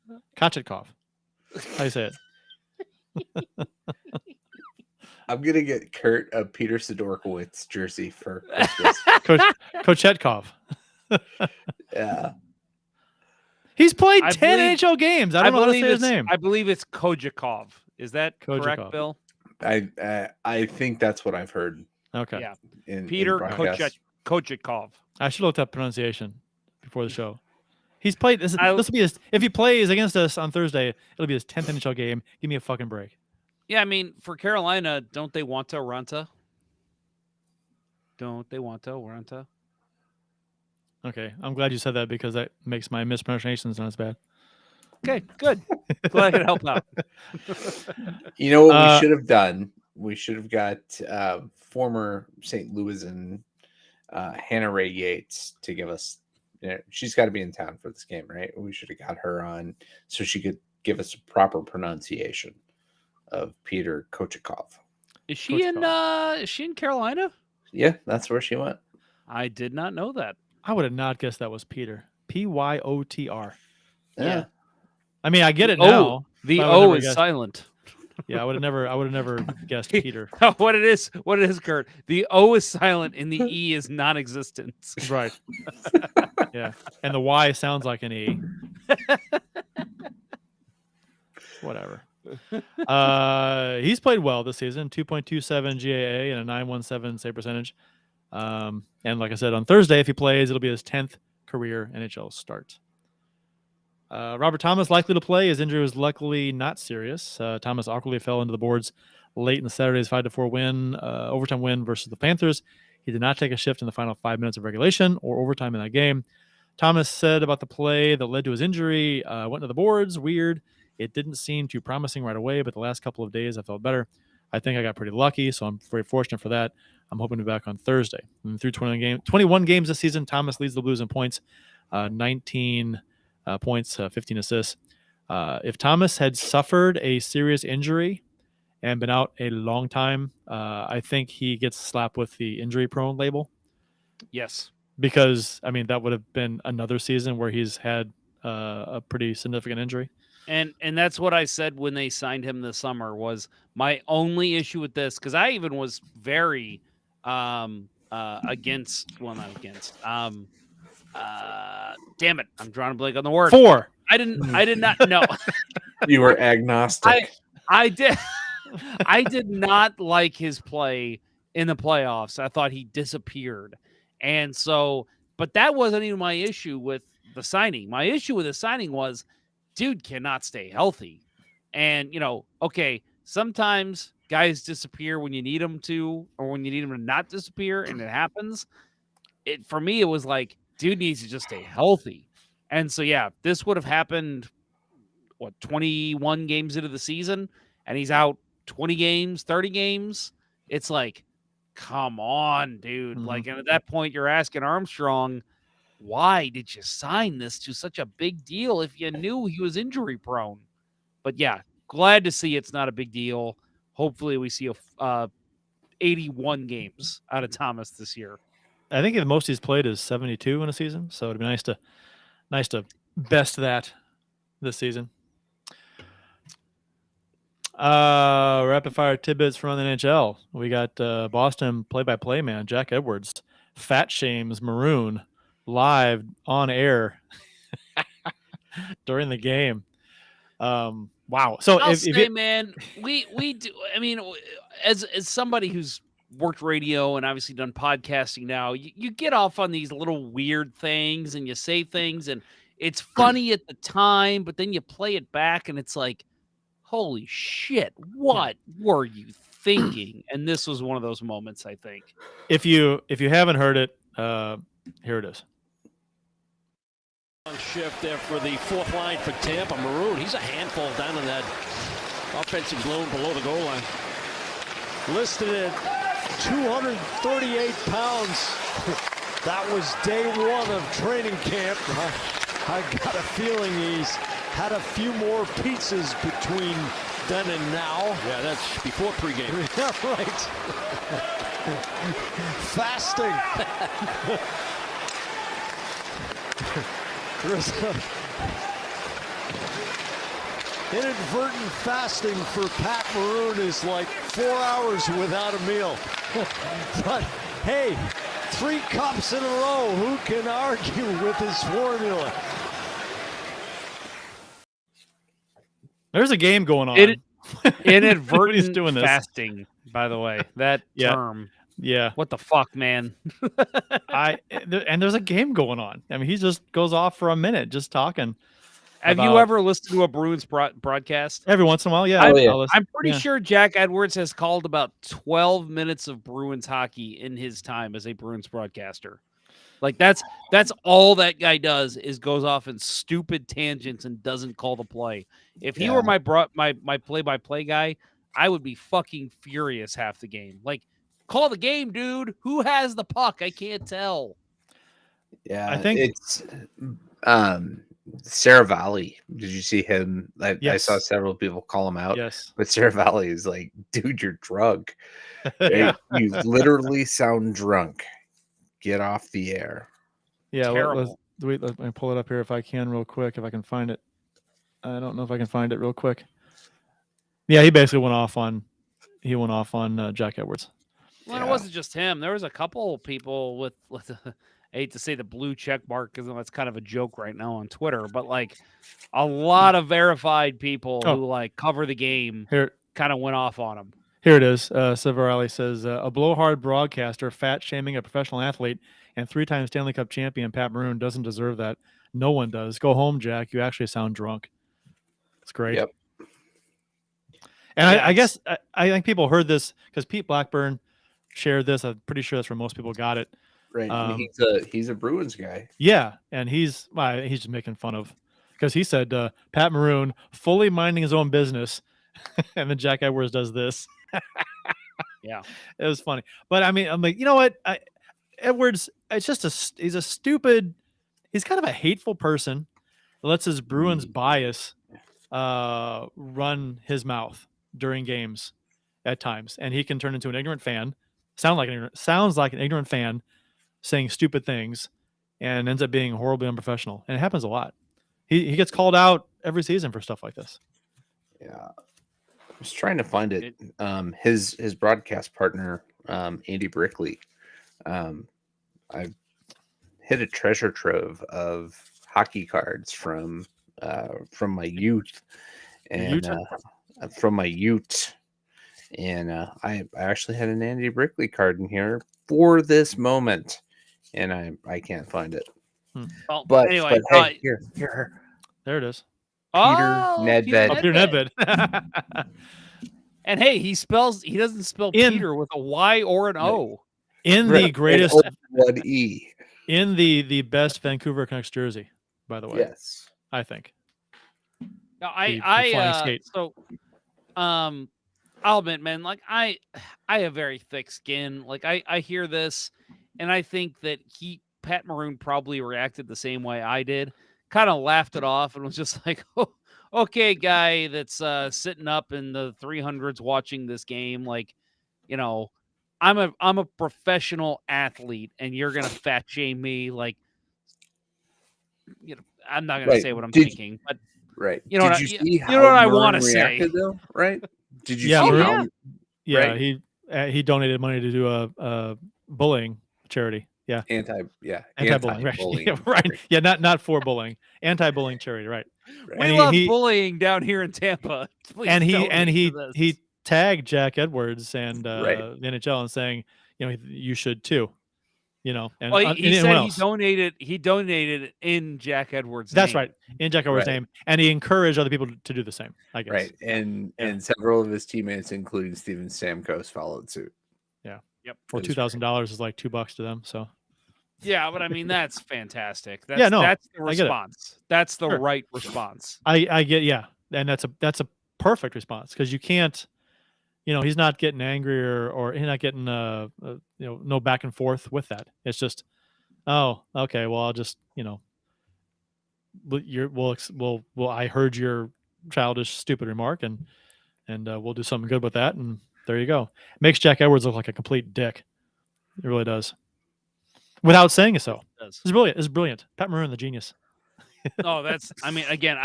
How do you say it? I'm gonna get Kurt a Peter Sidorkowitz jersey for Christmas. Kochetkov. Yeah. He's played 10 NHL games. I don't know how to say his name. I believe it's Kojakov. Is that correct, Bill? I think that's what I've heard. Okay. Yeah. Peter Kojakov. I should look up pronunciation before the show. He's played this will be his, if he plays against us on Thursday, it'll be his 10th NHL game. Give me a fucking break. Yeah, I mean, for Carolina, don't they want to Ranta? Okay, I'm glad you said that because that makes my mispronunciations not as bad. Okay, good. Glad I could help out. You know what we should have done? We should have got former St. Louisan Hannah Ray Yates to give us. She's got to be in town for this game, right? We should have got her on so she could give us a proper pronunciation of Peter Kochetkov. Is she in Carolina? Yeah, that's where she went. I did not know that. I would have not guessed that was Peter. P-Y-O-T-R. Yeah. I mean, I get it now. The O is silent. Yeah, I would have never guessed Peter. What it is, Kurt. The O is silent and the E is non-existent. Right. Yeah. And the Y sounds like an E. whatever. He's played well this season, 2.27 GAA and a 917 save percentage. And like I said, on Thursday, if he plays, it'll be his 10th career NHL start. Robert Thomas likely to play. His injury was luckily not serious. Thomas awkwardly fell into the boards late in the Saturday's 5-4 win, overtime win versus the Panthers. He did not take a shift in the final 5 minutes of regulation or overtime in that game. Thomas said about the play that led to his injury, went to the boards, weird. It didn't seem too promising right away, but the last couple of days I felt better. I think I got pretty lucky, so I'm very fortunate for that. I'm hoping to be back on Thursday. And through 21 games this season, Thomas leads the Blues in points, 19 points, 15 assists. If Thomas had suffered a serious injury and been out a long time, I think he gets slapped with the injury-prone label. Yes. Because, I mean, that would have been another season where he's had a pretty significant injury. And that's what I said when they signed him this summer was my only issue with this, because I even was very against, well, not against. Damn it, I'm drawing a blank on the word. 4. I did not know. You were agnostic. I did not like his play in the playoffs. I thought he disappeared. And so, but that wasn't even my issue with the signing. My issue with the signing was, dude cannot stay healthy. And, okay, sometimes guys disappear when you need them to, or when you need them to not disappear, and it happens. For me, it was like, dude needs to just stay healthy. And so, yeah, this would have happened, 21 games into the season, and he's out 20 games, 30 games. It's like, come on, dude. Mm-hmm. Like, and at that point, you're asking Armstrong, why did you sign this to such a big deal if you knew he was injury prone? But yeah, glad to see it's not a big deal. Hopefully we see 81 games out of Thomas this year. I think the most he's played is 72 in a season, so it'd be nice to best that this season. Rapid fire tidbits from the NHL. We got Boston play-by-play man Jack Edwards fat shames Maroon live on air during the game. Wow. So I'll say, man, we do. I mean, as somebody who's worked radio and obviously done podcasting now, you get off on these little weird things and you say things and it's funny at the time, but then you play it back and it's like, holy shit, what were you thinking? And this was one of those moments, I think. If you haven't heard it, here it is. Shift there for the fourth line for Tampa. Maroon, he's a handful down in that offensive zone below the goal line. Listed at 238 pounds. That was day one of training camp. I got a feeling he's had a few more pizzas between then and now. Yeah, that's before pregame. Yeah, right. Fasting. Inadvertent fasting for Pat Maroon is like 4 hours without a meal. But hey, 3 cups in a row. Who can argue with his formula? There's a game going on. Inadvertent doing this. fasting, by the way. That term. Yeah. What the fuck, man? And there's a game going on. I mean, he just goes off for a minute just talking. Have you ever listened to a Bruins broadcast? Every once in a while, yeah. I'm pretty sure Jack Edwards has called about 12 minutes of Bruins hockey in his time as a Bruins broadcaster. Like that's all that guy does is goes off in stupid tangents and doesn't call the play. If he were my play-by-play guy, I would be fucking furious half the game. Like, call the game, dude. Who has the puck? I can't tell. Yeah, I think it's Sarah Valley. Did you see him? I saw several people call him out. Yes. But Sarah Valley is like, dude, you're drunk. You literally sound drunk. Get off the air. Yeah, Terrible. let me pull it up here if I can real quick, if I can find it. I don't know if I can find it real quick. Yeah, he basically went off on Jack Edwards. Well, it wasn't just him. There was a couple people with I hate to say the blue check mark because that's kind of a joke right now on Twitter, but like a lot of verified people who like cover the game Here, kind of went off on him. Here it is. Severelli says, a blowhard broadcaster fat shaming a professional athlete and 3-time Stanley Cup champion Pat Maroon doesn't deserve that. No one does. Go home, Jack. You actually sound drunk. It's great. Yep. And I guess I think people heard this because Pete Blackburn shared this. I'm pretty sure that's where most people got it. Right. He's a Bruins guy. Yeah, and he's just making fun of because he said Pat Maroon fully minding his own business, and then Jack Edwards does this. Yeah, it was funny, but I mean, I'm like, you know what, Edwards, it's just he's a stupid, he's kind of a hateful person. Lets his Bruins bias run his mouth during games at times, and he can turn into an ignorant fan. Sounds like an ignorant fan saying stupid things, and ends up being horribly unprofessional. And it happens a lot. He gets called out every season for stuff like this. Yeah. I was trying to find it. His broadcast partner, Andy Brickley. I hit a treasure trove of hockey cards from my youth, and from my youth, and I actually had an Andy Brickley card in here for this moment, and I can't find it. Well, But anyway, hey, here, there it is. Peter Nedved. Peter Nedved. And hey, he doesn't spell Peter with a Y or an O. In the greatest one E. In the best Vancouver Canucks jersey, by the way. Yes. I think. Now, I'll admit, man, like I have very thick skin. Like I hear this, and I think that Pat Maroon probably reacted the same way I did. Kind of laughed it off and was just like, oh, okay, guy that's sitting up in the 300s watching this game. Like, you know, I'm a professional athlete, and you're gonna fat shame me. Like, you know, I'm not gonna say what I'm thinking, but right. You know, Did you see how what I Maroon want to say? reacted, though? Right? Did you Yeah, see Maroon- how? Yeah, Right. he donated money to do a bullying charity. Yeah. Anti-bullying. Right. Yeah, right. Yeah, not for bullying. Anti-bullying charity, right. We love bullying down here in Tampa. Please And donate to this. he tagged Jack Edwards and Right. the NHL and saying, you know, you should too. You know, and Well, he said else. he donated in Jack Edwards' That's name. right, in Jack Edwards' name, and he encouraged other people to do the same. I guess. Right, and several of his teammates, including Steven Stamkos, followed suit. Yeah. Yep. Or $2,000 is like $2 to them. So. Yeah, but I mean that's fantastic. That's, that's the response. That's the right response. I get, and that's a perfect response because you can't, you know, he's not getting angry or he's not getting you know, no back and forth with that. It's just, oh, okay, well, I'll just, you know, I heard your childish, stupid remark, and we'll do something good with that, and there you go. It makes Jack Edwards look like a complete dick. It really does. Without saying it so. It's brilliant. It's brilliant. Pat Maroon, the genius. Oh, that's, I mean, again,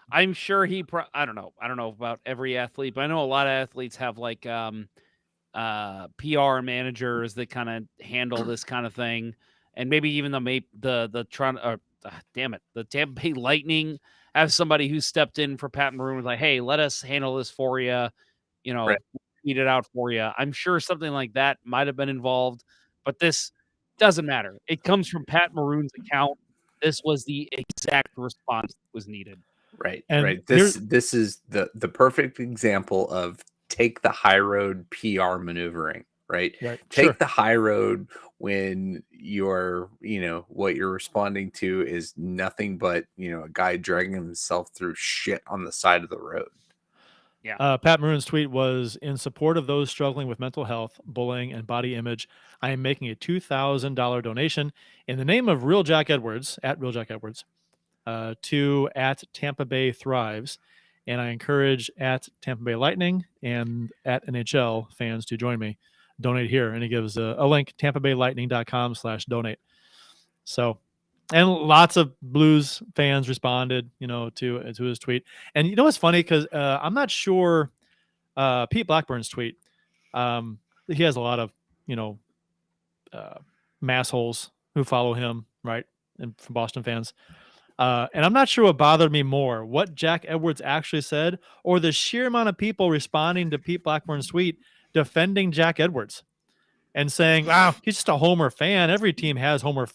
I'm sure I don't know about every athlete, but I know a lot of athletes have like PR managers that kind of handle this kind of thing, and maybe even the Tampa Bay Lightning have somebody who stepped in for Pat Maroon was like, hey, let us handle this for you, you know, tweet it out for you. I'm sure something like that might have been involved, but this doesn't matter. It comes from Pat Maroon's account. This was the exact response that was needed. Right. And right. This is the perfect example of take the high road PR maneuvering, right? Take the high road when you're, you know, what you're responding to is nothing but, you know, a guy dragging himself through shit on the side of the road. Yeah. Pat Maroon's tweet was, in support of those struggling with mental health, bullying, and body image, I am making a $2,000 donation in the name of Real Jack Edwards, at Real Jack Edwards, to at Tampa Bay Thrives. And I encourage at Tampa Bay Lightning and at NHL fans to join me. Donate here. And he gives a link, tampabaylightning.com/donate. So, and lots of Blues fans responded, you know, to his tweet. And you know what's funny? Because I'm not sure Pete Blackburn's tweet. He has a lot of, you know, massholes who follow him, right? And from Boston fans. And I'm not sure what bothered me more, what Jack Edwards actually said, or the sheer amount of people responding to Pete Blackburn's tweet defending Jack Edwards and saying, "Wow, he's just a homer fan. Every team has homer.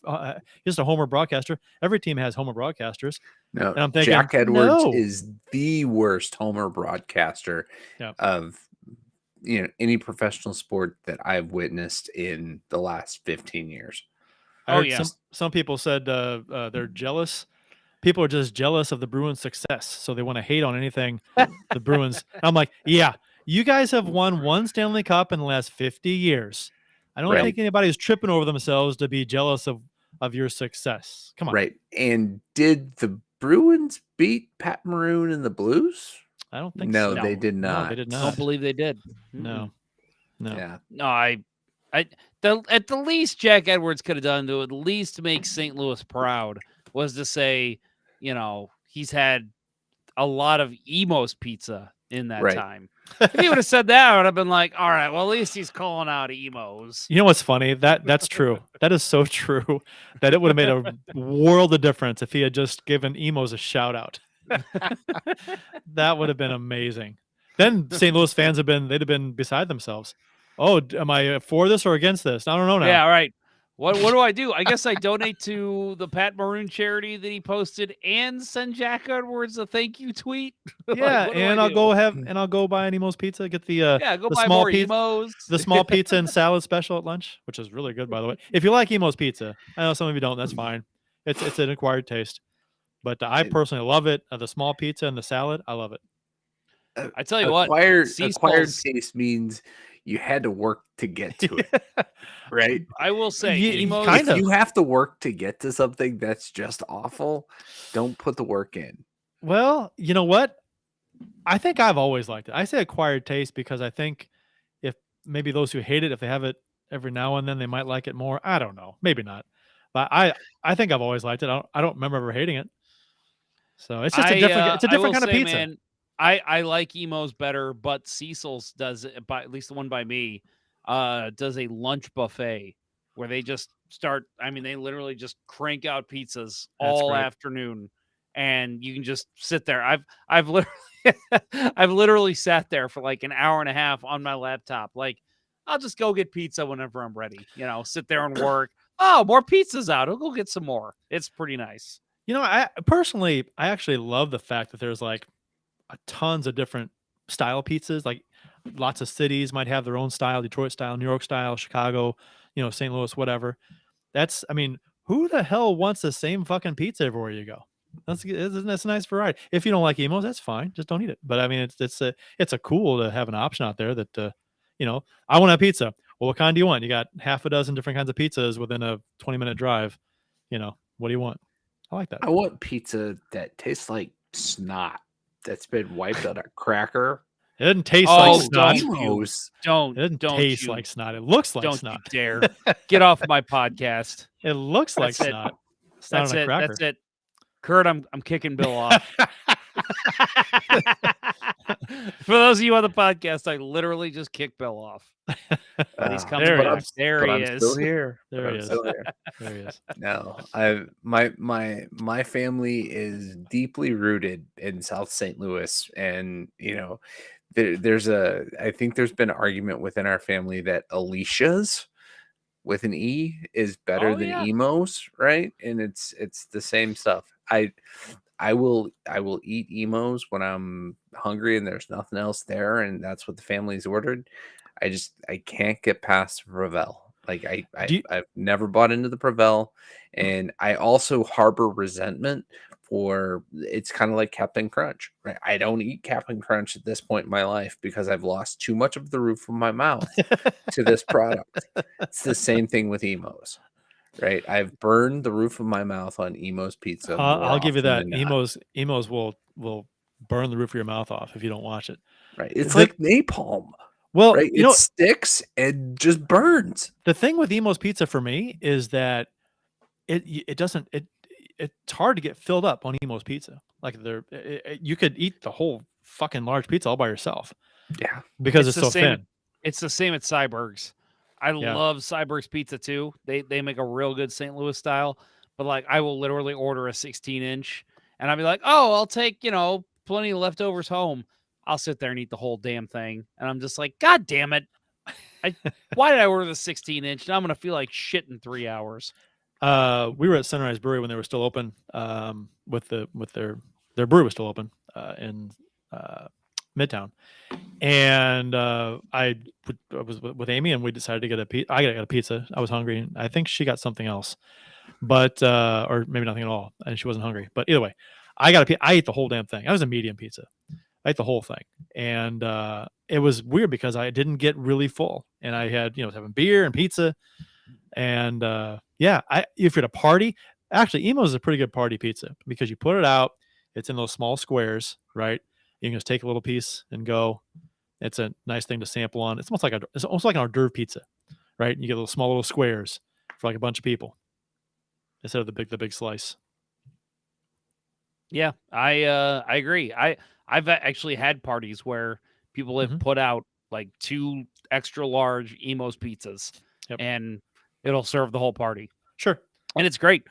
He's just a homer broadcaster. Every team has homer broadcasters." No, And I'm thinking, Jack Edwards no. is the worst homer broadcaster Yeah. of any professional sport that I've witnessed in the last 15 years. I Oh, heard yeah. some people said they're jealous. People are just jealous of the Bruins' success, so they want to hate on anything the Bruins. I'm like, yeah, you guys have won one Stanley Cup in the last 50 years. I don't Right. think anybody's tripping over themselves to be jealous of your success. Come on. Right. And did the Bruins beat Pat Maroon and the Blues? I don't think No, so. they did No, not. they did I don't not. believe they did. No. No. Yeah. No, at the least Jack Edwards could have done to at least make St. Louis proud was to say, he's had a lot of Emo's pizza in that Right. time. If he would have said that, I would have been like, all right, well, at least he's calling out Emo's. You know what's funny? That's true. That is so true that it would have made a world of difference if he had just given Emos a shout out. That would have been amazing. Then St. Louis fans they'd have been beside themselves. Oh, am I for this or against this? I don't know now. Yeah, right. What do I do? I guess I donate to the Pat Maroon charity that he posted and send Jack Edwards a thank you tweet. Like, Yeah, what do and I I'll do? go buy an Emo's pizza, get the Go the buy small more pizza, Emos. the small pizza and salad special at lunch, which is really good by the way. If you like Emo's pizza, I know some of you don't, that's fine. It's an acquired taste. But I personally love it. The small pizza and the salad, I love it. I tell you what, Acquired Cecil's- taste means you had to work to get to it. Right? I will say, Emos, kind If of. you have to work to get to something that's just awful, don't put the work in. Well, you know what? I think I've always liked it. I say acquired taste because I think if maybe those who hate it, if they have it every now and then, they might like it more. I don't know. Maybe not. But I think I've always liked it. I don't remember ever hating it. So it's just a different I will kind of say, pizza. Man, I like Emo's better, but Cecil's does it by at least the one by me. Does a lunch buffet where they just start. I mean, they literally just crank out pizzas all great. afternoon, and you can just sit there. I've literally I've literally sat there for like an hour and a half on my laptop. Like, I'll just go get pizza whenever I'm ready. Sit there and work. Oh, more pizzas out. I'll go get some more. It's pretty nice. I actually love the fact that there's like tons of different style pizzas. Like lots of cities might have their own style: Detroit style, New York style, Chicago, St. Louis, whatever. Who the hell wants the same fucking pizza everywhere you go? That's a nice variety. If you don't like Emos, that's fine. Just don't eat it. But I mean, it's a cool to have an option out there that I want a pizza. Well, what kind do you want? You got half a dozen different kinds of pizzas within a 20-minute drive. What do you want? I like that. I want pizza that tastes like snot that's been wiped on a cracker. It doesn't taste Oh, like snot. Emos. It doesn't taste you, like snot. It looks like don't snot. you dare get off my podcast. It looks like That's it. snot. Snot That's on a it. cracker. That's it. Kurt, I'm kicking Bill off. For those of you on the podcast, I literally just kicked Bill off. But he's coming there he back. is. There But he I'm is. still here. There But he I'm is. still here. There he is. No, my family is deeply rooted in South St. Louis, and I think there's been an argument within our family that Alicia's with an E is better than yeah. Emos, right? And it's the same stuff. I will eat Emos when I'm hungry and there's nothing else there, and that's what the family's ordered. I can't get past Ravel. Like I've never bought into the Prevel, and I also harbor resentment for it's kind of like Captain Crunch, right? I don't eat Captain Crunch at this point in my life because I've lost too much of the roof of my mouth to this product. It's the same thing with Emos, right? I've burned the roof of my mouth on Emo's pizza. I'll give you that. often than not, Emos will burn the roof of your mouth off if you don't watch it. right? It's The- like napalm, Well, right? It sticks and just burns. the thing with Emo's pizza for me is that it's hard to get filled up on Emo's pizza. Like you could eat the whole fucking large pizza all by yourself Yeah, because It's it's the so same thin. It's the same at Cyberg's. I Yeah. love Cyber's Pizza too. They make a real good St. Louis style, but like I will literally order a 16-inch and I'll be like, "Oh, I'll take, plenty of leftovers home." I'll sit there and eat the whole damn thing. And I'm just like, "God damn it. Why did I order the 16-inch? Now I'm going to feel like shit in 3 hours." We were at Sunrise Brewery when they were still open. With their brewery was still open in Midtown, and I was with Amy, and we decided to get a pizza. I got a pizza. I was hungry. I think she got something else, but or maybe nothing at all, and she wasn't hungry. But either way, I got a pizza. I ate the whole damn thing. I was a medium pizza. I ate the whole thing, and it was weird because I didn't get really full, and I had was having beer and pizza. And yeah, if you're at a party, actually, Emo's is a pretty good party pizza because you put it out. It's in those small squares, right? You can just take a little piece and go. It's a nice thing to sample on. It's almost like an hors d'oeuvre pizza, right? You get small little squares for like a bunch of people instead of the big slice. Yeah, I agree. I've actually had parties where people have put out like 2 extra large Emo's pizzas, and it'll serve the whole party. Sure. And it's great.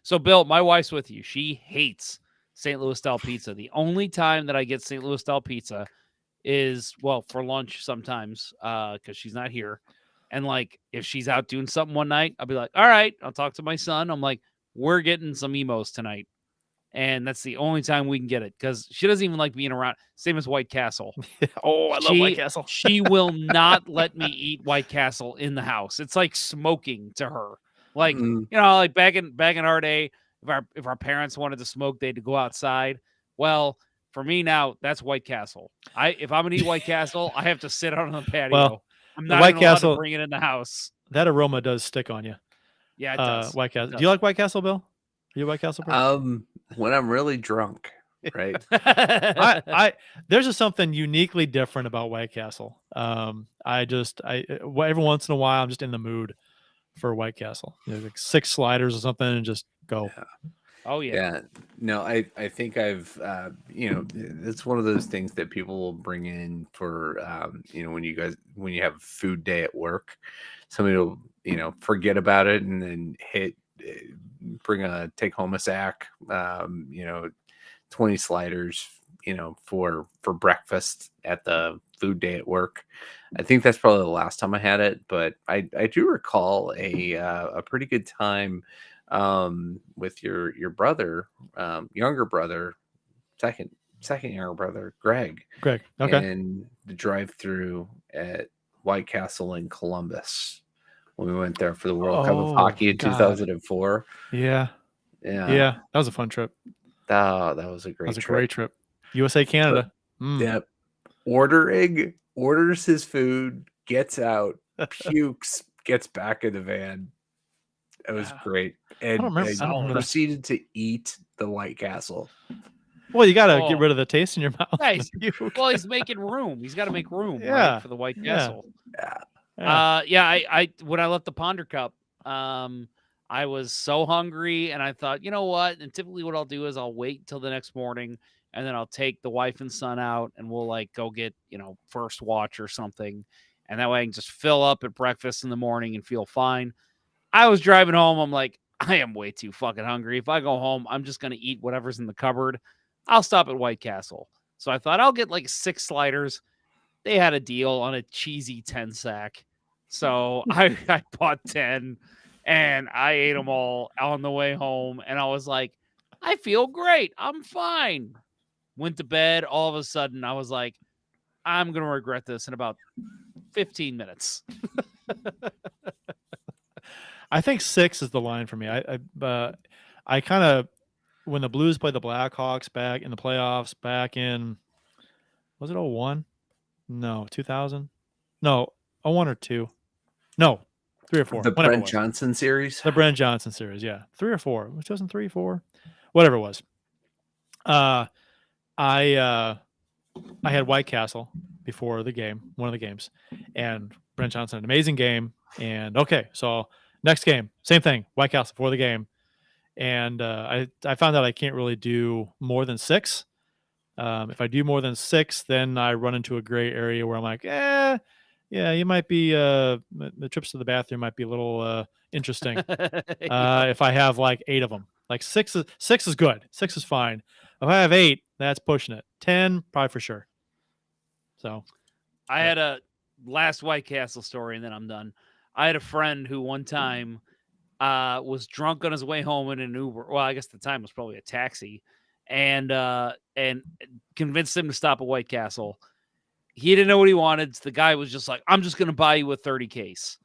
So Bill, my wife's with you. She hates St. Louis style pizza. The only time that I get St. Louis style pizza is for lunch sometimes, because she's not here. And like if she's out doing something one night, I'll be like, all right, I'll talk to my son. I'm like, we're getting some Emo's tonight. And that's the only time we can get it because she doesn't even like being around. Same as White Castle. Oh, I love White Castle. She will not let me eat White Castle in the house. It's like smoking to her. Like like back in our day, if our parents wanted to smoke, they had to go outside. Well, for me now, that's White Castle. If I'm gonna eat White Castle, I have to sit out on the patio. Well, I'm not White even allowed Castle to bring it in the house. That aroma does stick on you. Yeah, it does. White Castle. Do you like White Castle, Bill? Are you a White Castle person? When I'm really drunk, right? There's just something uniquely different about White Castle. Every once in a while I'm just in the mood for White Castle. Like 6 sliders or something and just go. Yeah. Oh yeah. Yeah. No, I think I've it's one of those things that people will bring in for when you have food day at work, somebody will forget about it and then take home a sack, 20 sliders, for breakfast at the food day at work. I think that's probably the last time I had it, but I do recall a pretty good time with your brother, younger brother, second younger brother, Greg. Okay. And the drive-through at White Castle in Columbus when we went there for the World Cup of Hockey in 2004. Yeah. That was a fun trip. Oh, that was a great trip. USA, Canada. Yep. Orders his food, gets out, pukes, gets back in the van. It was great. And I don't remember proceeded to eat the White Castle. Well, you got to get rid of the taste in your mouth. Nice. Well, he's making room. He's got to make room for the White Castle. Yeah. When I left the Ponder Cup, I was so hungry and I thought, you know what? And typically what I'll do is I'll wait until the next morning and then I'll take the wife and son out and we'll like go get, first watch or something. And that way I can just fill up at breakfast in the morning and feel fine. I was driving home. I'm like, I am way too fucking hungry. If I go home, I'm just going to eat whatever's in the cupboard. I'll stop at White Castle. So I thought I'll get like 6 sliders. They had a deal on a cheesy 10 sack. So I bought 10 and I ate them all on the way home. And I was like, I feel great. I'm fine. Went to bed. All of a sudden, I was like, I'm going to regret this in about 15 minutes. I think 6 is the line for me. I kind of, when the Blues played the Blackhawks back in the playoffs back in, was it 01? No, 2000? No, 01 or 2. No, 3 or 4. The Brent Johnson series? The Brent Johnson series, yeah. 3 or 4. Which wasn't 3, 4? Whatever it was. I had White Castle before the game, one of the games. And Brent Johnson, an amazing game. And okay, so next game, same thing, White Castle before the game. And I found out I can't really do more than 6. If I do more than 6, then I run into a gray area where I'm like, yeah, you might be the trips to the bathroom might be a little interesting. If I have like 8 of them, like 6 is good. 6 is fine. If I have 8, that's pushing it. 10, probably for sure. So I had a last White Castle story, and then I'm done. I had a friend who one time was drunk on his way home in an Uber. Well, I guess the time was probably a taxi, and convinced him to stop at White Castle. He didn't know what he wanted. The guy was just like, "I'm just going to buy you a 30 case."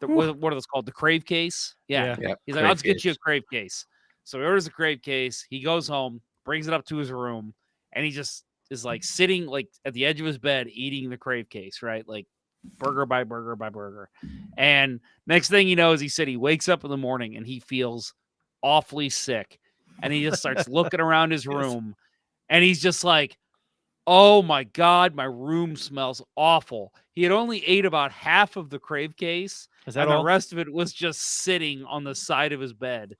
What are those called? The Crave case? Yeah. Yeah. He's like, "I'll just get you a Crave case." So he orders a Crave case. He goes home, brings it up to his room, and he just is like sitting like at the edge of his bed eating the Crave case, right? Like burger by burger by burger. And next thing he knows, he said he wakes up in the morning and he feels awfully sick. And he just starts looking around his room and he's just like, "Oh my God, my room smells awful." He had only ate about half of the Crave case, Is that and all? the rest of it was just sitting on the side of his bed.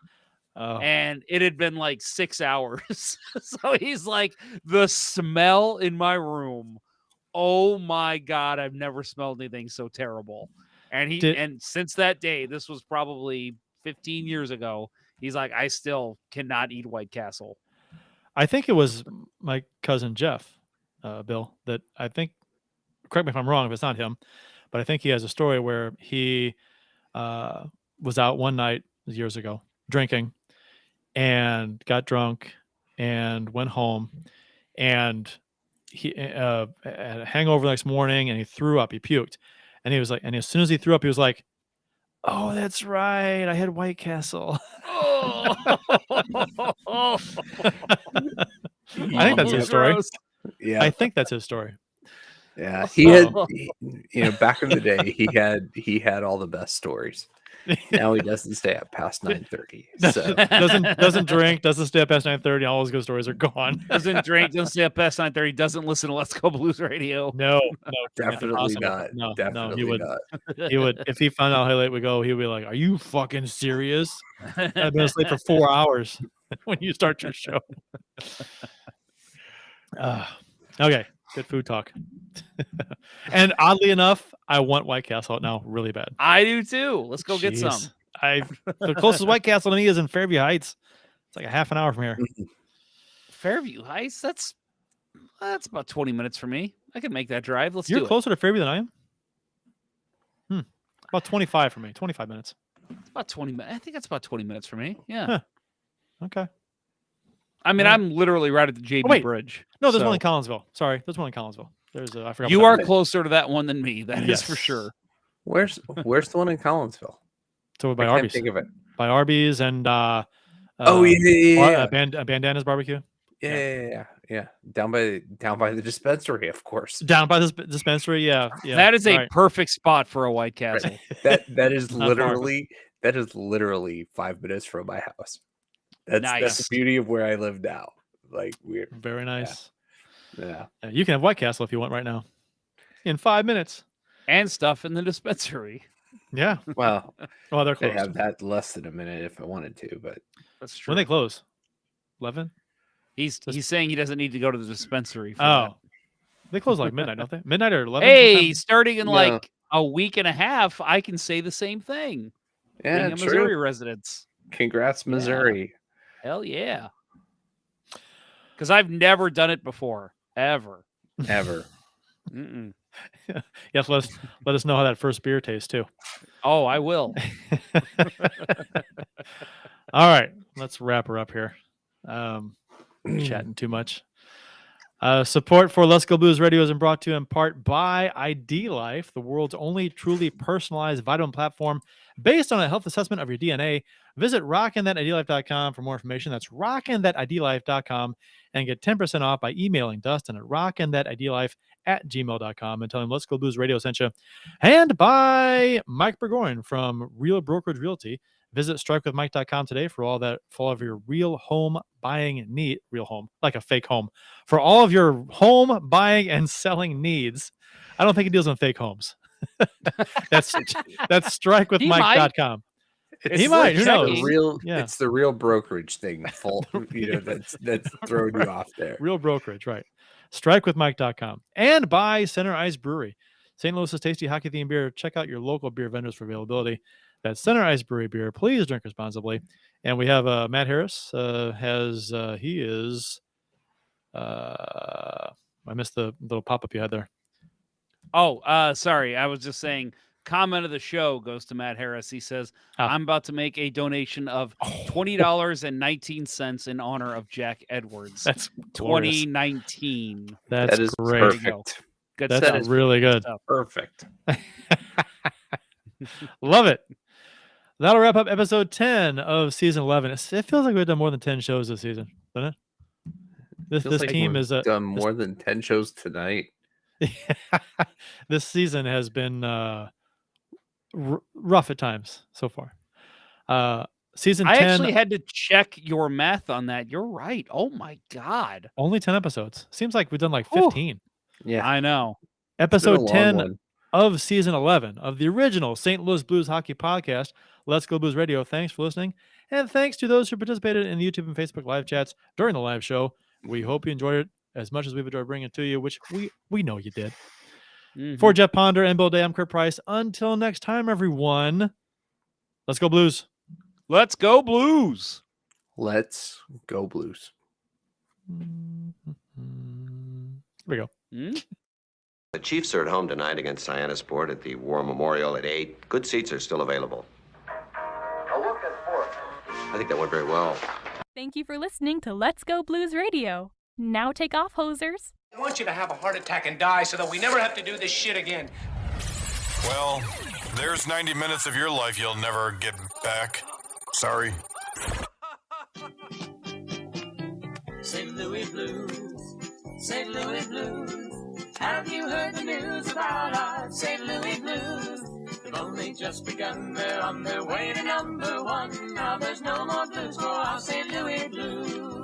Oh. And it had been like 6 hours. So he's like, "The smell in my room, oh my God, I've never smelled anything so terrible." And and since that day, this was probably 15 years ago, he's like, "I still cannot eat White Castle." I think it was my cousin Jeff, Bill, that I think, correct me if I'm wrong if it's not him, but I think he has a story where he was out one night years ago drinking and got drunk and went home, and he had a hangover the next morning, and he threw up. He puked, and he was like, and as soon as he threw up, he was like, "Oh, that's right, I had White Castle." Oh, I think that's his story. Yeah, I think that's his story. yeah. He had, back in the day, he had all the best stories. Now he doesn't stay up past 9:30. So doesn't drink, doesn't stay up past 9:30. All his good stories are gone. Doesn't drink, doesn't stay up past 9:30, doesn't listen to Let's Go Blues Radio. No, definitely impossible. not. No, Definitely he would. not. He would, if he found out how late we go, he would be like, "Are you fucking serious? I've been asleep for 4 hours when you start your show." Okay, good food talk. And oddly enough, I want White Castle out now really bad. I do too. Let's go get some. Jeez. The closest White Castle to me is in Fairview Heights. It's like a half an hour from here. Fairview Heights? That's about 20 minutes for me. I can make that drive. Let's You're do closer to Fairview than I am? About 25 for me. 25 minutes. It's about 20 minutes. I think that's about 20 minutes for me. Yeah. Huh. Okay. I mean, Yeah. I'm literally right at the JB wait. Bridge. No, there's so- one in Collinsville. Sorry, there's one in Collinsville. There's I forgot. You what are that is. closer to that one than me. That is for Yes. sure. Where's the one in Collinsville? So by I can't Arby's. think of it. By Arby's and Yeah. Bandana's barbecue. Yeah. Down by the dispensary, of course. Down by this dispensary. Yeah. That is a right. perfect spot for a White Castle. That is Not far. literally 5 minutes from my house. That's Nice. the beauty of where I live now. Like weird. Very nice. Yeah. You can have White Castle if you want right now. In 5 minutes. And stuff in the dispensary. Yeah. Well, Well, they're I'd closed. have that less than a minute if I wanted to, but That's true. When they close? 11? He's saying he doesn't need to go to the dispensary. For Oh. They close like midnight, don't they? Midnight or 11? that. Hey, starting in No. like a week and a half, I can say the same thing. yeah, Being a true. Missouri resident. Congrats, Missouri. Hell yeah. Because I've never done it before. Ever. Ever. Mm-mm. Yes, let us know how that first beer tastes too. Oh, I will. All right, let's wrap her up here. Chatting too much. Support for Let's Go Blues Radio is brought to you in part by ID Life, the world's only truly personalized vitamin platform based on a health assessment of your DNA. Visit rockinthatidlife.com for more information. That's rockinthatidlife.com and get 10% off by emailing Dustin at rockinthatidlife@gmail.com and tell him Let's Go Blues Radio sent you. And by Mike Burgoyne from Real Brokerage Realty. Visit strikewithmike.com today for all of your real home buying need. Real home, like a fake home. For all of your home buying and selling needs. I don't think he deals in fake homes. That's strikewithmike.com. He might. Who knows? It's the real brokerage thing. That's throwing you off there. Real brokerage, right? Strikewithmike.com. And by Center Ice Brewery. St. Louis's tasty hockey-themed beer. Check out your local beer vendors for availability. That's Center Ice Brewery beer. Please drink responsibly. And we have Matt Harris. I missed the little pop-up you had there. Oh, sorry. I was just saying, comment of the show goes to Matt Harris. He says, I'm about to make a donation of $20.19 in honor of Jack Edwards. That's glorious. 2019. That is great. perfect. Good That's stuff. really good. Perfect. Love it. That'll wrap up episode 10 of season 11. It feels like we've done more than 10 shows this season, doesn't it? This like team we've is done more than 10 shows tonight. This season has been rough at times so far. Season 10. I actually had to check your math on that. You're right. Oh my God. Only 10 episodes. Seems like we've done like 15. Yeah. I know. Episode It's been a long 10 one. of season 11 of the original St. Louis Blues hockey podcast, Let's Go Blues Radio. Thanks for listening. And thanks to those who participated in the YouTube and Facebook live chats during the live show. We hope you enjoyed it as much as we've enjoyed bringing it to you, which we know you did. For Jeff Ponder and Bill Day, I'm Kurt Price. Until next time, everyone, let's go Blues. Let's go Blues. Let's go Blues. Here we go. The Chiefs are at home tonight against Cyanosport at the War Memorial at 8. Good seats are still available. A look at sports. I think that went very well. Thank you for listening to Let's Go Blues Radio. Now take off, hosers. I want you to have a heart attack and die so that we never have to do this shit again. Well, there's 90 minutes of your life you'll never get back. Sorry. St. Louis Blues, St. Louis Blues. Have you heard the news about our St. Louis Blues? They've only just begun, they're on their way to number one. Now there's no more blues for our St. Louis Blues.